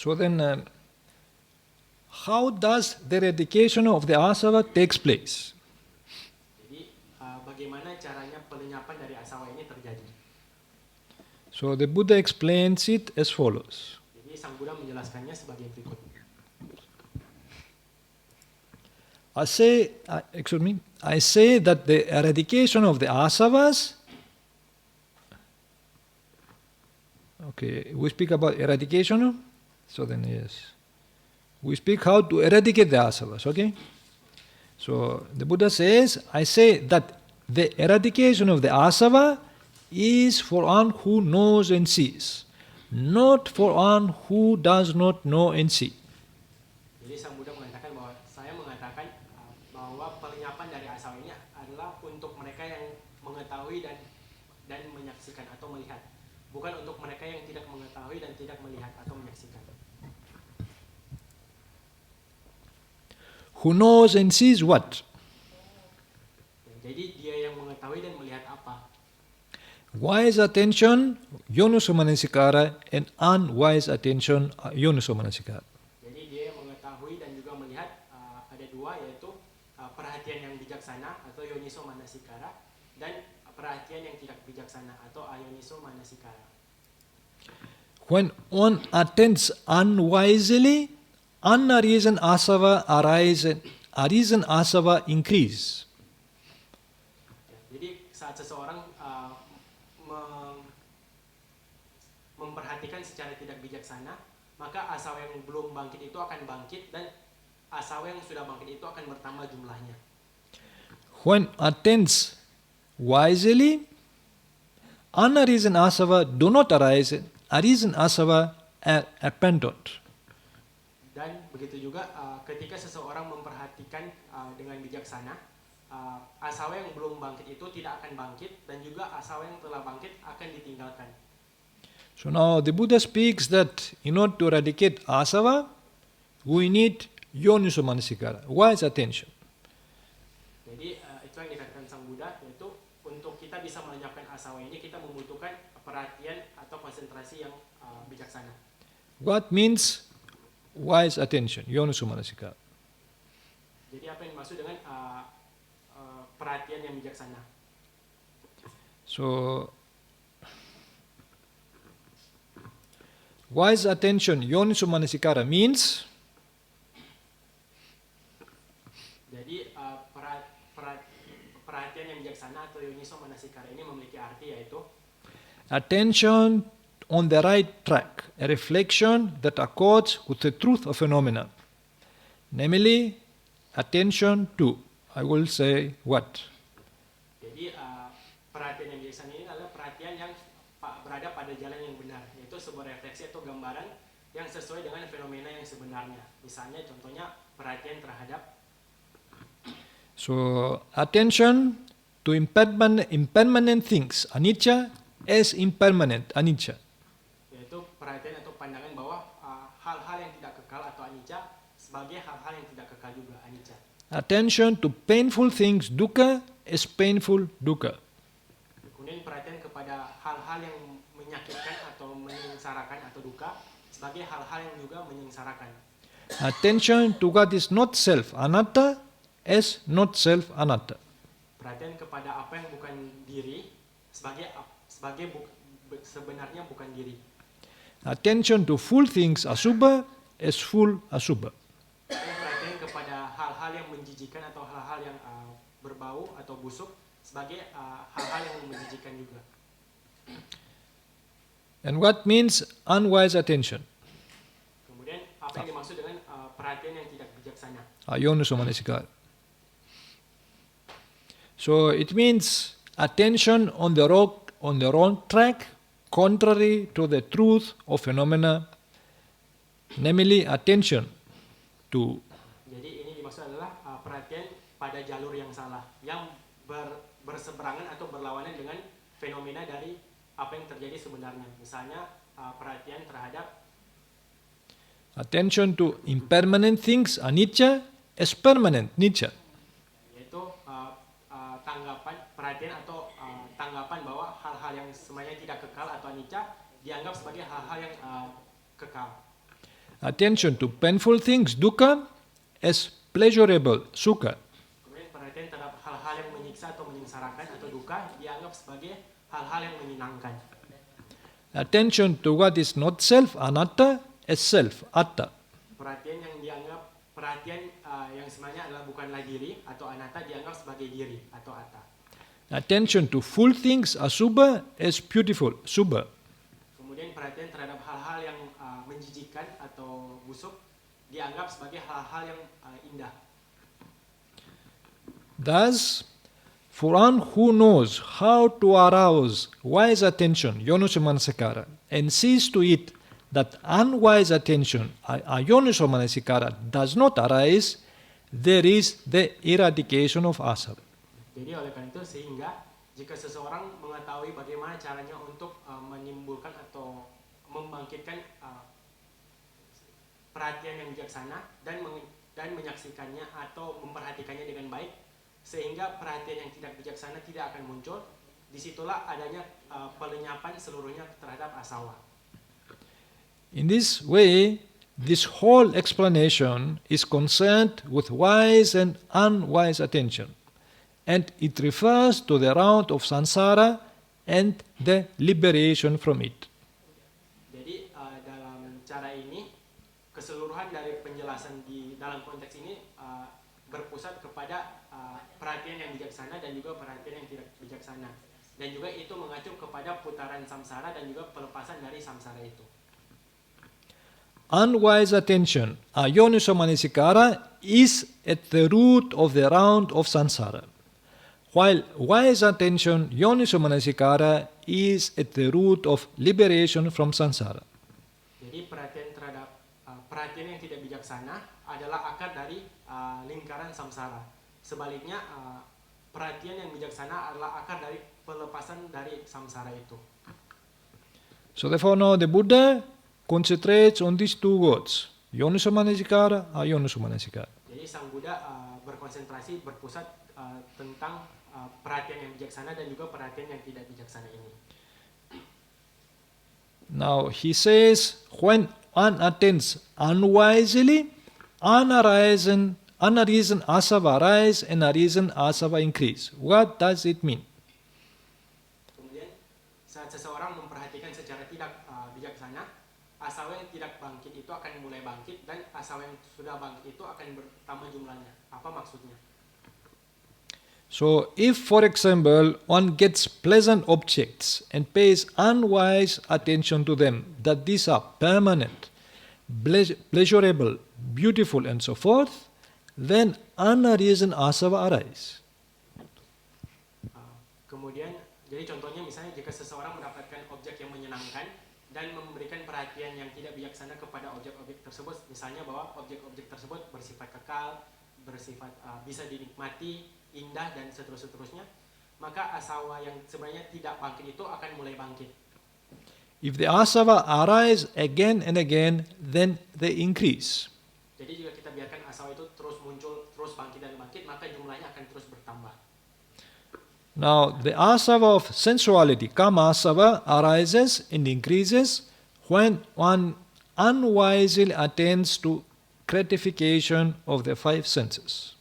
So then, how does the eradication of the asava takes place? Jadi bagaimana caranya pelenyapan dari asawa ini terjadi? So the Buddha explains it as follows. Jadi Sang Buddha menjelaskannya sebagai berikut. I say that the eradication of the asavas. Okay, we speak about eradication. So then, yes, we speak how to eradicate the asavas. Okay. So the Buddha says, I say that the eradication of the asava is for one who knows and sees, not for one who does not know and see. Jadi Sang Buddha mengatakan bahwa saya mengatakan bahwa pelenyapan dari asawa ini adalah untuk mereka yang mengetahui dan menyaksikan atau melihat, bukan untuk mereka yang tidak mengetahui dan tidak melihat atau menyaksikan. Who knows and sees what? Jadi dia yang mengetahui dan melihat apa? Wise attention, yonuso manasikara, and unwise attention, yonuso manasikara. Jadi dia yang mengetahui dan juga melihat ada dua, yaitu perhatian yang bijaksana atau yoniso manasikara dan perhatian yang tidak bijaksana atau ayoniso manasikara. When one attends unwisely, unarisen asava arisen asava increase. Jadi saat seseorang memperhatikan secara tidak bijaksana, maka asawa yang belum bangkit itu akan bangkit dan asawa yang sudah bangkit itu akan bertambah jumlahnya. When attends wisely, unarisen asava do not arise, arisen asava are abandoned. Dan begitu juga ketika seseorang memperhatikan dengan bijaksana, asawa yang belum bangkit itu tidak akan bangkit dan juga asawa yang telah bangkit akan ditinggalkan. So now the Buddha speaks that in order to eradicate asava, we need yoniso manasikara, wise attention. Jadi itu yang dikatakan Sang Buddha, yaitu untuk kita bisa melenyapkan asawa ini kita membutuhkan perhatian atau konsentrasi yang bijaksana. What means wise attention, yoniso manasikara? Jadi apa yang dimaksud dengan perhatian yang bijaksana? So wise attention, yoniso manasikara means jadi perhatian yang bijaksana atau yoniso manasikara ini memiliki arti yaitu attention on the right track, a reflection that accords with the truth of phenomena. Namely, attention to, I will say what? Jadi perhatian yang bijaksana ini adalah perhatian yang berada pada jalan yang benar, yaitu sebuah refleksi atau gambaran yang sesuai dengan fenomena yang sebenarnya. Misalnya contohnya perhatian terhadap So, attention to impermanent things, anicca, as impermanent, anicca. yaitu perhatian atau pandangan bahwa hal-hal yang tidak kekal atau anicca sebagai hal-hal yang tidak kekal juga anicca. Attention to painful things, dukkha, as painful, dukkha. Kemudian perhatian kepada hal-hal yang menyakitkan atau menyengsarakan atau duka sebagai hal-hal yang juga menyengsarakan. Attention to what is not self, anatta, as not self, anatta. Perhatian kepada apa yang bukan diri sebagai sebenarnya bukan diri. Attention to full things, asubha, as full, asubha. Perhatian kepada hal-hal yang menjijikan atau hal-hal yang berbau atau busuk sebagai hal-hal yang menjijikan juga. And what means unwise attention? Kemudian apa yang dimaksud dengan perhatian yang tidak bijaksana? Yoniso manasikara. So it means attention on the wrong track, contrary to the truth of phenomena, namely attention to. Jadi ini dimaksud adalah perhatian pada jalur yang salah, yang berseberangan atau berlawanan dengan fenomena dari apa yang terjadi sebenarnya. Misalnya perhatian terhadap Attention to impermanent things, anicca, as permanent, nicca. yaitu perhatian atau tanggapan bahwa hal-hal yang semuanya tidak kekal atau anicca dianggap sebagai hal-hal yang kekal. Attention to painful things, dukkha, as pleasurable, sukha. Kemudian perhatian terhadap hal-hal yang menyiksa atau menyengsarakan atau duka dianggap sebagai hal-hal yang menyenangkan. Attention to what is not self, anatta, as self, atta. Perhatian yang dianggap yang sebenarnya adalah bukanlah diri atau anatta dianggap sebagai diri atau atta. Attention to full things, asubha, as beautiful, subha. Kemudian perhatian terhadap hal-hal yang menjijikan atau busuk dianggap sebagai hal-hal yang indah. Thus, for one who knows how to arouse wise attention, yoniso manasikara, and sees to it that unwise attention, ayoniso manasikara, does not arise, there is the eradication of asava. Jadi oleh karena itu sehingga jika seseorang mengetahui bagaimana caranya untuk menimbulkan atau membangkitkan perhatian yang bijaksana dan menyaksikannya atau memperhatikannya dengan baik sehingga perhatian yang tidak bijaksana tidak akan muncul, disitulah adanya pelenyapan seluruhnya terhadap asawa. In this way, this whole explanation is concerned with wise and unwise attention, and it refers to the round of samsara and the liberation from it. Jadi dalam cara ini keseluruhan dari penjelasan di dalam konteks ini berpusat kepada perhatian yang bijaksana dan juga perhatian yang tidak bijaksana. Dan juga itu mengacu kepada putaran samsara dan juga pelepasan dari samsara itu. Unwise attention, ayoniso manasikara, is at the root of the round of samsara, while wise attention, yoniso manasikara, is at the root of liberation from samsara. Jadi perhatian terhadap perhatian yang tidak bijaksana adalah akar dari lingkaran samsara. Sebaliknya perhatian yang bijaksana adalah akar dari pelepasan dari samsara itu. So therefore now the Buddha concentrates on these two words, yoniso manasikara, ayoniso manasikara. Jadi Sang Buddha berkonsentrasi, berpusat tentang perhatian yang bijaksana dan juga perhatian yang tidak bijaksana ini. Now he says, when one attends unwisely, unreason asava arise and unreason asava increase. What does it mean? Kemudian saat seseorang memperhatikan secara tidak bijaksana, asawa yang tidak bangkit itu akan mulai bangkit dan asawa yang sudah bangkit itu akan bertambah jumlahnya. Apa maksudnya? So if, for example, one gets pleasant objects and pays unwise attention to them, that these are permanent, pleasurable, beautiful and so forth, then unreason asava arise. Kemudian, jadi contohnya misalnya jika seseorang mendapatkan objek yang menyenangkan dan memberikan perhatian yang tidak bijaksana kepada objek-objek tersebut, misalnya bahwa objek-objek tersebut bersifat kekal, bersifat bisa dinikmati, indah dan seterusnya, maka asawa yang sebenarnya tidak bangkit itu akan mulai bangkit. If the asava arise again and again, then they increase. Jadi jika kita biarkan asawa itu terus muncul, terus bangkit dan bangkit, maka jumlahnya akan terus bertambah. Now the asava of sensuality, kama asava, arises and increases when one unwisely attends to gratification of the five senses.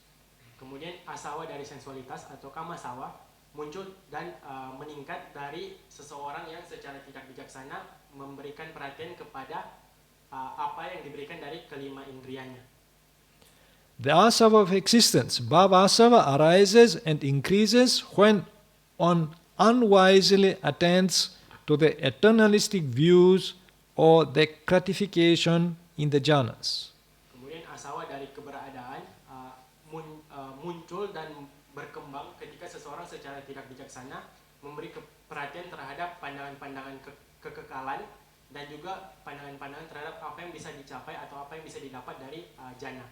Kemudian asawa dari sensualitas atau kamasawa muncul dan meningkat dari seseorang yang secara tidak bijaksana memberikan perhatian kepada apa yang diberikan dari kelima indrianya. The asava of existence, bhava asava, arises and increases when one unwisely attends to the eternalistic views or the gratification in the jhanas. Kemudian asawa dari keberadaan muncul dan berkembang ketika seseorang secara tidak bijaksana memberi perhatian terhadap pandangan-pandangan kekekalan dan juga pandangan-pandangan terhadap apa yang bisa dicapai atau apa yang bisa didapat dari jana.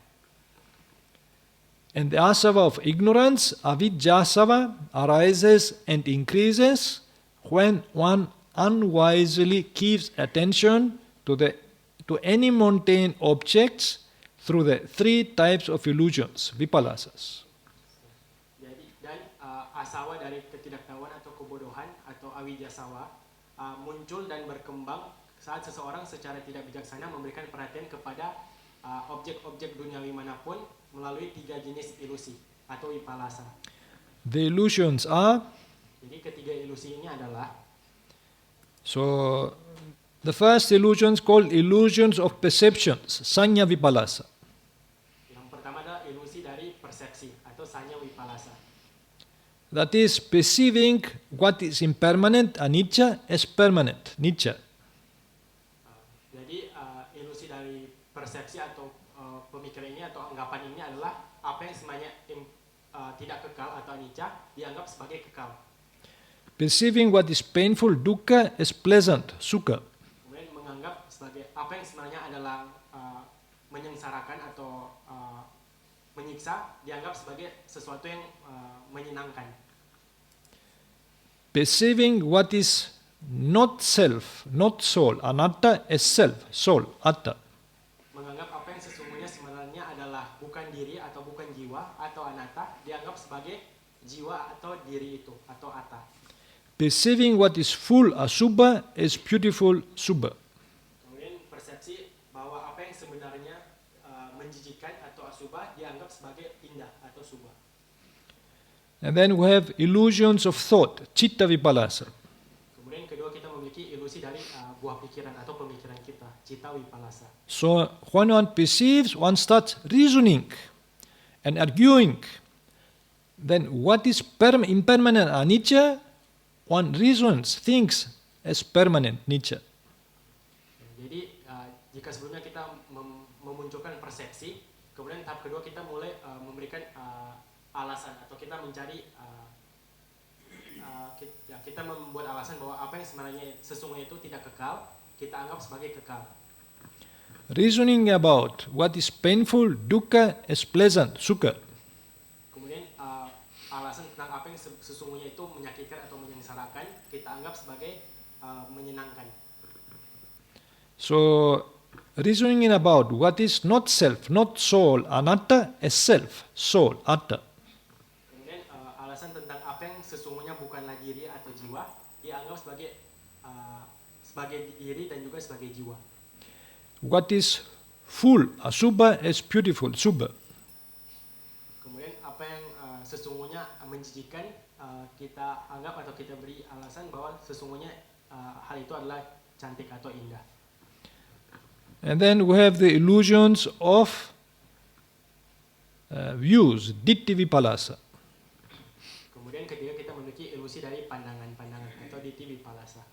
And the asava of ignorance, avidya asava, arises and increases when one unwisely gives attention to any mundane objects through the three types of illusions, vipalasas. Jadi dan asawa dari ketidaktahuan atau kebodohan atau avidyasawa muncul dan berkembang saat seseorang secara tidak bijaksana memberikan perhatian kepada objek-objek duniawi manapun melalui tiga jenis ilusi atau vipalasa. The illusions are, Jadi ketiga ilusi ini adalah so the first illusions called illusions of perceptions, sanya vipalasa. yang pertama adalah ilusi dari persepsi atau sanya vipalasa. That is perceiving what is impermanent, anicca, as permanent, nicca. Jadi ilusi dari persepsi atau pemikiran ini atau anggapan ini adalah apa yang sebenarnya tidak kekal atau anicca dianggap sebagai kekal. Perceiving what is painful, dukkha, as pleasant, sukha. Kemudian menganggap sebagai apa yang sebenarnya adalah menyengsarakan atau menyiksa dianggap sebagai sesuatu yang menyenangkan. Perceiving what is not self, not soul, anatta, as self, soul, atta. Menganggap apa yang sesungguhnya sebenarnya adalah bukan diri atau bukan jiwa atau anatta dianggap sebagai jiwa atau diri itu atau atta. Perceiving what is full, asubha, as beautiful, subha. Kemudian persepsi bahwa apa yang sebenarnya menjijikan atau asubha dianggap sebagai indah atau subha. And then we have illusions of thought, citta vipalasa. Kemudian kedua kita memiliki ilusi dari buah pikiran atau pemikiran kita, citta vipalasa. So when one perceives, one starts reasoning and arguing Then what is impermanent anicca? One reasons things as permanent nicca. Jadi jika sebelumnya kita memunculkan persepsi, kemudian tahap kedua kita mulai memberikan alasan atau kita mencari kita membuat alasan bahwa apa yang sebenarnya sesungguhnya itu tidak kekal, kita anggap sebagai kekal. Reasoning about what is painful, dukkha, as pleasant, sukha. Kemudian alasan tentang apa yang sesungguhnya itu menyakitkan atau menyengsarakan, kita anggap sebagai menyenangkan. So, reasoning about what is not self, not soul, anatta, as self, soul, atta. Kemudian alasan tentang apa yang sesungguhnya bukanlah diri atau jiwa, dianggap sebagai diri dan juga sebagai jiwa. What is full, asubha, as beautiful, subha. Kemudian apa yang sesungguhnya menjijikan, kita anggap atau kita beri alasan bahwa sesungguhnya hal itu adalah cantik atau indah. And then we have the illusions of views, ditti vipalasa. Kemudian ketiga kita memiliki ilusi dari pandangan-pandangan atau ditti vipalasa.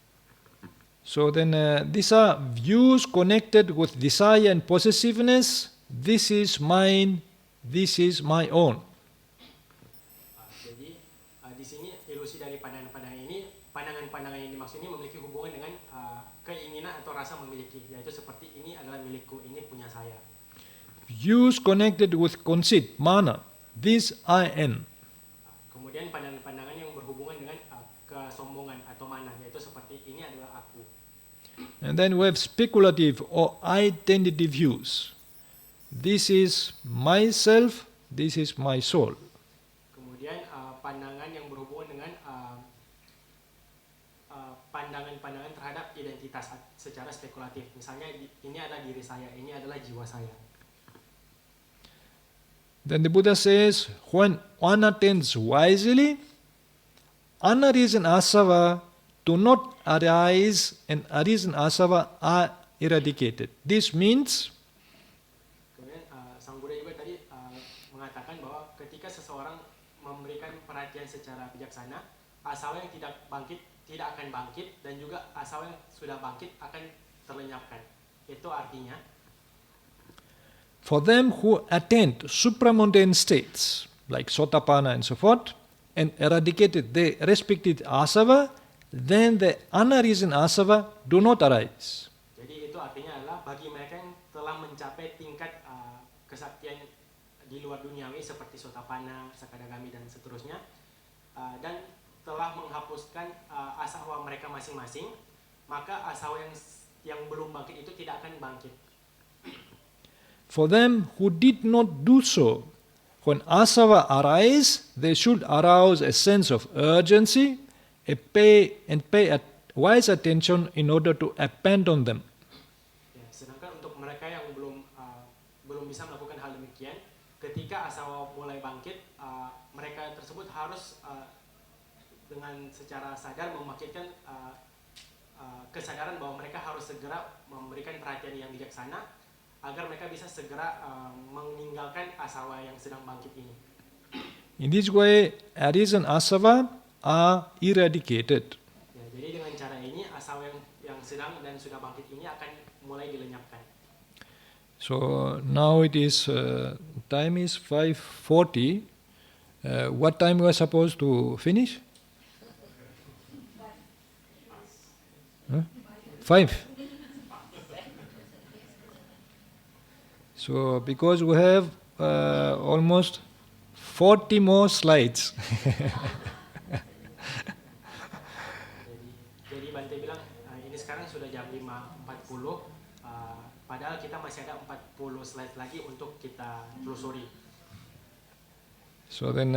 So then these are views connected with desire and possessiveness. This is mine, this is my own. Jadi di sini ilusi dari pandangan-pandangan ini, pandangan-pandangan yang dimaksud ini memiliki hubungan dengan keinginan atau rasa memiliki, yaitu seperti ini adalah milikku, ini punya saya. Views connected with conceit, mana, this I am. Kemudian pandangan-pandangan yang berhubungan dengan kesombongan atau mana, yaitu seperti ini adalah aku. And then we have speculative or identity views. This is myself, this is my soul. Kemudian pandangan yang berhubungan dengan pandangan-pandangan terhadap identitas secara spekulatif. Misalnya ini adalah diri saya, ini adalah jiwa saya. Then the Buddha says, when one attends wisely, unarisen asava do not arise and arisen asava are eradicated. This means Kemudian Sang Buddha juga tadi mengatakan bahwa ketika seseorang memberikan perhatian secara bijaksana, asawa yang tidak bangkit tidak akan bangkit, dan juga asawa yang sudah bangkit akan terlenyapkan. Itu artinya for them who attain supramundane states like sotapanna and so forth and eradicated the respective asava, then the unarisen asava do not arise. Jadi itu artinya adalah bagi mereka yang telah mencapai tingkat kesaktian di luar duniawi seperti sotapanna, sakadagami dan seterusnya, dan telah menghapuskan asawa mereka masing-masing, maka asawa yang belum bangkit itu tidak akan bangkit. For them who did not do so, when asava arise, they should arouse a sense of urgency and pay wise attention in order to abandon them. Ya, sedangkan untuk mereka yang belum bisa melakukan hal demikian, ketika asawa mulai bangkit, mereka tersebut harus dengan secara sadar memakitkan kesadaran bahwa mereka harus segera memberikan perhatian yang bijaksana agar mereka bisa segera meninggalkan asawa yang sedang bangkit ini. In this way, arisen asava are eradicated. Ya, jadi dengan cara ini asawa yang sedang dan sudah bangkit ini akan mulai dilenyapkan. So now it is time is 5:40. What time we are supposed to finish? 5. So because we have almost 40 more slides. Jadi Bante bilang ini sekarang sudah jam 5.40, padahal kita masih ada 40 slide lagi untuk kita telusuri. So then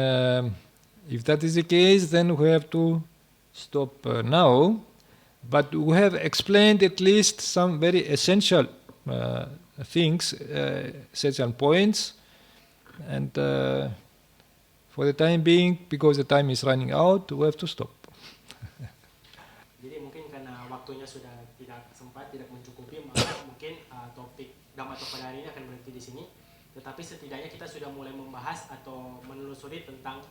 if that is the case, then we have to stop now. But we have explained at least some very essential things, essential points, and for the time being, because the time is running out, we have to stop. Jadi mungkin karena waktunya sudah tidak sempat, tidak mencukupi, maka mungkin topik Dhammatalk pada hari ini akan berhenti di sini. Tetapi setidaknya kita sudah mulai membahas atau menelusuri tentang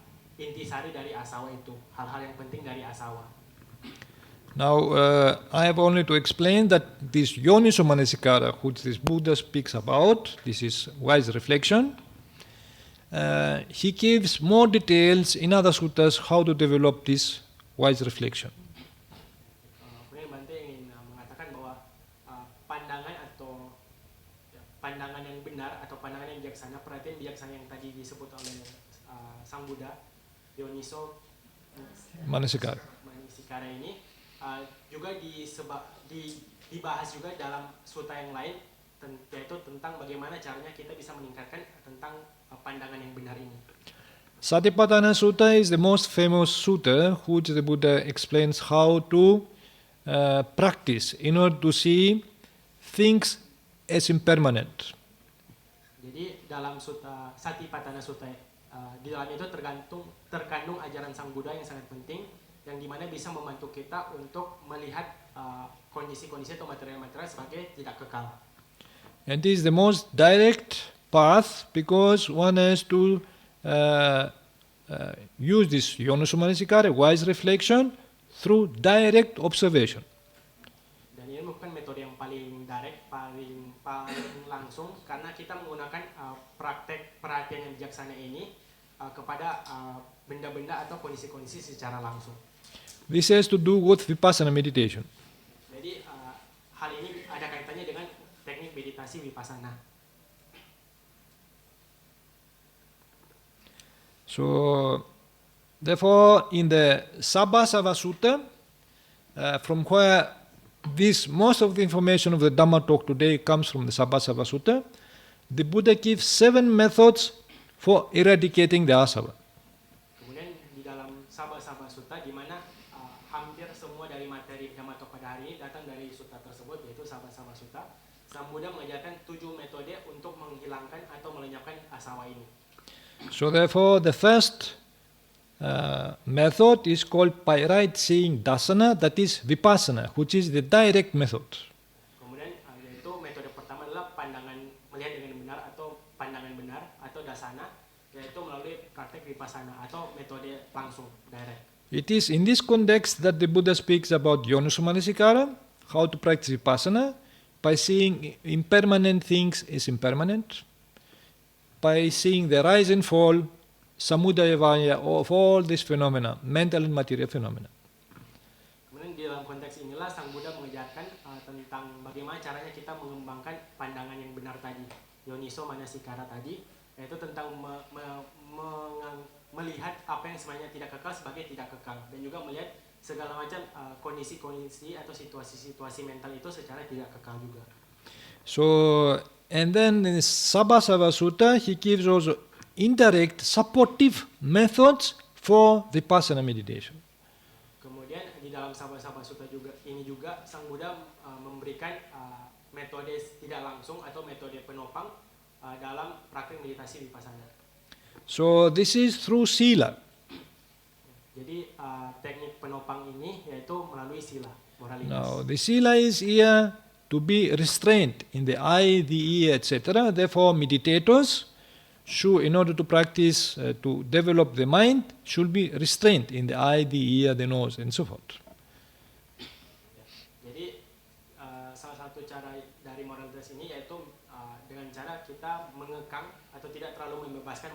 intisari dari asawa itu, hal-hal yang penting dari asawa. Now, I have only to explain that this Yoniso Manasikara, which this Buddha speaks about, this is wise reflection. He gives more details in other suttas how to develop this wise reflection. Kemudian Bante ingin mengatakan bahwa pandangan atau pandangan yang benar atau pandangan yang bijaksana, perhatian bijaksana yang tadi disebut oleh Sang Buddha, Yoniso Manasikara. ini juga dibahas juga dalam sutta yang lain, yaitu tentang bagaimana caranya kita bisa meningkatkan tentang pandangan yang benar ini. Satipatthana Sutta is the most famous sutta which the Buddha explains how to practice in order to see things as impermanent. Jadi dalam sutta Satipatthana Sutta, di dalam itu terkandung ajaran Sang Buddha yang sangat penting, yang dimana bisa membantu kita untuk melihat kondisi-kondisi atau material-material sebagai tidak kekal. And this is the most direct path because one has to use this Yoniso Manasikara, wise reflection, through direct observation. Dan ini merupakan metode yang paling direct, paling langsung, karena kita menggunakan praktek perhatian yang bijaksana ini kepada benda-benda atau kondisi-kondisi secara langsung. This has to do with Vipassana meditation. Jadi hal ini ada kaitannya dengan teknik meditasi Vipassana. So, therefore, in the Sabbasava Sutta, from where most of the information of the Dhamma talk today comes from the Sabbasava Sutta, the Buddha gives 7 methods for eradicating the asava. Kemudian di dalam Sabbasava Sutta, di mana hampir semua dari materi Dhamma talk pada hari ini datang dari sutta tersebut, yaitu Sabbasava Sutta, Sang Buddha mengajarkan 7 metode untuk menghilangkan atau melenyapkan asawa ini. So therefore, the first method is called by right seeing dasana, that is vipassana, which is the direct method. Kemudian yaitu metode pertama adalah melihat dengan benar atau pandangan benar atau dasana, yaitu melalui praktek vipassana atau metode langsung direct. It is in this context that the Buddha speaks about Yoniso Manasikara, how to practice vipassana, by seeing impermanent things as impermanent, by seeing the rise and fall, samudaya vaya, of all these phenomena, mental and material phenomena. Kemudian di dalam konteks inilah Sang Buddha mengajarkan tentang bagaimana caranya kita mengembangkan pandangan yang benar tadi, Yoniso Manasikara tadi, yaitu tentang melihat apa yang sebenarnya tidak kekal sebagai tidak kekal, dan juga melihat segala macam kondisi-kondisi atau situasi-situasi mental itu secara tidak kekal juga. So, and then in Sabbasava Sutta, he gives also indirect supportive methods for vipassana meditation. Kemudian di dalam Sabbasava Sutta ini juga Sang Buddha memberikan metode tidak langsung atau metode penopang dalam praktik meditasi vipassana. So this is through sila. Jadi teknik penopang ini yaitu melalui sila, moralitas. Now the sila is here to be restrained in the eye, the ear, etc. Therefore, meditators should, in order to practice, to develop the mind, should be restrained in the eye, the ear, the nose, and so forth. Jadi salah satu cara dari moralitas ini yaitu dengan cara kita mengekang atau tidak terlalu membebaskan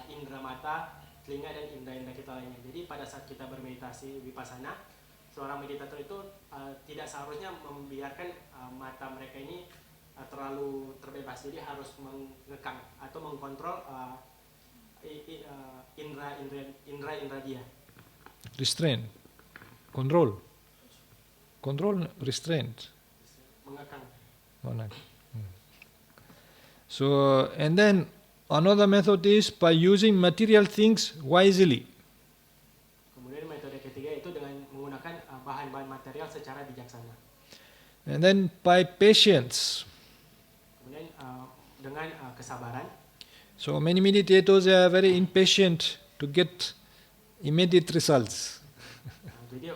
indera mata, telinga, dan indera-indera kita lainnya. Jadi pada saat kita bermeditasi vipassana, seorang meditator itu tidak seharusnya membiarkan mata mereka ini terlalu terbebas. Jadi harus mengekang atau mengkontrol indera dia. Restraint, control, restraint. Mengekang. So, and then another method is by using material things wisely. Kemudian metode ketiga itu dengan menggunakan bahan-bahan material secara bijaksana. And then by patience. Kemudian dengan kesabaran. So many meditators are very impatient to get immediate results. Jadi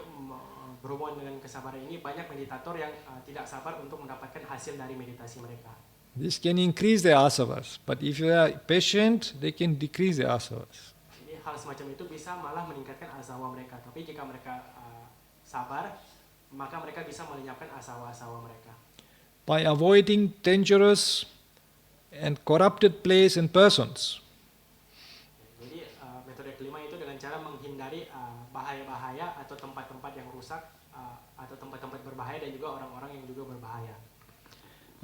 berhubungan dengan kesabaran ini, banyak meditator yang tidak sabar untuk mendapatkan hasil dari meditasi mereka. This can increase the asavas, but if you are patient, they can decrease the asavas. Jadi hal semacam itu bisa malah meningkatkan asawa mereka. Tapi jika mereka sabar, maka mereka bisa melenyapkan asawa-asawa mereka. By avoiding dangerous and corrupted place and persons. Jadi metode kelima itu dengan cara menghindari bahaya-bahaya atau tempat-tempat yang rusak atau tempat-tempat berbahaya dan juga orang-orang yang juga berbahaya.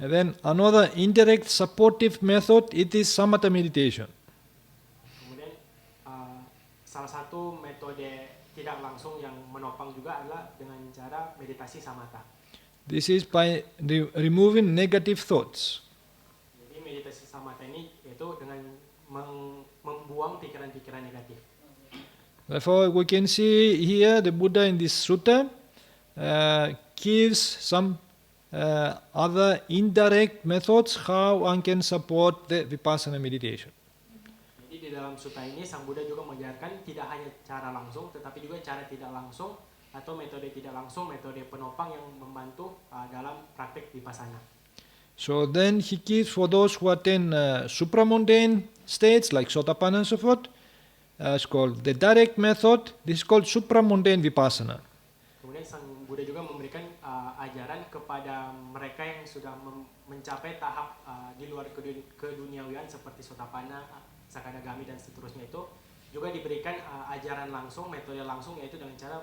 And then another indirect supportive method, it is samatha meditation. Kemudian salah satu metode tidak langsung yang menopang juga adalah dengan cara meditasi samatha. This is by removing negative thoughts. Jadi meditasi samatha ini yaitu dengan membuang pikiran-pikiran negatif. Therefore, we can see here the Buddha in this sutta gives some other indirect methods how one can support the vipassana meditation. Jadi di dalam sutta ini Sang Buddha juga mengajarkan tidak hanya cara langsung, tetapi juga cara tidak langsung atau metode tidak langsung, metode penopang yang membantu dalam praktek vipassana. So then he gives for those who attain supramundane states like sotapanna and so forth, it's called the direct method. This is called supramundane vipassana. Kemudian Sang Buddha juga memberikan ajaran kepada mereka yang sudah mencapai tahap di luar keduniawian seperti sotapanna, sakadagami dan seterusnya itu juga diberikan ajaran langsung, metode langsung yaitu dengan cara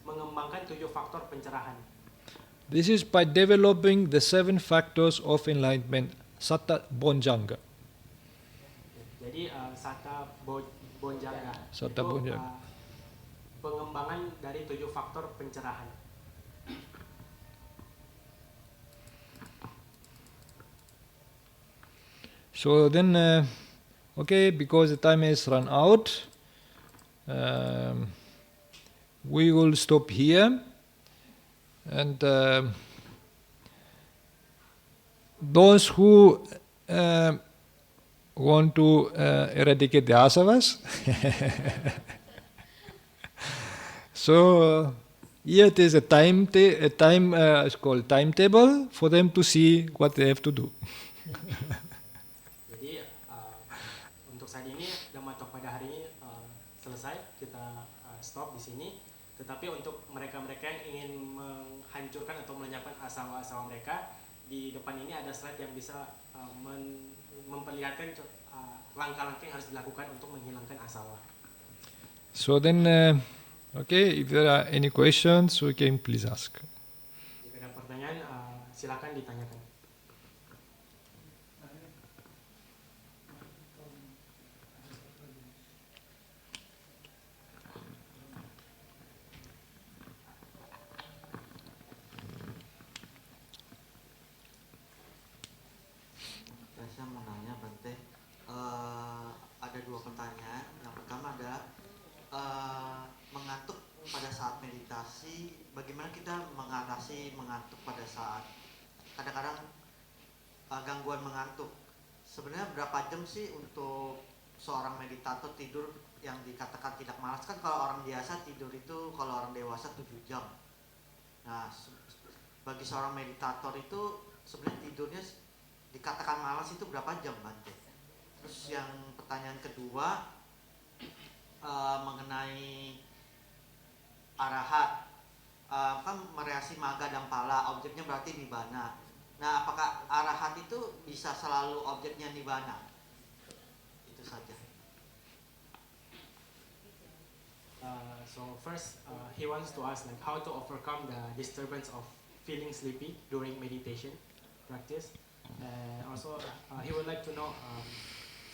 mengembangkan 7 faktor pencerahan. This is by developing the 7 factors of enlightenment, satta bonjanga. Jadi satta bonjanga Satta itu bonjanga. pengembangan dari 7 faktor pencerahan. So then, okay, because the time has run out, we will stop here. And those who want to eradicate the asavas, so here it is a it's called timetable for them to see what they have to do. Jadi untuk saat ini Dhammatalk pada hari ini selesai, kita stop di sini. Tetapi untuk mereka-mereka yang ingin menghancurkan atau melenyapkan asawa-asawa mereka, di depan ini ada slide yang bisa memperlihatkan langkah-langkah yang harus dilakukan untuk menghilangkan asawa. So then, okay, if there are any questions, we can please ask. Jika ada pertanyaan, silakan ditanyakan. Saya mau nanya Bante, ada 2 pertanyaan. Yang pertama adalah mengantuk pada saat meditasi, bagaimana kita mengatasi mengantuk pada saat kadang-kadang gangguan mengantuk. Sebenarnya berapa jam sih untuk seorang meditator tidur yang dikatakan tidak malas? Kan kalau orang biasa tidur itu, kalau orang dewasa 7 jam. Nah, bagi seorang meditator itu sebenarnya tidurnya dikatakan malas itu berapa jam, Bante? Terus yang pertanyaan kedua mengenai arahat, kan mereasi maga dan pala, objeknya berarti nibbana. Nah, apakah arahat itu bisa selalu objeknya nibbana? Itu saja. So first, he wants to ask like how to overcome the disturbance of feeling sleepy during meditation practice. Also, he would like to know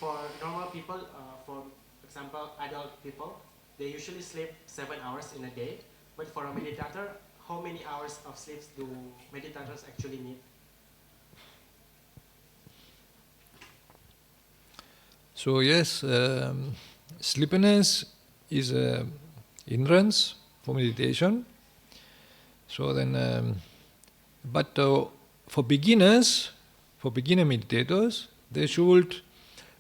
for normal people, for example, adult people, they usually sleep 7 hours in a day. But for a meditator, how many hours of sleep do meditators actually need? So yes, sleepiness is a hindrance for meditation. So then, but for beginners, for beginner meditators, they should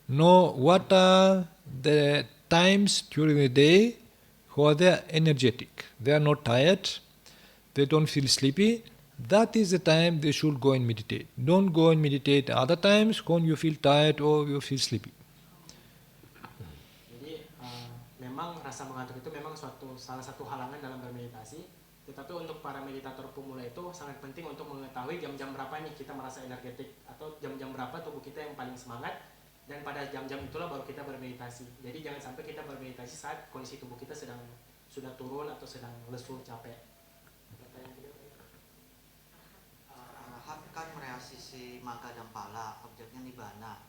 know what are the times during the day where they are energetic. They are not tired, they don't feel sleepy. That is the time they should go and meditate. Don't go and meditate other times when you feel tired or you feel sleepy. Jadi rasa mengantuk itu memang salah satu halangan dalam bermeditasi. Tetapi untuk para meditator pemula itu sangat penting untuk mengetahui jam-jam berapa nih kita merasa energetik, atau jam-jam berapa tubuh kita yang paling semangat, dan pada jam-jam itulah baru kita bermeditasi. Jadi jangan sampai kita bermeditasi saat kondisi tubuh kita sudah turun atau sedang lesu, capek. Arahat kan merealisasi magga dan pala, objeknya nibbana.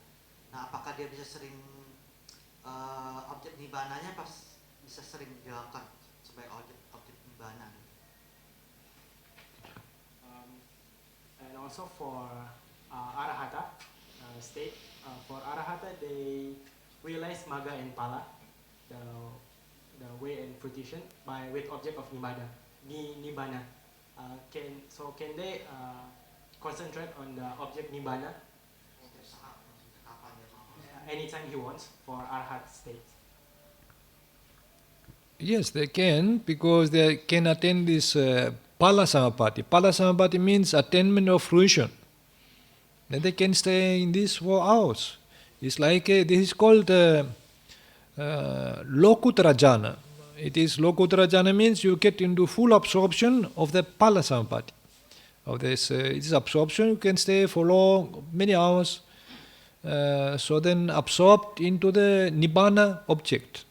Nah, apakah dia bisa sering objek nibbananya bisa sering dilakukan sebagai objek nibbana? And also for arahata state, for arahata they realize magga and pala, the way and fruition with object of nibbana. Can they concentrate on the object nibbana anytime he wants for arhat state? Yes, they can, because they can attain this pala samapati. Pala samapati means attainment of fruition. Then they can stay in this for hours. It's like this is called lokutara jhana. It is lokutara jhana means you get into full absorption of the pala samapati. Of this absorption, you can stay for many hours. So then absorbed into the nibbana object.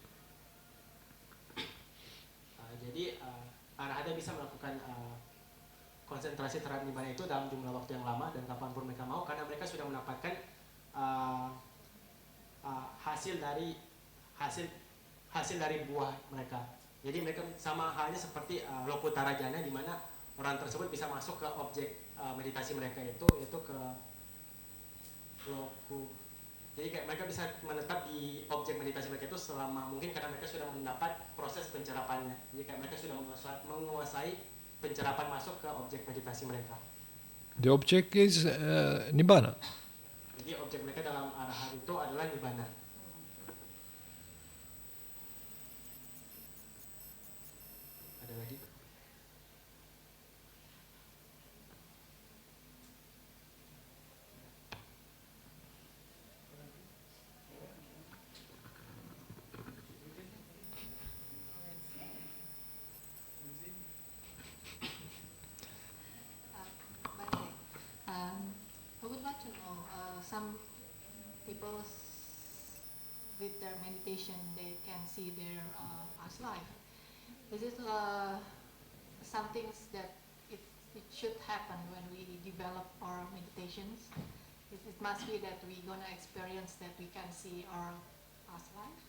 Jadi arahata bisa melakukan konsentrasi terhadap nibbana itu dalam jumlah waktu yang lama dan kapanpun mereka mau, karena mereka sudah mendapatkan hasil dari buah mereka. Jadi mereka sama halnya seperti lokutara jhana, di mana orang tersebut bisa masuk ke objek meditasi mereka yaitu ke loku. Jadi kayak mereka bisa menetap di objek meditasi mereka itu selama mungkin, karena mereka sudah mendapat proses pencerapannya. Jadi kayak mereka sudah menguasai pencerapan masuk ke objek meditasi mereka. The object is nibbana. Jadi objek mereka dalam arahat itu adalah nibbana. Ada lagi? I would like to know, some people with their meditation, they can see their past life. Is it some things that it should happen when we develop our meditations? It must be that we're going to experience that we can see our past life.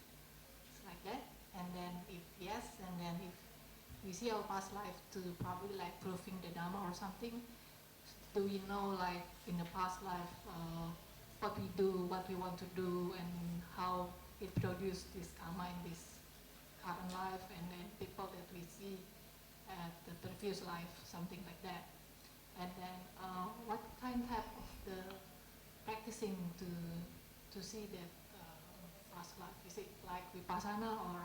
It's like that. And then if yes, and then if we see our past life to probably like proving the Dhamma or something, do we know like in the past life what we do, what we want to do, and how it produced this karma in this current life, and then people that we see at the previous life, something like that. And then what type of the practicing to see that past life? Is it like vipassana or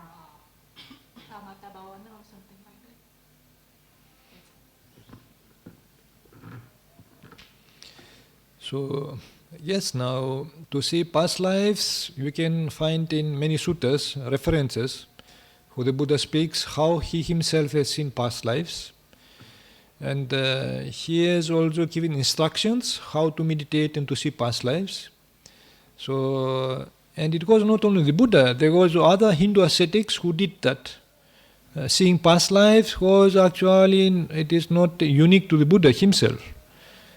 samatha bhavana or something like that? So, yes, now to see past lives, you can find in many suttas references where the Buddha speaks how he himself has seen past lives. And he has also given instructions how to meditate and to see past lives. So, and it was not only the Buddha, there was other Hindu ascetics who did that. Seeing past lives was actually, it is not unique to the Buddha himself.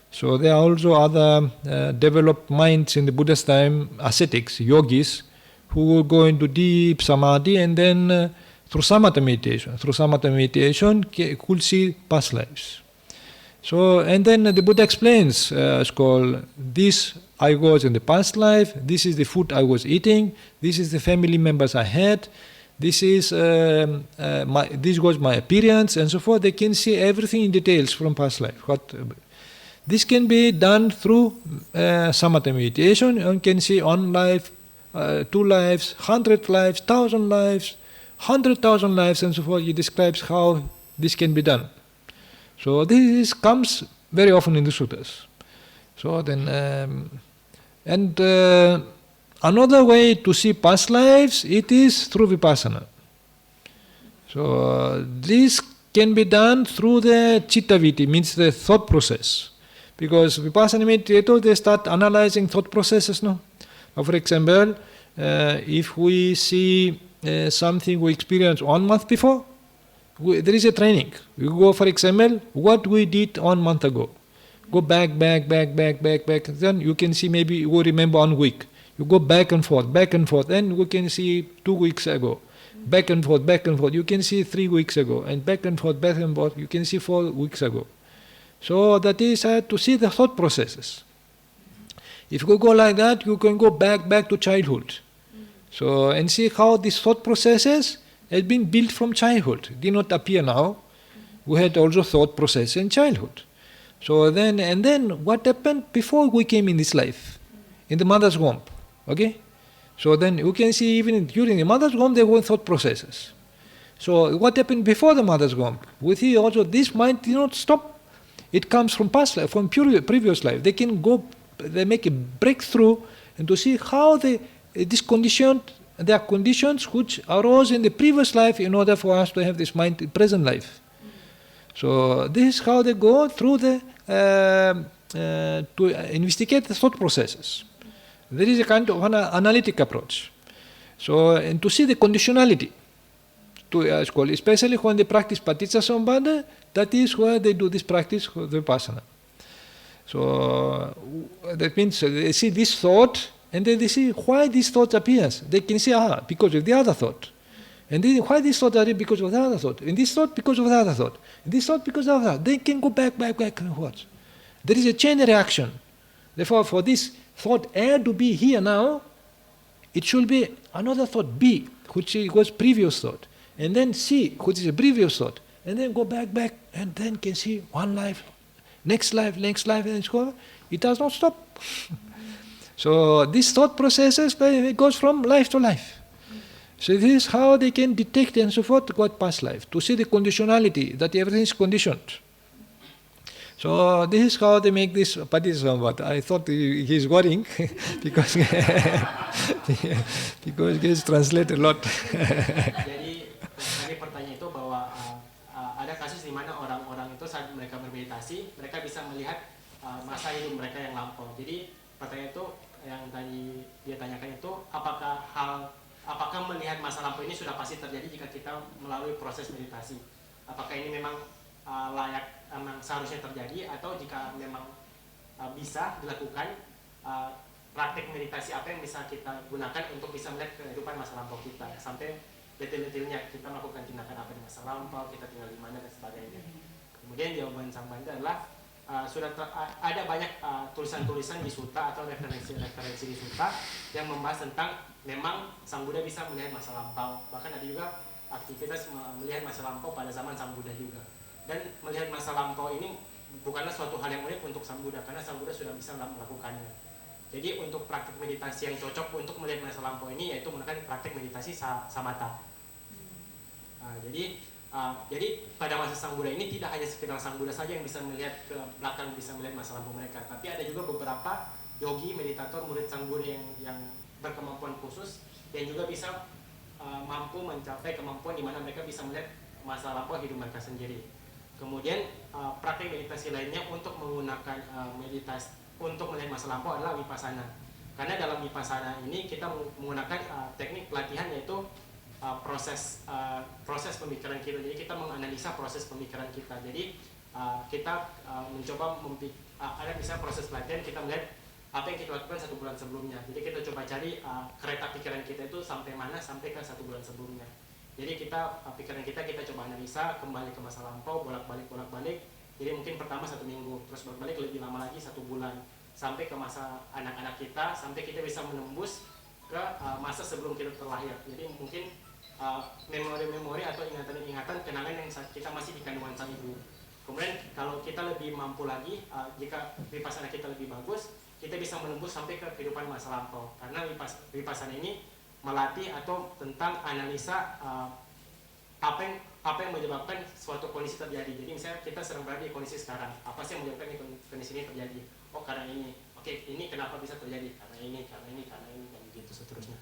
So there are also other developed minds in the Buddha's time, ascetics, yogis, who will go into deep samadhi and then through samatha meditation could see past lives. So, and then the Buddha explains, it's called, this I was in the past life, this is the food I was eating, this is the family members I had, this is this was my appearance, and so forth. They can see everything in details from past life. This can be done through samatha meditation. One can see 1 life, 2 lives, 100 lives, 1,000 lives, 100,000 lives, and so forth. He describes how this can be done. So this comes very often in the suttas. So then, another way to see past lives, it is through vipassana. So this can be done through the chittaviti, means the thought process. Because Vipassana meditator, they start analyzing thought processes, no? Now, for example, if we see something we experienced 1 month before, there is a training. You go, for example, what we did 1 month ago. Go back. Then you can see maybe you will remember 1 week. You go back and forth. Then we can see 2 weeks ago. Back and forth. You can see 3 weeks ago. And back and forth. You can see 4 weeks ago. So that is to see the thought processes. If you go like that, you can go back to childhood. So, and see how these thought processes has been built from childhood. It did not appear now. We had also thought process in childhood. So then what happened before we came in this life? In the mother's womb. Okay? So then you can see even during the mother's womb there were thought processes. So what happened before the mother's womb? We see also this mind did not stop. It comes from past life, from previous life. They can go, they make a breakthrough and to see how there are conditions which arose in the previous life in order for us to have this mind in present life. So this is how they go through to investigate the thought processes. There is a kind of an analytic approach. So, and to see the conditionality, especially when they practice Paticcasamuppada, that is where they do this practice of the Vipassana. So that means they see this thought, and then they see why this thought appears. They can see, because of the other thought. And then why this thought appears because of the other thought. And this thought because of the other thought. And this thought because of the other. They can go back and forth. There is a chain reaction. Therefore, for this thought A to be here now, it should be another thought B, which was previous thought. And then C, which is a previous thought. And then go back, and then can see one life, next life, and so on. It does not stop. So these thought processes, it goes from life to life. So this is how they can detect and so forth what past life, to see the conditionality, that everything is conditioned. So this is how they make this Paticcasamuppada. I thought he's worrying because it gets translated a lot. Jadi tadi pertanyaan itu bahwa ada kasus di mana orang-orang itu saat mereka bermeditasi, mereka bisa melihat masa hidup mereka yang lampau. Jadi pertanyaan itu yang tadi dia tanyakan itu, apakah melihat masa lampau ini sudah pasti terjadi jika kita melalui proses meditasi? Apakah ini memang layak, memang seharusnya terjadi, atau jika memang bisa dilakukan, praktek meditasi apa yang bisa kita gunakan untuk bisa melihat kehidupan masa lampau kita, sampai detail-detailnya kita melakukan tindakan apa di masa lampau, kita tinggal di mana dan sebagainya. Kemudian jawaban Sang Banda adalah ada banyak tulisan-tulisan di sutta atau referensi di sutta yang membahas tentang memang Sang Buddha bisa melihat masa lampau. Bahkan ada juga aktivitas melihat masa lampau pada zaman Sang Buddha juga. Dan melihat masa lampau ini bukanlah suatu hal yang unik untuk Sang Buddha, karena Sang Buddha sudah bisa melakukannya. Jadi untuk praktik meditasi yang cocok untuk melihat masa lampau ini yaitu menggunakan praktik meditasi samatha. Jadi pada masa Sang Buddha ini tidak hanya sekedar Sang Buddha saja yang bisa melihat ke belakang, bisa melihat masa lampau mereka, tapi ada juga beberapa yogi, meditator, murid Sang Buddha yang berkemampuan khusus yang juga bisa mampu mencapai kemampuan di mana mereka bisa melihat masa lampau hidup mereka sendiri. Kemudian praktik meditasi lainnya untuk menggunakan meditasi untuk melihat masa lampau adalah vipassana. Karena dalam vipassana ini kita menggunakan teknik pelatihan yaitu proses pemikiran kita. Jadi kita menganalisa proses pemikiran kita. Jadi kita mencoba ada misalnya proses pelatihan, kita melihat apa yang kita lakukan 1 bulan sebelumnya. Jadi kita coba cari kereta pikiran kita itu sampai mana, sampai ke 1 bulan sebelumnya. Jadi pikiran kita coba analisa kembali ke masa lampau, bolak-balik. Jadi mungkin pertama 1 minggu, terus bolak-balik lebih lama lagi 1 bulan, sampai ke masa anak-anak kita, sampai kita bisa menembus ke masa sebelum kita terlahir. Jadi mungkin memori-memori atau ingatan-ingatan kenangan yang kita masih di kandungan sang ibu. Kemudian kalau kita lebih mampu lagi, jika vipassana kita lebih bagus, kita bisa menembus sampai ke kehidupan masa lampau. Karena vipassana ini melatih atau tentang analisa apa yang menyebabkan suatu kondisi terjadi. Jadi misalnya kita sedang berada di kondisi sekarang, apa sih yang menyebabkan kondisi ini terjadi? Oh karena ini, oke ini kenapa bisa terjadi? Karena ini, dan begitu seterusnya.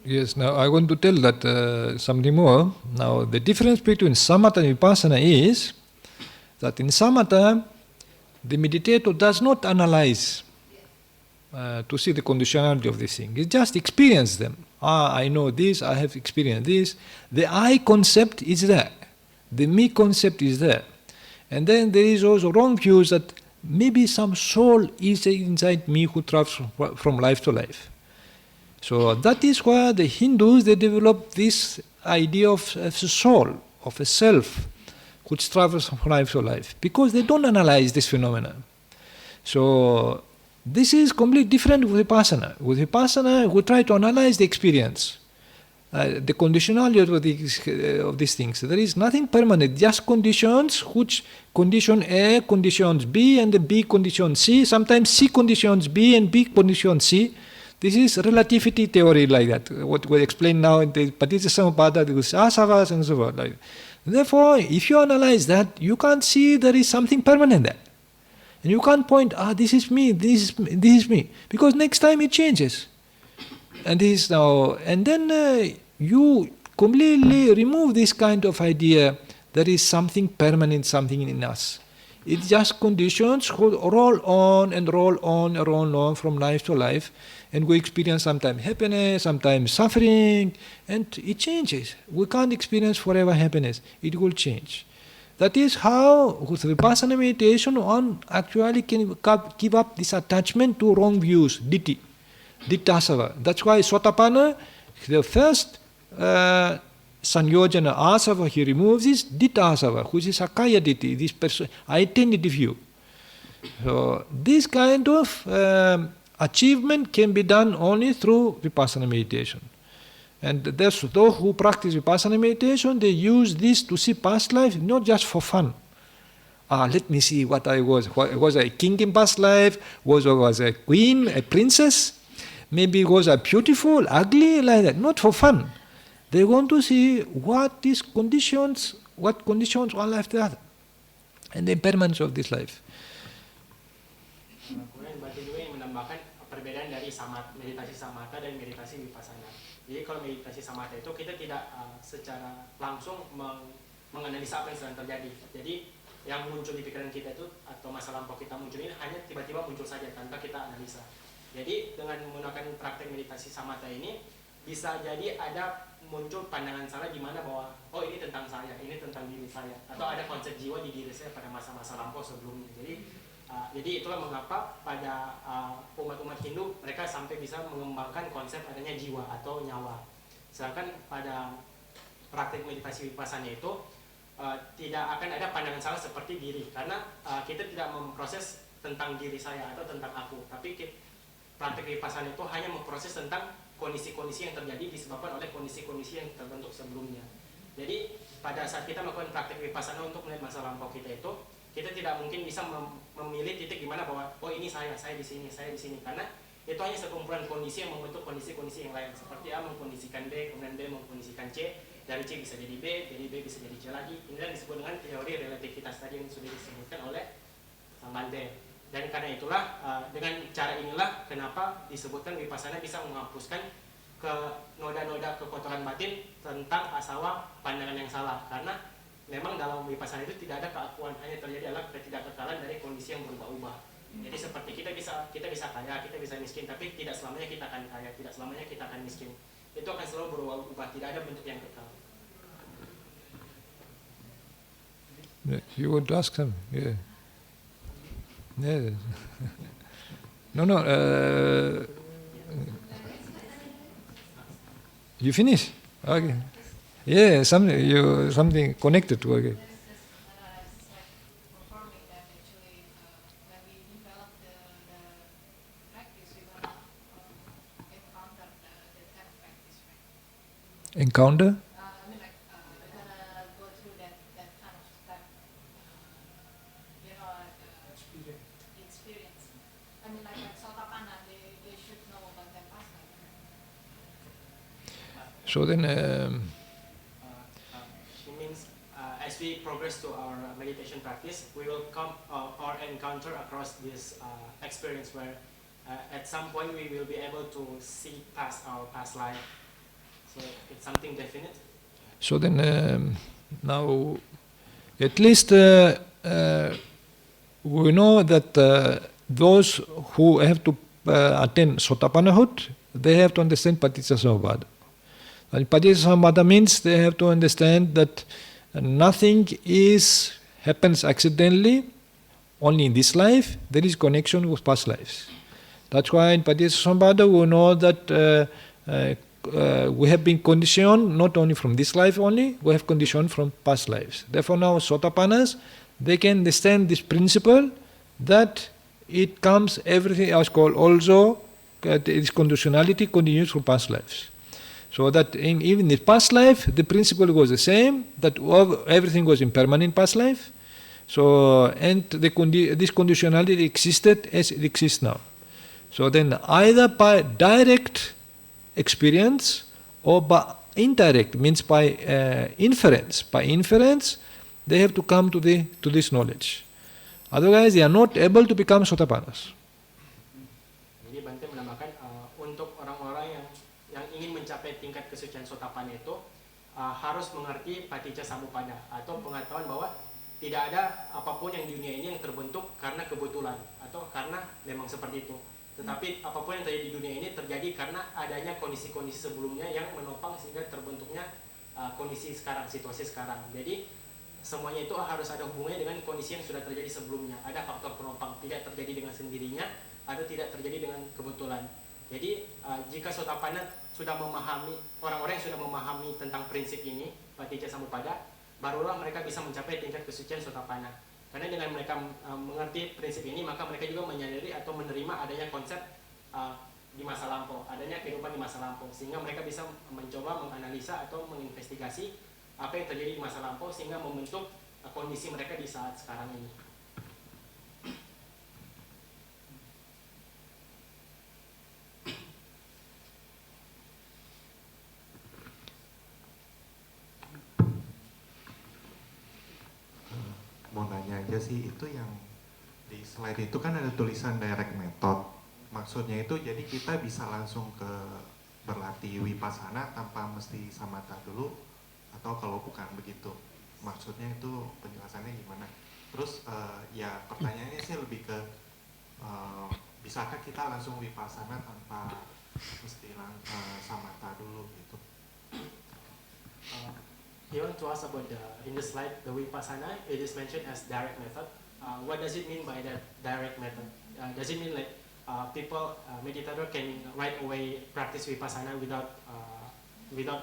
Yes, now I want to tell that something more. Now, the difference between samatha and vipassana is that in samatha, the meditator does not analyze to see the conditionality of this thing. He just experience them. Ah, I know this, I have experienced this. The I concept is there. The me concept is there. And then there is also wrong views that maybe some soul is inside me who travels from life to life. So that is why the Hindus, they develop this idea of a soul, of a self, which travels from life to life, because they don't analyze this phenomenon. So this is completely different with Vipassana. With Vipassana, we try to analyze the experience, the conditionality of these things. There is nothing permanent, just conditions, which condition A conditions B, and the B conditions C. Sometimes C conditions B and B conditions C. This is relativity theory like that. What we explain now in the Paticca the asavas and so forth. Like. Therefore, if you analyze that, you can't see there is something permanent there. And you can't point, this is me, this is me. Because next time it changes. And this is now, and then you completely remove this kind of idea there is something permanent, something in us. It's just conditions who roll on and roll on and roll on from life to life. And we experience sometimes happiness, sometimes suffering, and it changes. We can't experience forever happiness. It will change. That is how, with Vipassana meditation, one actually can give up this attachment to wrong views, ditthi, ditthasava. That's why Sotapanna, the first sanyojana asava he removes is ditthasava, which is akaya ditthi, this identity view. So this kind of achievement can be done only through Vipassana meditation. And those who practice Vipassana meditation, they use this to see past life, not just for fun. Let me see what I was. Was I a king in past life? Was I a queen, a princess? Maybe was I beautiful, ugly, like that. Not for fun. They want to see what conditions one life to other, and the impermanence of this life. Kemudian Bante juga ingin menambahkan perbedaan dari meditasi samatha dan meditasi vipassana. Jadi kalau meditasi samatha itu kita tidak secara langsung menganalisa apa yang sedang terjadi. Jadi yang muncul di pikiran kita itu atau masa lampau kita muncul ini hanya tiba-tiba muncul saja tanpa kita analisa. Jadi dengan menggunakan praktek meditasi samatha ini bisa jadi ada muncul pandangan salah di mana bahwa ini tentang saya, ini tentang diri saya, atau ada konsep jiwa di diri saya pada masa-masa lampau sebelumnya. Jadi itulah mengapa pada umat-umat Hindu mereka sampai bisa mengembangkan konsep adanya jiwa atau nyawa. Sedangkan pada praktik meditasi vipassana itu tidak akan ada pandangan salah seperti diri, karena kita tidak memproses tentang diri saya atau tentang aku, tapi praktik vipassana itu hanya memproses tentang kondisi-kondisi yang terjadi disebabkan oleh kondisi-kondisi yang terbentuk sebelumnya. Jadi pada saat kita melakukan praktik vipassana untuk melihat masa lampau kita itu, kita tidak mungkin bisa memilih titik di mana bahwa ini saya di sini, karena itu hanya sekumpulan kondisi yang membentuk kondisi-kondisi yang lain. Seperti A mengkondisikan B, kemudian B mengkondisikan C, dari C bisa jadi B, dari B bisa jadi C lagi. Inilah yang disebut dengan teori relativitas tadi yang sudah disebutkan oleh Bante. Dan karena itulah dengan cara inilah kenapa disebutkan vipassana bisa menghapuskan ke noda-noda kekotoran batin tentang asawa pandangan yang salah, karena memang dalam vipassana itu tidak ada keakuan, hanya terjadi adalah ketidakkekalan dari kondisi yang berubah-ubah. Jadi seperti kita bisa kaya, kita bisa miskin, tapi tidak selamanya kita akan kaya, tidak selamanya kita akan miskin. Itu akan selalu berubah-ubah, tidak ada bentuk yang kekal. You want to ask him? Yeah. Yeah. No. You finish? Okay. Yeah, something connected to okay. Performing that actually when we develop the practice, we will not encounter that kind of practice, right? Encounter? We're gonna go through that kind of step, experience. Like Sotapanna, they should know about their past life. So then, It means as we progress to our meditation practice, we will come or encounter across this experience where at some point we will be able to see past our past life, So it's something definite. So then now at least we know that those who have to attain Sotapanahut, they have to understand Paticcasamuppada. And Paticcasamuppada means they have to understand that nothing happens accidentally. Only in this life there is connection with past lives. That's why in Paticcasamuppada we know that we have been conditioned not only from this life only, we have conditioned from past lives. Therefore now Sotapannas, they can understand this principle that it comes, everything else called also, its conditionality continues from past lives. So that even in the past life, the principle was the same, that everything was impermanent past life. So, and this conditionality existed as it exists now. So then either by direct experience or by indirect, means by inference. By inference, they have to come to this knowledge. Otherwise, they are not able to become Sotapannas. Jadi Bante menambahkan untuk orang-orang yang ingin mencapai tingkat kesucian Sotapanna itu harus mengerti Paticcasamuppada atau pengetahuan bahwa tidak ada apapun yang di dunia ini yang terbentuk karena kebetulan atau karena memang seperti itu. Tetapi apapun yang terjadi di dunia ini terjadi karena adanya kondisi-kondisi sebelumnya yang menopang sehingga terbentuknya kondisi sekarang, situasi sekarang. Jadi semuanya itu harus ada hubungannya dengan kondisi yang sudah terjadi sebelumnya. Ada faktor penopang, tidak terjadi dengan sendirinya atau tidak terjadi dengan kebetulan. Jadi jika Sotapanna sudah memahami, orang-orang yang sudah memahami tentang prinsip ini, Paticcasamuppada, barulah mereka bisa mencapai tingkat kesucian Sotapanna. Karena dengan mereka mengerti prinsip ini, maka mereka juga menyadari atau menerima adanya konsep di masa lampau, adanya kehidupan di masa lampau, sehingga mereka bisa mencoba menganalisa atau menginvestigasi apa yang terjadi di masa lampau sehingga membentuk kondisi mereka di saat sekarang ini. Mau nanya aja sih, itu yang di slide itu kan ada tulisan direct method. Maksudnya itu jadi kita bisa langsung ke berlatih Vipassana tanpa mesti samatha dulu, atau kalau bukan begitu? Maksudnya itu penjelasannya gimana? Terus ya pertanyaannya sih lebih ke bisakah kita langsung Vipassana tanpa mesti samatha dulu gitu? You want to ask about in the slide, the Vipassana, it is mentioned as direct method. What does it mean by that direct method? Does it mean like people, meditator can right away practice Vipassana without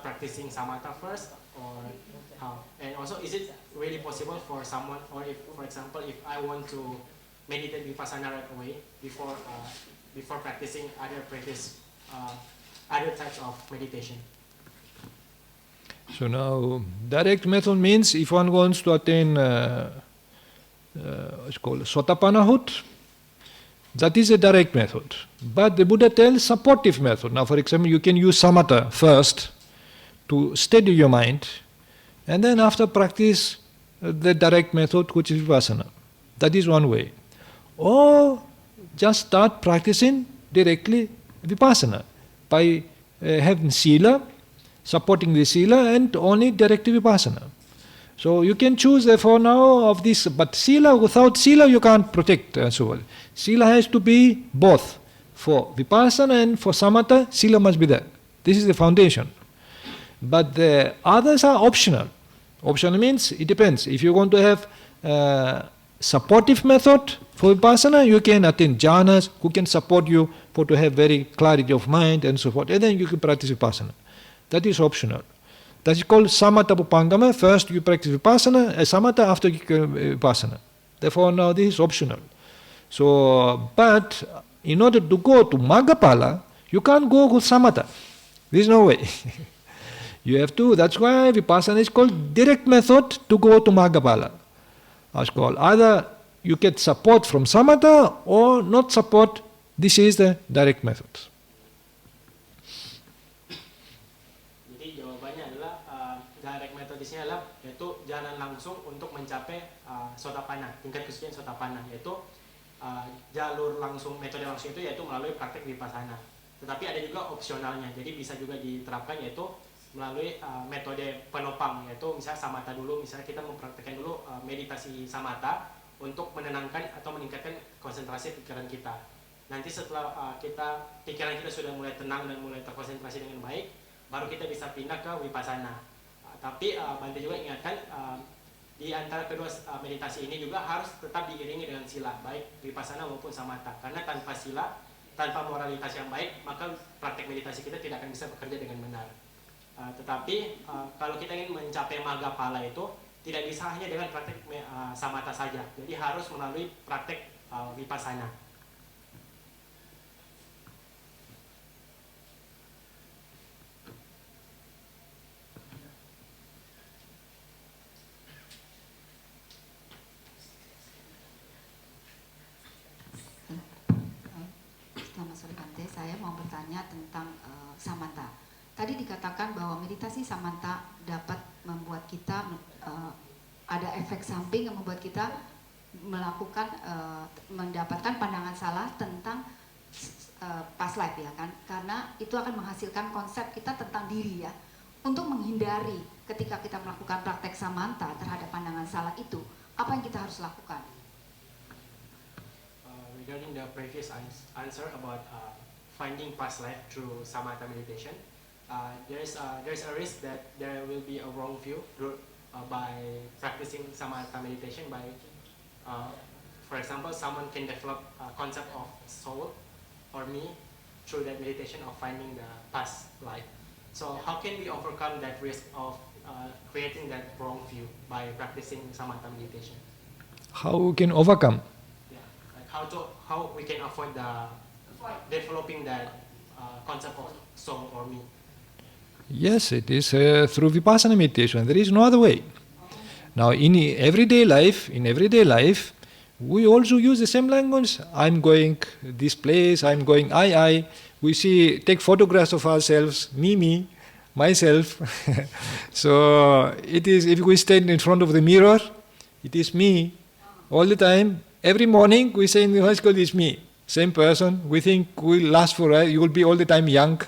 practicing samatha first, or how? And also, is it really possible for someone, or if, for example, if I want to meditate Vipassana right away before practicing other types of meditation? So now, direct method means if one wants to attain it's called Sotapanahut, that is a direct method. But the Buddha tells supportive method. Now, for example, you can use samatha first to steady your mind, and then after practice the direct method, which is Vipassana. That is one way. Or just start practicing directly Vipassana by having sila, supporting the sila, and only directly Vipassana. So you can choose therefore now of this, but sila, without sila you can't protect so well. Sila has to be both. For Vipassana and for samatha, sila must be there. This is the foundation. But the others are optional. Optional means it depends. If you want to have supportive method for Vipassana, you can attain jhanas who can support you for to have very clarity of mind and so forth. And then you can practice Vipassana. That is optional. That is called samatha upangama. First you practice Vipassana, samatha after Vipassana. Therefore now this is optional. So, but in order to go to Maggapala, you can't go with samatha. There is no way. You have to, that's why Vipassana is called direct method to go to Maggapala. That's called either you get support from samatha or not support. This is the direct method. Jadi jawabannya adalah direct methodisnya adalah yaitu jalan langsung untuk mencapai Sotapanna, tingkat kesucian Sotapanna, yaitu jalur langsung, metode langsung itu yaitu melalui praktek Vipassana. Tetapi ada juga opsionalnya, jadi bisa juga diterapkan yaitu melalui metode penopang, yaitu misalnya samatha dulu. Misalnya kita mempraktekkan dulu meditasi samatha untuk menenangkan atau meningkatkan konsentrasi pikiran kita. Nanti setelah pikiran kita sudah mulai tenang dan mulai terkonsentrasi dengan baik, baru kita bisa pindah ke vipassana. Tapi Bante juga ingatkan, di antara kedua meditasi ini juga harus tetap diiringi dengan sila, baik vipassana maupun samatha. Karena tanpa sila, tanpa moralitas yang baik, maka praktek meditasi kita tidak akan bisa bekerja dengan benar. Tetapi kalau kita ingin mencapai magaphala itu tidak bisa hanya dengan praktek samatha saja. Jadi harus melalui praktek vipassana. Selamat sore Bante, saya mau bertanya tentang samatha. Tadi dikatakan bahwa meditasi samatha dapat membuat kita ada efek samping yang membuat kita mendapatkan pandangan salah tentang past life ya kan, karena itu akan menghasilkan konsep kita tentang diri ya. Untuk menghindari ketika kita melakukan praktek samatha terhadap pandangan salah itu, apa yang kita harus lakukan? Regarding the previous answer about finding past life through samatha meditation, there's a risk that there will be a wrong view by practicing samatha meditation. For example, someone can develop a concept of soul or me through that meditation of finding the past life. So how can we overcome that risk of creating that wrong view by practicing samatha meditation? How we can overcome? How we can avoid developing that concept of soul or me? Yes, it is through vipassana meditation. There is no other way. Now, in everyday life, we also use the same language. I'm going this place. I'm going I. We take photographs of ourselves, me, myself. So it is. If we stand in front of the mirror, it is me all the time. Every morning we say in the high school, it's me, same person. We think we'll last forever, you will be all the time young,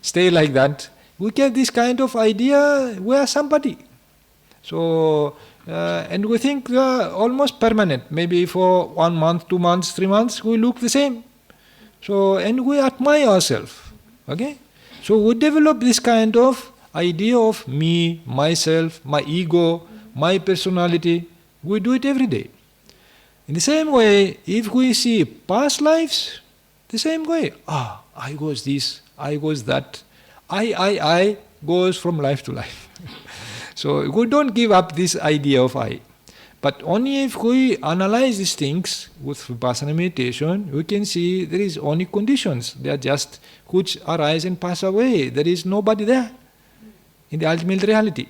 stay like that. We get this kind of idea, we are somebody. So, and we think we are almost permanent. Maybe for 1 month, 2 months, 3 months, we look the same. So, and we admire ourselves. Okay? So we develop this kind of idea of me, myself, my ego, my personality. We do it every day. In the same way, if we see past lives, the same way, I was this, I was that. I goes from life to life. So we don't give up this idea of I. But only if we analyze these things with vipassana meditation, we can see there is only conditions. They are just which arise and pass away. There is nobody there in the ultimate reality.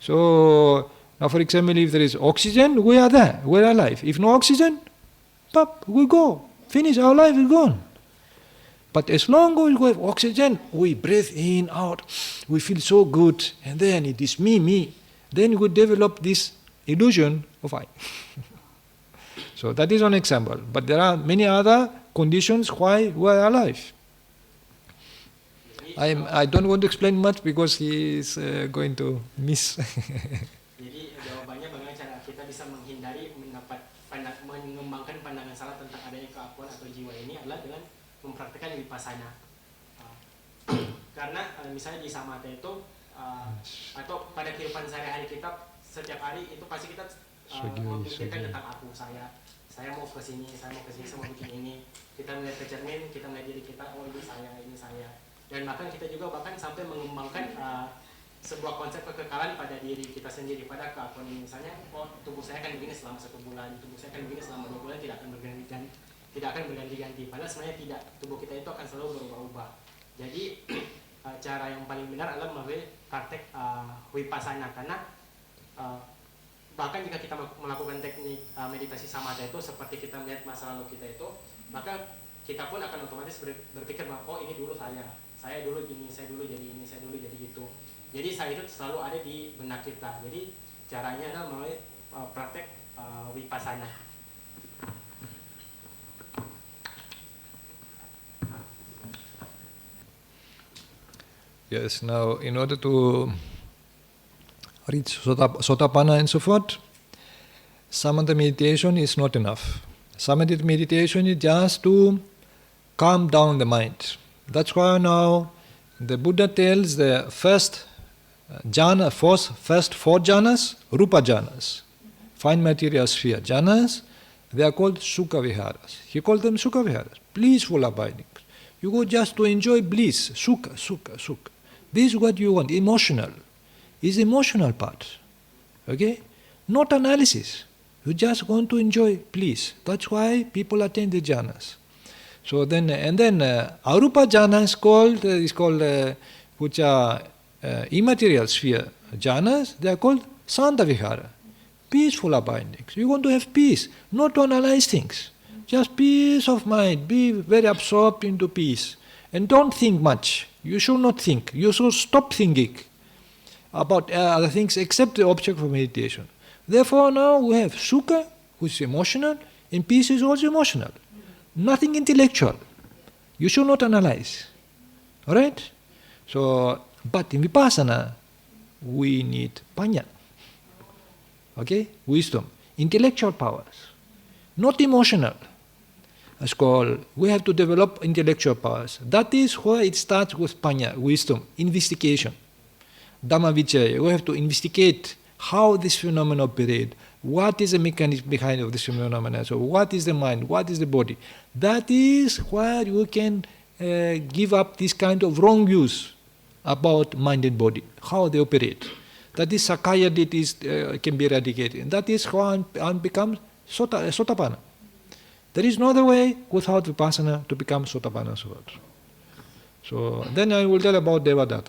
So, now, for example, if there is oxygen, we are there, we are alive. If no oxygen, we go. Finish, our life is gone. But as long as we have oxygen, we breathe in, out, we feel so good, and then it is me. Then we develop this illusion of I. So that is one example. But there are many other conditions why we are alive. I don't want to explain much because he is going to miss. Jadi jawabannya bagaimana cara kita bisa menghindari mengembangkan pandangan salah tentang adanya keakuan atau jiwa ini adalah dengan mempraktikkan vipassana. Karena misalnya di samatha itu atau pada kehidupan sehari-hari kita setiap hari itu pasti kita memikirkan tentang aku, saya mau ke sini, saya mau bikin ini. Kita melihat ke cermin, kita melihat diri kita, oh ini saya. Dan bahkan kita juga sampai mengembangkan sebuah konsep kekekalan pada diri kita sendiri, pada keakuan ini. Misalnya, tubuh saya akan begini selama 1 bulan, tubuh saya akan begini selama 2 bulan, tidak akan berganti-ganti. Padahal sebenarnya tidak, tubuh kita itu akan selalu berubah-ubah. Jadi cara yang paling benar adalah melalui praktek vipassana, karena bahkan jika kita melakukan teknik meditasi samatha itu seperti kita melihat masa lalu kita itu, maka kita pun akan otomatis berpikir bahwa ini dulu saya dulu ini, saya dulu jadi ini, saya dulu jadi itu. Jadi saya itu selalu ada di benak kita. Jadi caranya adalah melalui praktek vipassana. Yes, now in order to reach Sotapanna and so forth, samatha meditation is not enough. Samatha meditation is just to calm down the mind. That's why now the Buddha tells the first four jhanas, rupa jhanas, fine material sphere jhanas, they are called sukha viharas. He called them sukha viharas, blissful abiding. You go just to enjoy bliss, sukha, sukha, sukha. This is what you want, emotional. Is emotional part. Okay? Not analysis. You just want to enjoy bliss. That's why people attain the jhanas. So then, arupa jhana is called which are immaterial sphere jhanas. They are called santa vihara, peaceful abidings. You want to have peace, not to analyze things. Just peace of mind. Be very absorbed into peace, and don't think much. You should not think. You should stop thinking about other things except the object of meditation. Therefore, now we have sukha, which is emotional, and peace is also emotional. Nothing intellectual. You should not analyze. Alright? So, but in vipassana, we need panya. Okay? Wisdom. Intellectual powers. Not emotional. It's called, we have to develop intellectual powers. That is where it starts with panya, wisdom, investigation. Dhamma vicaya. We have to investigate how this phenomenon operates. What is the mechanism behind of this phenomenon? So what is the mind? What is the body? That is where you can give up this kind of wrong views about mind and body, how they operate. That is sakaya ditthis can be eradicated. And that is how one becomes sotapanna. There is no other way without vipassana to become sotapanna. So then I will tell about Devadatta.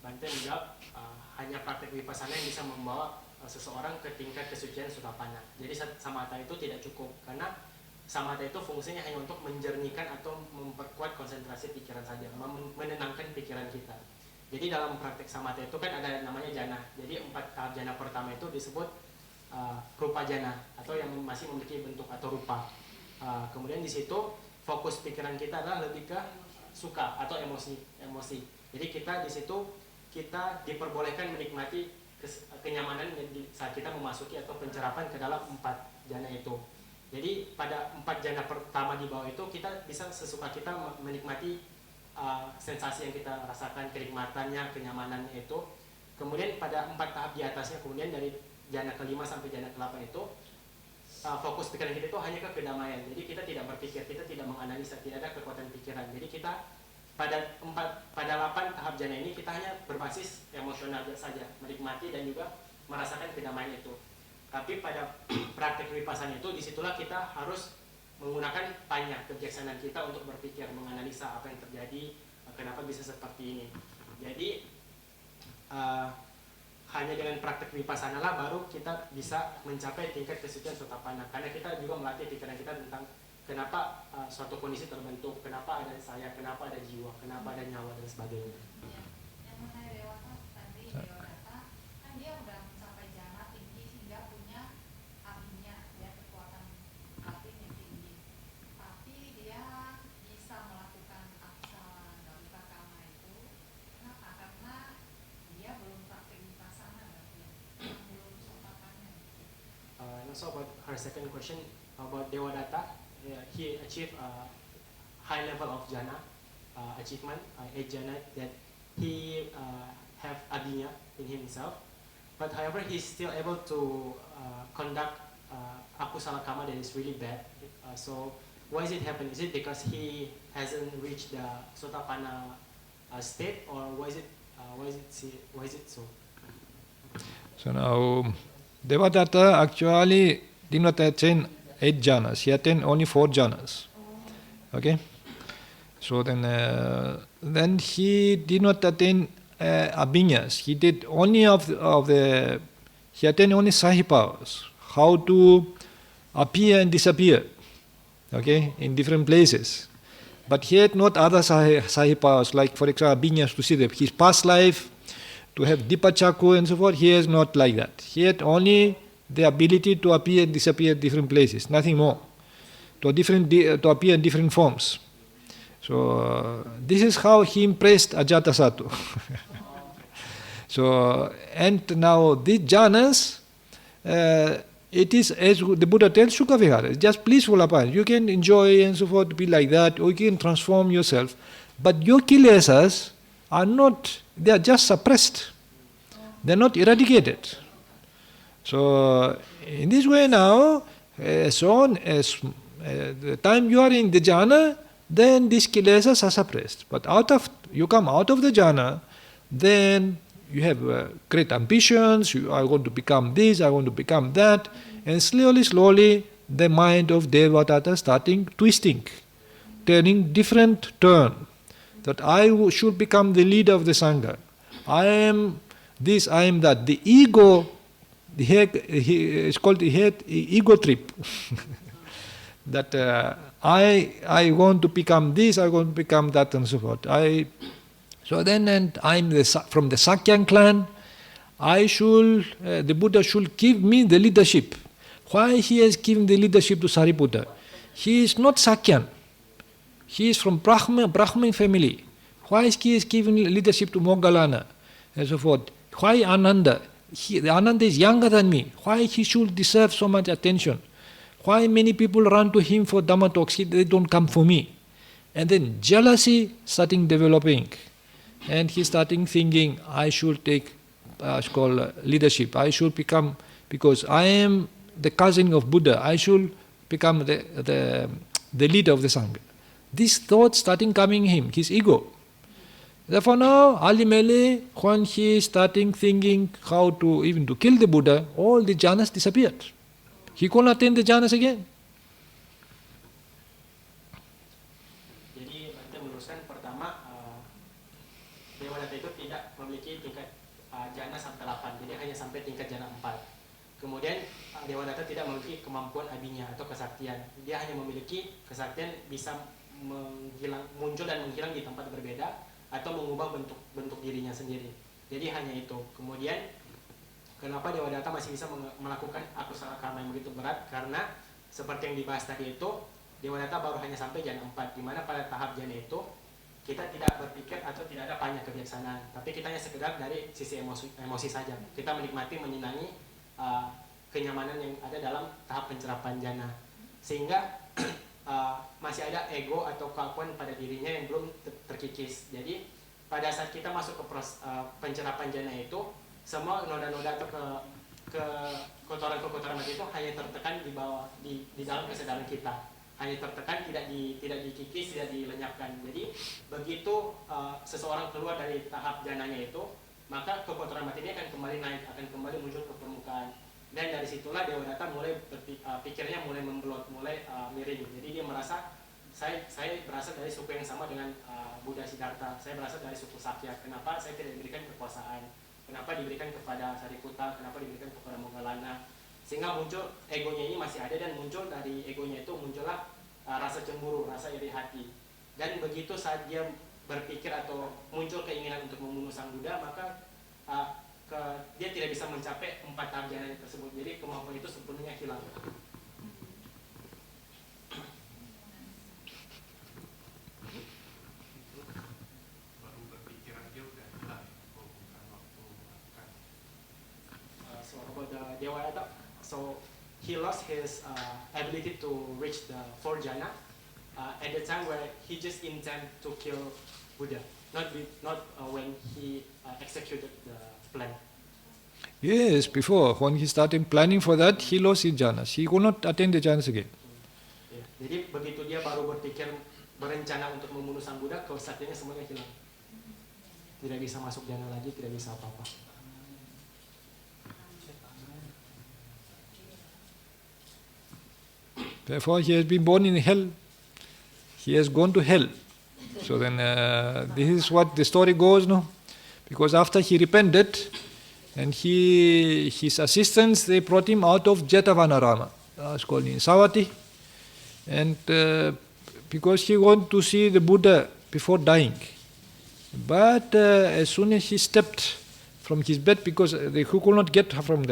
Bante menjawab, hanya praktek vipassana yang bisa membawa seseorang ke tingkat kesucian sotapanna. Jadi samatha itu tidak cukup, karena samatha itu fungsinya hanya untuk menjernihkan atau memperkuat konsentrasi pikiran saja, menenangkan pikiran kita. Jadi dalam praktek samatha itu kan ada namanya jana. Jadi 4 tahap jana pertama itu disebut rupa jana, atau yang masih memiliki bentuk atau rupa. Kemudian di situ fokus pikiran kita adalah lebih ke suka atau emosi. Jadi kita di situ kita diperbolehkan menikmati kenyamanan saat kita memasuki atau pencerapan ke dalam 4 jana itu. Jadi pada 4 jana pertama di bawah itu kita bisa sesuka kita menikmati sensasi yang kita rasakan, kenikmatannya, kenyamanannya itu. Kemudian pada 4 tahap di atasnya, kemudian dari jana ke-5 sampai jana ke-8 itu fokus pikiran kita itu hanya ke kedamaian. Jadi kita tidak berpikir, kita tidak menganalisa, tidak ada kekuatan pikiran. Jadi kita pada 8 tahap jana ini kita hanya berbasis emosional saja, menikmati dan juga merasakan kedamaian itu. Tapi pada praktek vipassana itu disitulah kita harus menggunakan panya, kebijaksanaan kita untuk berpikir, menganalisa apa yang terjadi, kenapa bisa seperti ini. Jadi hanya dengan praktek vipassana lah baru kita bisa mencapai tingkat kesucian sotapanna. Karena kita juga melatih pikiran kita tentang kenapa suatu kondisi terbentuk, kenapa ada saya, kenapa ada jiwa, kenapa ada nyawa dan sebagainya. Yang mengenai dewata tadi, Devadatta kan dia udah mencapai jana tinggi sehingga punya hatinya, ya, kekuatan batin yang tinggi. Tapi dia bisa melakukan aksara gauta kama itu. Kenapa? Karena dia belum praktek vipassana, berarti belum sotapanna. And also about her second question about Devadatta, he achieved a high level of jhana achievement, 8 jhana that he have abhinya in himself, but however he's still able to conduct akusala kama that is really bad. So why is it happening? Is it because he hasn't reached the sotapanna state, or why is it so? So now, Devadatta actually did not attain 8 jhanas. He attained only 4 jhanas. Okay? So then he did not attain abhinyas. He did only he attained only sahi powers. How to appear and disappear. Okay? In different places. But he had not other sahi powers, like for example abhinyas to see his past life, to have dipa chakku and so forth. He has not like that. He had only the ability to appear and disappear at different places, nothing more. To appear in different forms. So this is how he impressed Ajatasattu. So, and now these jhanas, it is as the Buddha tells Sukhavihara, it's just blissful appearance. You can enjoy and so forth, be like that, or you can transform yourself. But your kilesas are not, they are just suppressed. They are not eradicated. So, in this way now, as soon as the time you are in the jhana, then these kilesas are suppressed. But you come out of the jhana, then you have great ambitions, you are going to become this, I want to become that, and slowly, the mind of Devadatta starting twisting, turning different turn. That I should become the leader of the Sangha. I am this, I am that. The ego, it's called the ego trip. That I want to become this, I want to become that, and so forth. So then, and I'm from the Sakyan clan, the Buddha should give me the leadership. Why he has given the leadership to Sariputta? He is not Sakyan. He is from Brahmin family. Why he is giving leadership to Moggallana and so forth? Why Ananda? Ananda is younger than me. Why he should deserve so much attention? Why many people run to him for Dhamma talks? They don't come for me. And then jealousy starting developing. And he starting thinking, I should take leadership. I should become, because I am the cousin of Buddha, I should become the leader of the Sangha. These thoughts starting coming him, his ego. Therefore now, ultimately, when he is starting thinking how to even to kill the Buddha, all the jhanas disappeared. He couldn't attain the jhanas again. Jadi kita meluruskan pertama, Devadatta itu tidak memiliki tingkat jhana sampai 8, jadi hanya sampai tingkat jhana 4. Kemudian Devadatta tidak memiliki kemampuan abinya atau kesaktian. Dia hanya memiliki kesaktian bisa muncul dan menghilang di tempat berbeda atau mengubah bentuk dirinya sendiri. Jadi hanya itu. Kemudian kenapa Devadatta masih bisa melakukan akusala karma yang begitu berat? Karena seperti yang dibahas tadi itu, Devadatta baru hanya sampai jhana 4, di mana pada tahap jhana itu kita tidak berpikir atau tidak ada banyak kebijaksanaan, tapi kita hanya sekedar dari sisi emosi saja. Kita menikmati, menyenangi kenyamanan yang ada dalam tahap pencerapan jhana, sehingga masih ada ego atau keakuan pada dirinya yang belum terkikis. Jadi pada saat kita masuk ke pencerapan jhana itu, semua noda-noda atau kekotoran-kekotoran mati itu hanya tertekan di bawah di dalam kesadaran kita, hanya tertekan, tidak dikikis, tidak dilenyapkan. Jadi begitu seseorang keluar dari tahap jhananya itu, maka kekotoran mati ini akan kembali naik, akan kembali muncul ke permukaan. Dan dari situlah Devadatta mulai pikirnya mulai membelot, mulai miring. Jadi dia merasa saya berasal dari suku yang sama dengan Buddha Siddhartha. Saya berasal dari suku Sakya. Kenapa saya tidak diberikan kekuasaan? Kenapa diberikan kepada Sariputta? Kenapa diberikan kepada Moggallana? Sehingga muncul egonya ini masih ada, dan muncul dari egonya itu muncullah rasa cemburu, rasa iri hati. Dan begitu saat dia berpikir atau muncul keinginan untuk membunuh Sang Buddha, maka dia tidak bisa mencapai 4 tahap jhana tersebut. Jadi kemampuan itu sepenuhnya hilang. So about the Devadatta, so he lost his ability to reach the 4 jhana at the time where he just intend to kill Buddha, not when he executed the plan. Yes, before, when he started planning for that, he lost his jhanas. He could not attain the jhanas again. Jadi begitu dia baru berpikir, berencana untuk membunuh Sang Buddha, kesaktiannya semuanya hilang. Tidak bisa masuk jhana lagi, tidak bisa apa-apa. Therefore, he has been born in hell. He has gone to hell. So then, this is what the story goes, no? Because after he repented, and his assistants, they brought him out of Jetavanarama, it's called in Savatthi, and because he wanted to see the Buddha before dying. But as soon as he stepped from his bed, because he could not get from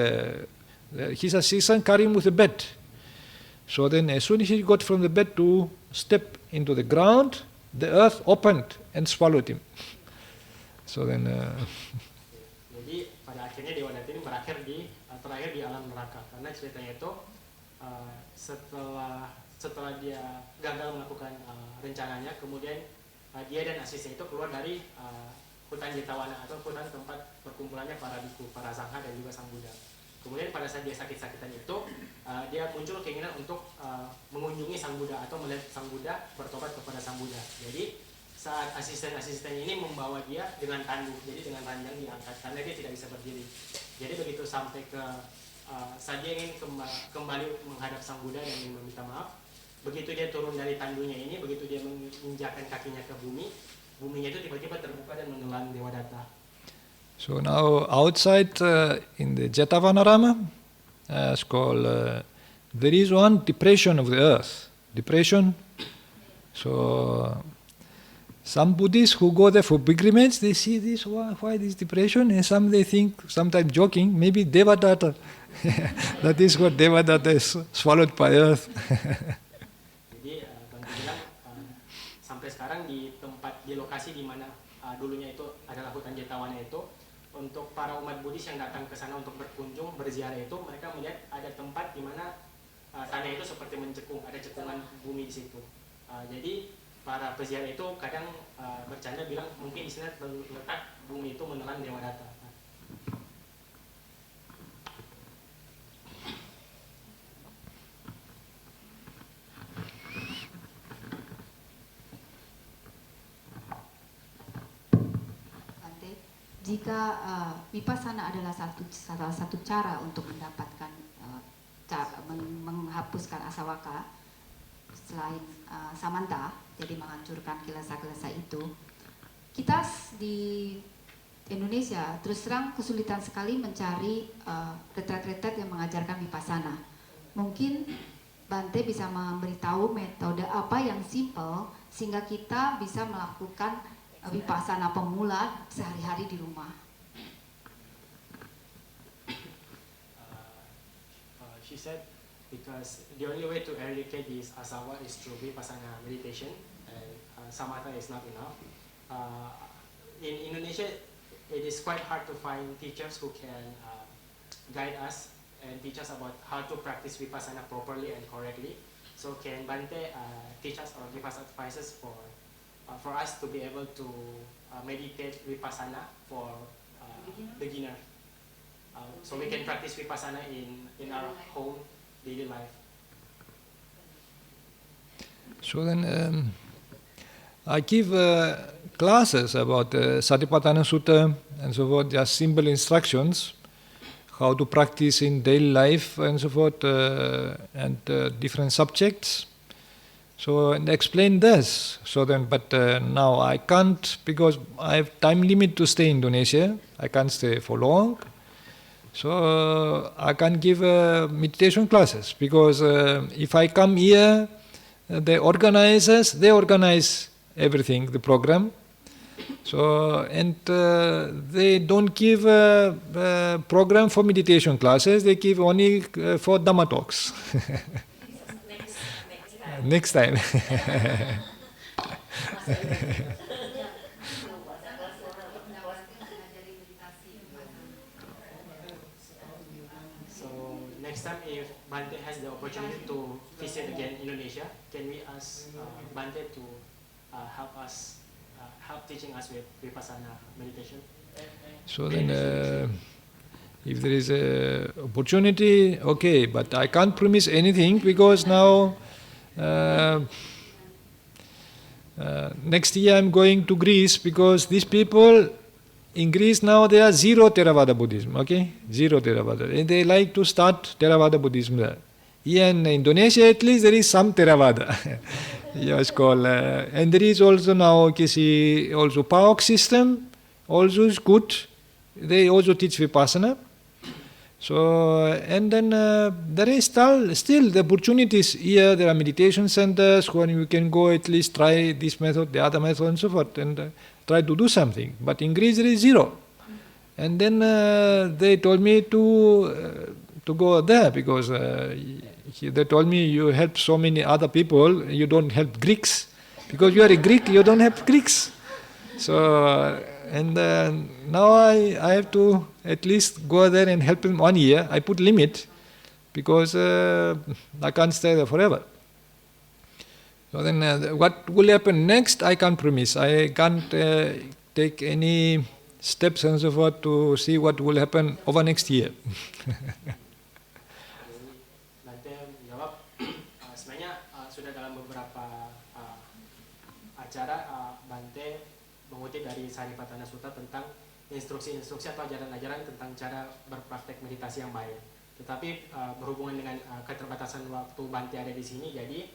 his assistant carried him with the bed. So then as soon as he got from the bed to step into the ground, the earth opened and swallowed him. So then, Jadi pada akhirnya Dewa Data ini berakhir terakhir di alam neraka, karena ceritanya itu setelah dia gagal melakukan rencananya, kemudian dia dan asisten itu keluar dari hutan Jetawana atau hutan tempat perkumpulannya para biku, para sangha dan juga sang Buddha. Kemudian pada saat dia sakit-sakitan itu, dia muncul keinginan untuk mengunjungi sang Buddha atau melihat sang Buddha, bertobat kepada sang Buddha. Jadi saat asisten-asisten ini membawa dia dengan tandu, jadi dengan ranjang diangkat karena dia tidak bisa berdiri. Jadi begitu sampai ke saat dia ingin kembali menghadap sang Buddha dan ingin meminta maaf, begitu dia turun dari tandunya ini, begitu dia menginjakkan kakinya ke bumi, buminya itu tiba-tiba terbuka dan menelan Dewa Data. so now outside in the Jetavanarama, it's called, there is one depression of the earth. Depression. So some Buddhists who go there for pilgrimage, they see this, why this depression? And some they think, sometimes joking, maybe Devadatta. That is what Devadatta is swallowed by earth. Jadi Bante bilang sampai sekarang di lokasi di mana dulunya itu adalah hutan Jetawana itu, untuk para umat Buddhis yang datang ke sana untuk berkunjung, berziarah itu, mereka melihat ada tempat di mana tanah itu seperti mencekung, ada cekungan bumi di situ. Jadi para peziarah itu kadang bercanda bilang mungkin di sini terletak bumi itu menelan Dewa Data. Jika vipassana adalah salah satu cara untuk mendapatkan menghapuskan asawaka selain samanta, jadi menghancurkan kilesa-kilesa itu, kita di Indonesia terus terang kesulitan sekali mencari retret-retret yang mengajarkan vipassana. Mungkin Bante bisa memberitahu metode apa yang simple sehingga kita bisa melakukan vipassana pemula sehari-hari di rumah. She said because the only way to eradicate this asawa is through vipassana meditation, and samatha is not enough. In Indonesia, it is quite hard to find teachers who can guide us and teach us about how to practice vipassana properly and correctly. So can Bante teach us or give us advices for us to be able to meditate vipassana for beginner, so we can practice vipassana in our home daily life. So then I give classes about Satipatthana Sutta and so forth, just simple instructions, how to practice in daily life and so forth, and different subjects. So and explain this. So then, but now I can't, because I have time limit to stay in Indonesia. I can't stay for long. So I can't give meditation classes, because if I come here, the organizers, they organize everything, the program. So, and they don't give a program for meditation classes, they give only for Dhamma talks. Next time. So next time if Bante has the opportunity to visit again Indonesia, can we ask Bante to help us, help teaching us with vipassana meditation? So then, if there is a opportunity, okay, but I can't promise anything, because now next year I'm going to Greece, because these people in Greece now they are zero Theravada Buddhism, okay, zero Theravada, and they like to start Theravada Buddhism there. Here in Indonesia at least there is some Theravada. Yes, called, and there is also now Kisi also PAOK system, also is good. They also teach Vipassana. So, and then there is still the opportunities here. There are meditation centers where you can go at least try this method, the other method, and so forth, and try to do something. But in Greece there is zero. And then they told me to go there, because they told me you help so many other people, you don't help Greeks. Because you are a Greek, you don't have Greeks. So, and now I have to at least go there and help him 1 year. I put limit because I can't stay there forever. So then what will happen next, I can't promise. I can't take any steps and so forth to see what will happen over next year. Nanti menjawab, sebenarnya sudah dalam beberapa acara Bante mengutip dari Saripatana Sutta tentang instruksi-instruksi atau ajaran-ajaran tentang cara berpraktek meditasi yang baik. Tetapi berhubungan dengan keterbatasan waktu Bante ada di sini, jadi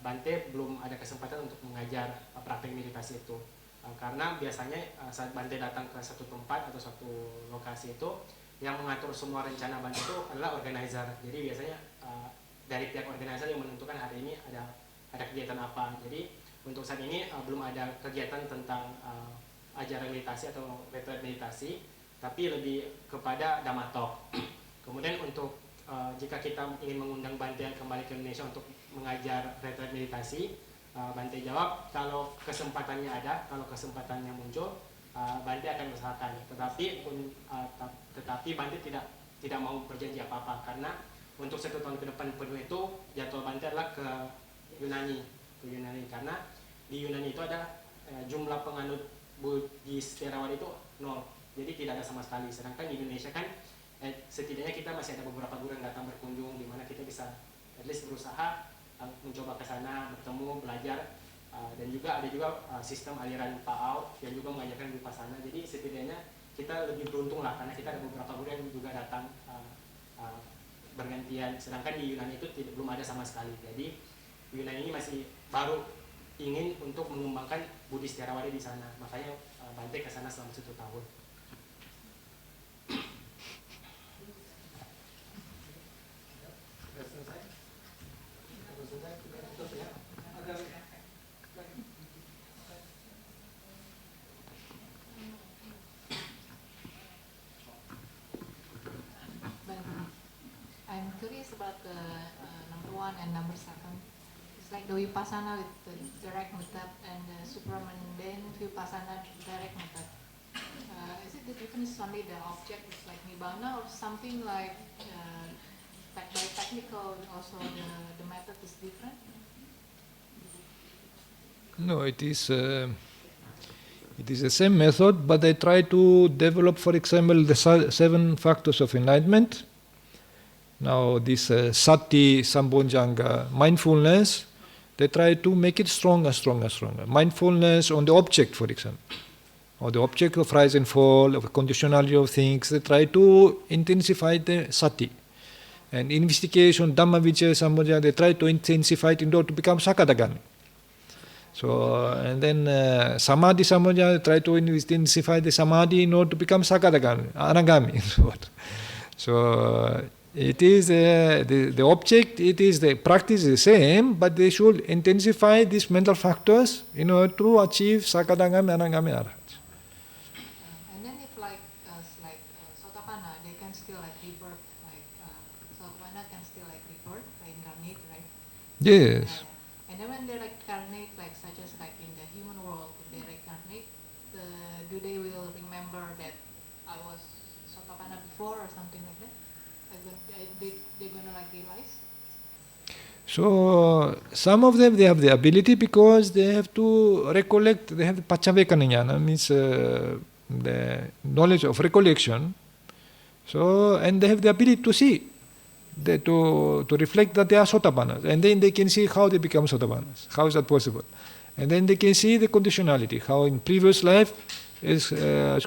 Bante belum ada kesempatan untuk mengajar praktek meditasi itu. Karena biasanya saat Bante datang ke satu tempat atau satu lokasi itu, yang mengatur semua rencana Bante itu adalah organizer. Jadi biasanya dari pihak organizer yang menentukan hari ini ada kegiatan apa. Jadi untuk saat ini belum ada kegiatan tentang ajaran meditasi atau retreat meditasi, tapi lebih kepada DHAMMATALK. Kemudian untuk jika kita ingin mengundang Bante kembali ke Indonesia untuk mengajar retreat meditasi, Bante jawab kalau kesempatannya ada, kalau kesempatannya muncul, Bante akan usahakan. Tetapi Bante tidak mau berjanji apa-apa karena untuk 1 tahun ke depan penuh itu jadwal Bante adalah ke Yunani karena di Yunani itu ada jumlah penganut Buddhis Theravada itu 0, jadi tidak ada sama sekali. Sedangkan di Indonesia kan setidaknya kita masih ada beberapa guru yang datang berkunjung, di mana kita bisa at least berusaha mencoba ke sana, bertemu, belajar, dan juga ada sistem aliran PAAU yang juga mengajarkan vipassana. Jadi setidaknya kita lebih beruntung lah karena kita ada beberapa guru yang juga datang bergantian. Sedangkan di Yunani itu belum ada sama sekali. Jadi Yunani ini masih baru ingin untuk mengembangkan Buddhis Theravada di sana. Makanya Bante ke sana selama 1 tahun. I'm curious about the number 1 and number 7. It's like the vipassana with the direct method and the supramundane vipassana direct method. Is it the difference only the object is like nibbana or something like by technical also the method is different? No, it is the same method, but I try to develop, for example, the 7 factors of enlightenment. Now this sati, sambonjanga, mindfulness, they try to make it stronger. Mindfulness on the object, for example, or the object of rise and fall, of conditionality of things, they try to intensify the sati. And investigation, dhamma vicaya sambonjanga, they try to intensify it in order to become sakadagami. So, and then samadhi sambonjanga, try to intensify the samadhi in order to become sakadagami, anagami. So it is the object, it is the practice is the same, but they should intensify these mental factors in order to achieve sakadagami, anagami, arahat. And then if like Sotapanna, they can still like rebirth, like Sotapanna can still like rebirth, reincarnate, right? Yes. And then when they like reincarnate, like such as like in the human world, if they reincarnate, do they will remember that I was Sotapanna before or something like that? They're gonna like realize? So some of them, they have the ability because they have to recollect, they have the paccavekkhana, means the knowledge of recollection. So, and they have the ability to see, to reflect that they are sotapannas, and then they can see how they become sotapannas. How is that possible? And then they can see the conditionality, how in previous life is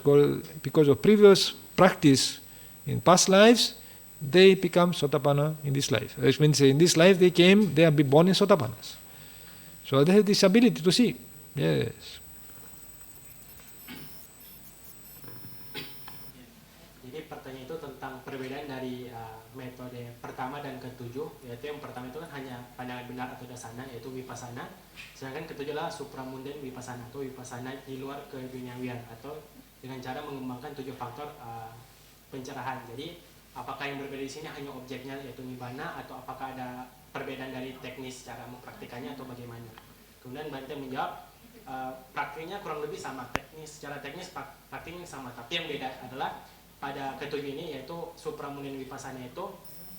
called, because of previous practice in past lives, they become sotapanna in this life. Which means in this life they have been born in sotapannas. So they have this ability to see. Yes. Jadi pertanyaan itu tentang perbedaan dari metode pertama dan ketujuh, yaitu yang pertama itu kan hanya pandangan benar atau dasana, yaitu vipassana. Sedangkan ketujuh adalah supramundane vipassana atau vipassana di luar keduniawian atau dengan cara mengembangkan 7 faktor pencerahan. Jadi apakah yang berbeda di sini hanya objeknya yaitu nibbana atau apakah ada perbedaan dari teknis cara mempraktikannya atau bagaimana? Kemudian Bante menjawab, praktiknya kurang lebih sama, secara teknis praktiknya sama, tapi yang beda adalah pada ketujuh ini, yaitu supramunden vipassana itu,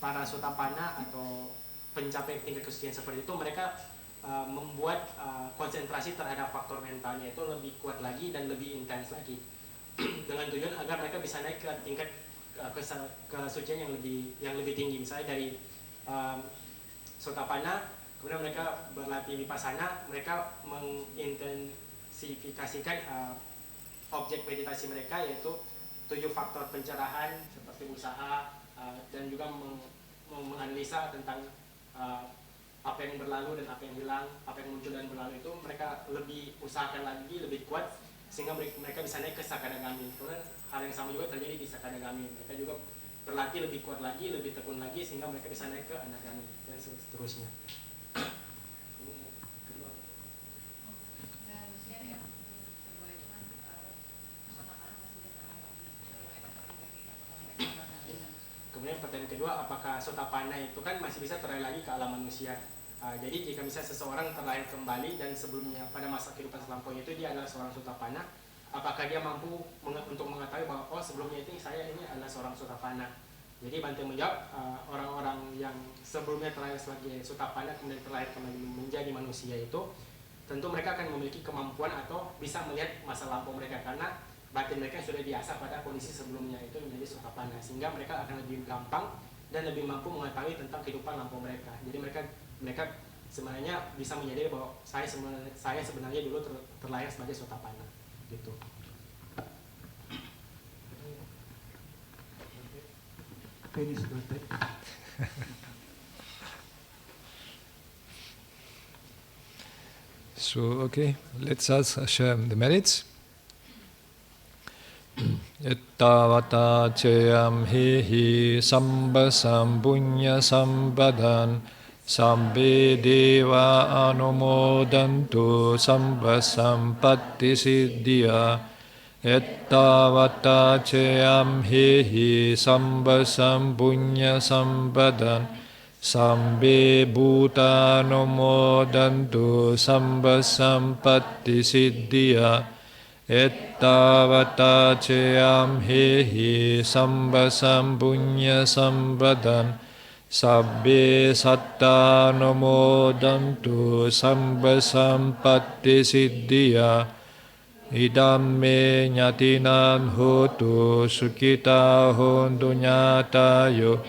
para sotapana atau pencapai tingkat kesucian seperti itu, mereka membuat konsentrasi terhadap faktor mentalnya itu lebih kuat lagi dan lebih intens lagi dengan tujuan agar mereka bisa naik ke tingkat kesucian yang lebih tinggi. Misalnya dari sotapana, kemudian mereka berlatih vipassana, mereka mengintensifikasikan objek meditasi mereka, yaitu 7 faktor pencerahan seperti usaha, dan juga menganalisa tentang apa yang berlalu dan apa yang hilang, apa yang muncul dan berlalu itu mereka lebih usahakan lagi, lebih kuat, sehingga mereka bisa naik ke sakadagami. Kemudian hal yang sama juga terjadi di sakadagami, mereka juga berlatih lebih kuat lagi, lebih tekun lagi, sehingga mereka bisa naik ke anagami dan seterusnya. Kemudian pertanyaan kedua, apakah sotapana itu kan masih bisa terlahir lagi ke alam manusia? Jadi jika bisa seseorang terlahir kembali dan sebelumnya pada masa kehidupan selampaunya itu dia adalah seorang sotapana, apakah dia mampu untuk mengetahui bahwa oh sebelumnya ini saya ini adalah seorang sotapana? Jadi Bante menjawab, orang-orang yang sebelumnya terlahir sebagai sotapana kemudian terlahir kembali menjadi manusia itu, tentu mereka akan memiliki kemampuan atau bisa melihat masa lampau mereka, karena batin mereka yang sudah biasa pada kondisi sebelumnya itu menjadi sotapana, sehingga mereka akan lebih gampang dan lebih mampu mengetahui tentang kehidupan lampau mereka. Jadi mereka sebenarnya bisa menyadari bahwa saya sebenarnya dulu terlahir sebagai sotapana, gitu. So, okay, let's share the merits. Ettavata ceyam hi samba sambunya sambadan sambe deva anumodantu samba sampatti siddhya. Ettavata ceyam hi samba sambunya sambadan sambe bhuta anumodantu samba sampatti siddhya. Ettavata ceyam hi samba sambunya sambadan sabbe satta namodantu samba sampatti siddhya. Idam me nyatinan hotu sukita hontu nyatayo.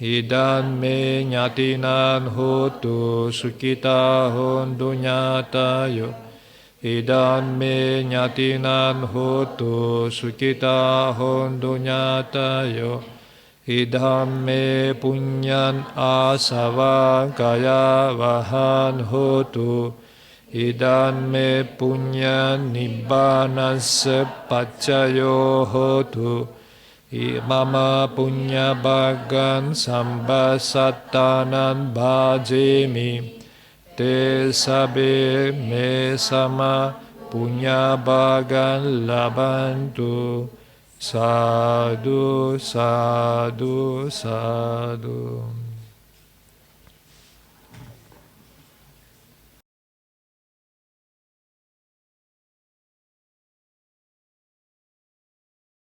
Idam me nyatinan hotu sukita hontu nyatayo. Idam me nyatinan hotu sukita hontu nyatayo. Idam me punyan asava kaya vahan hotu. Idam me punyan nibbanassa paccayo hotu. Mama punya bagan samba sattanan bhajemi. Te sabe me sama punya bagan labantu. Sadhu, sadhu, sadhu.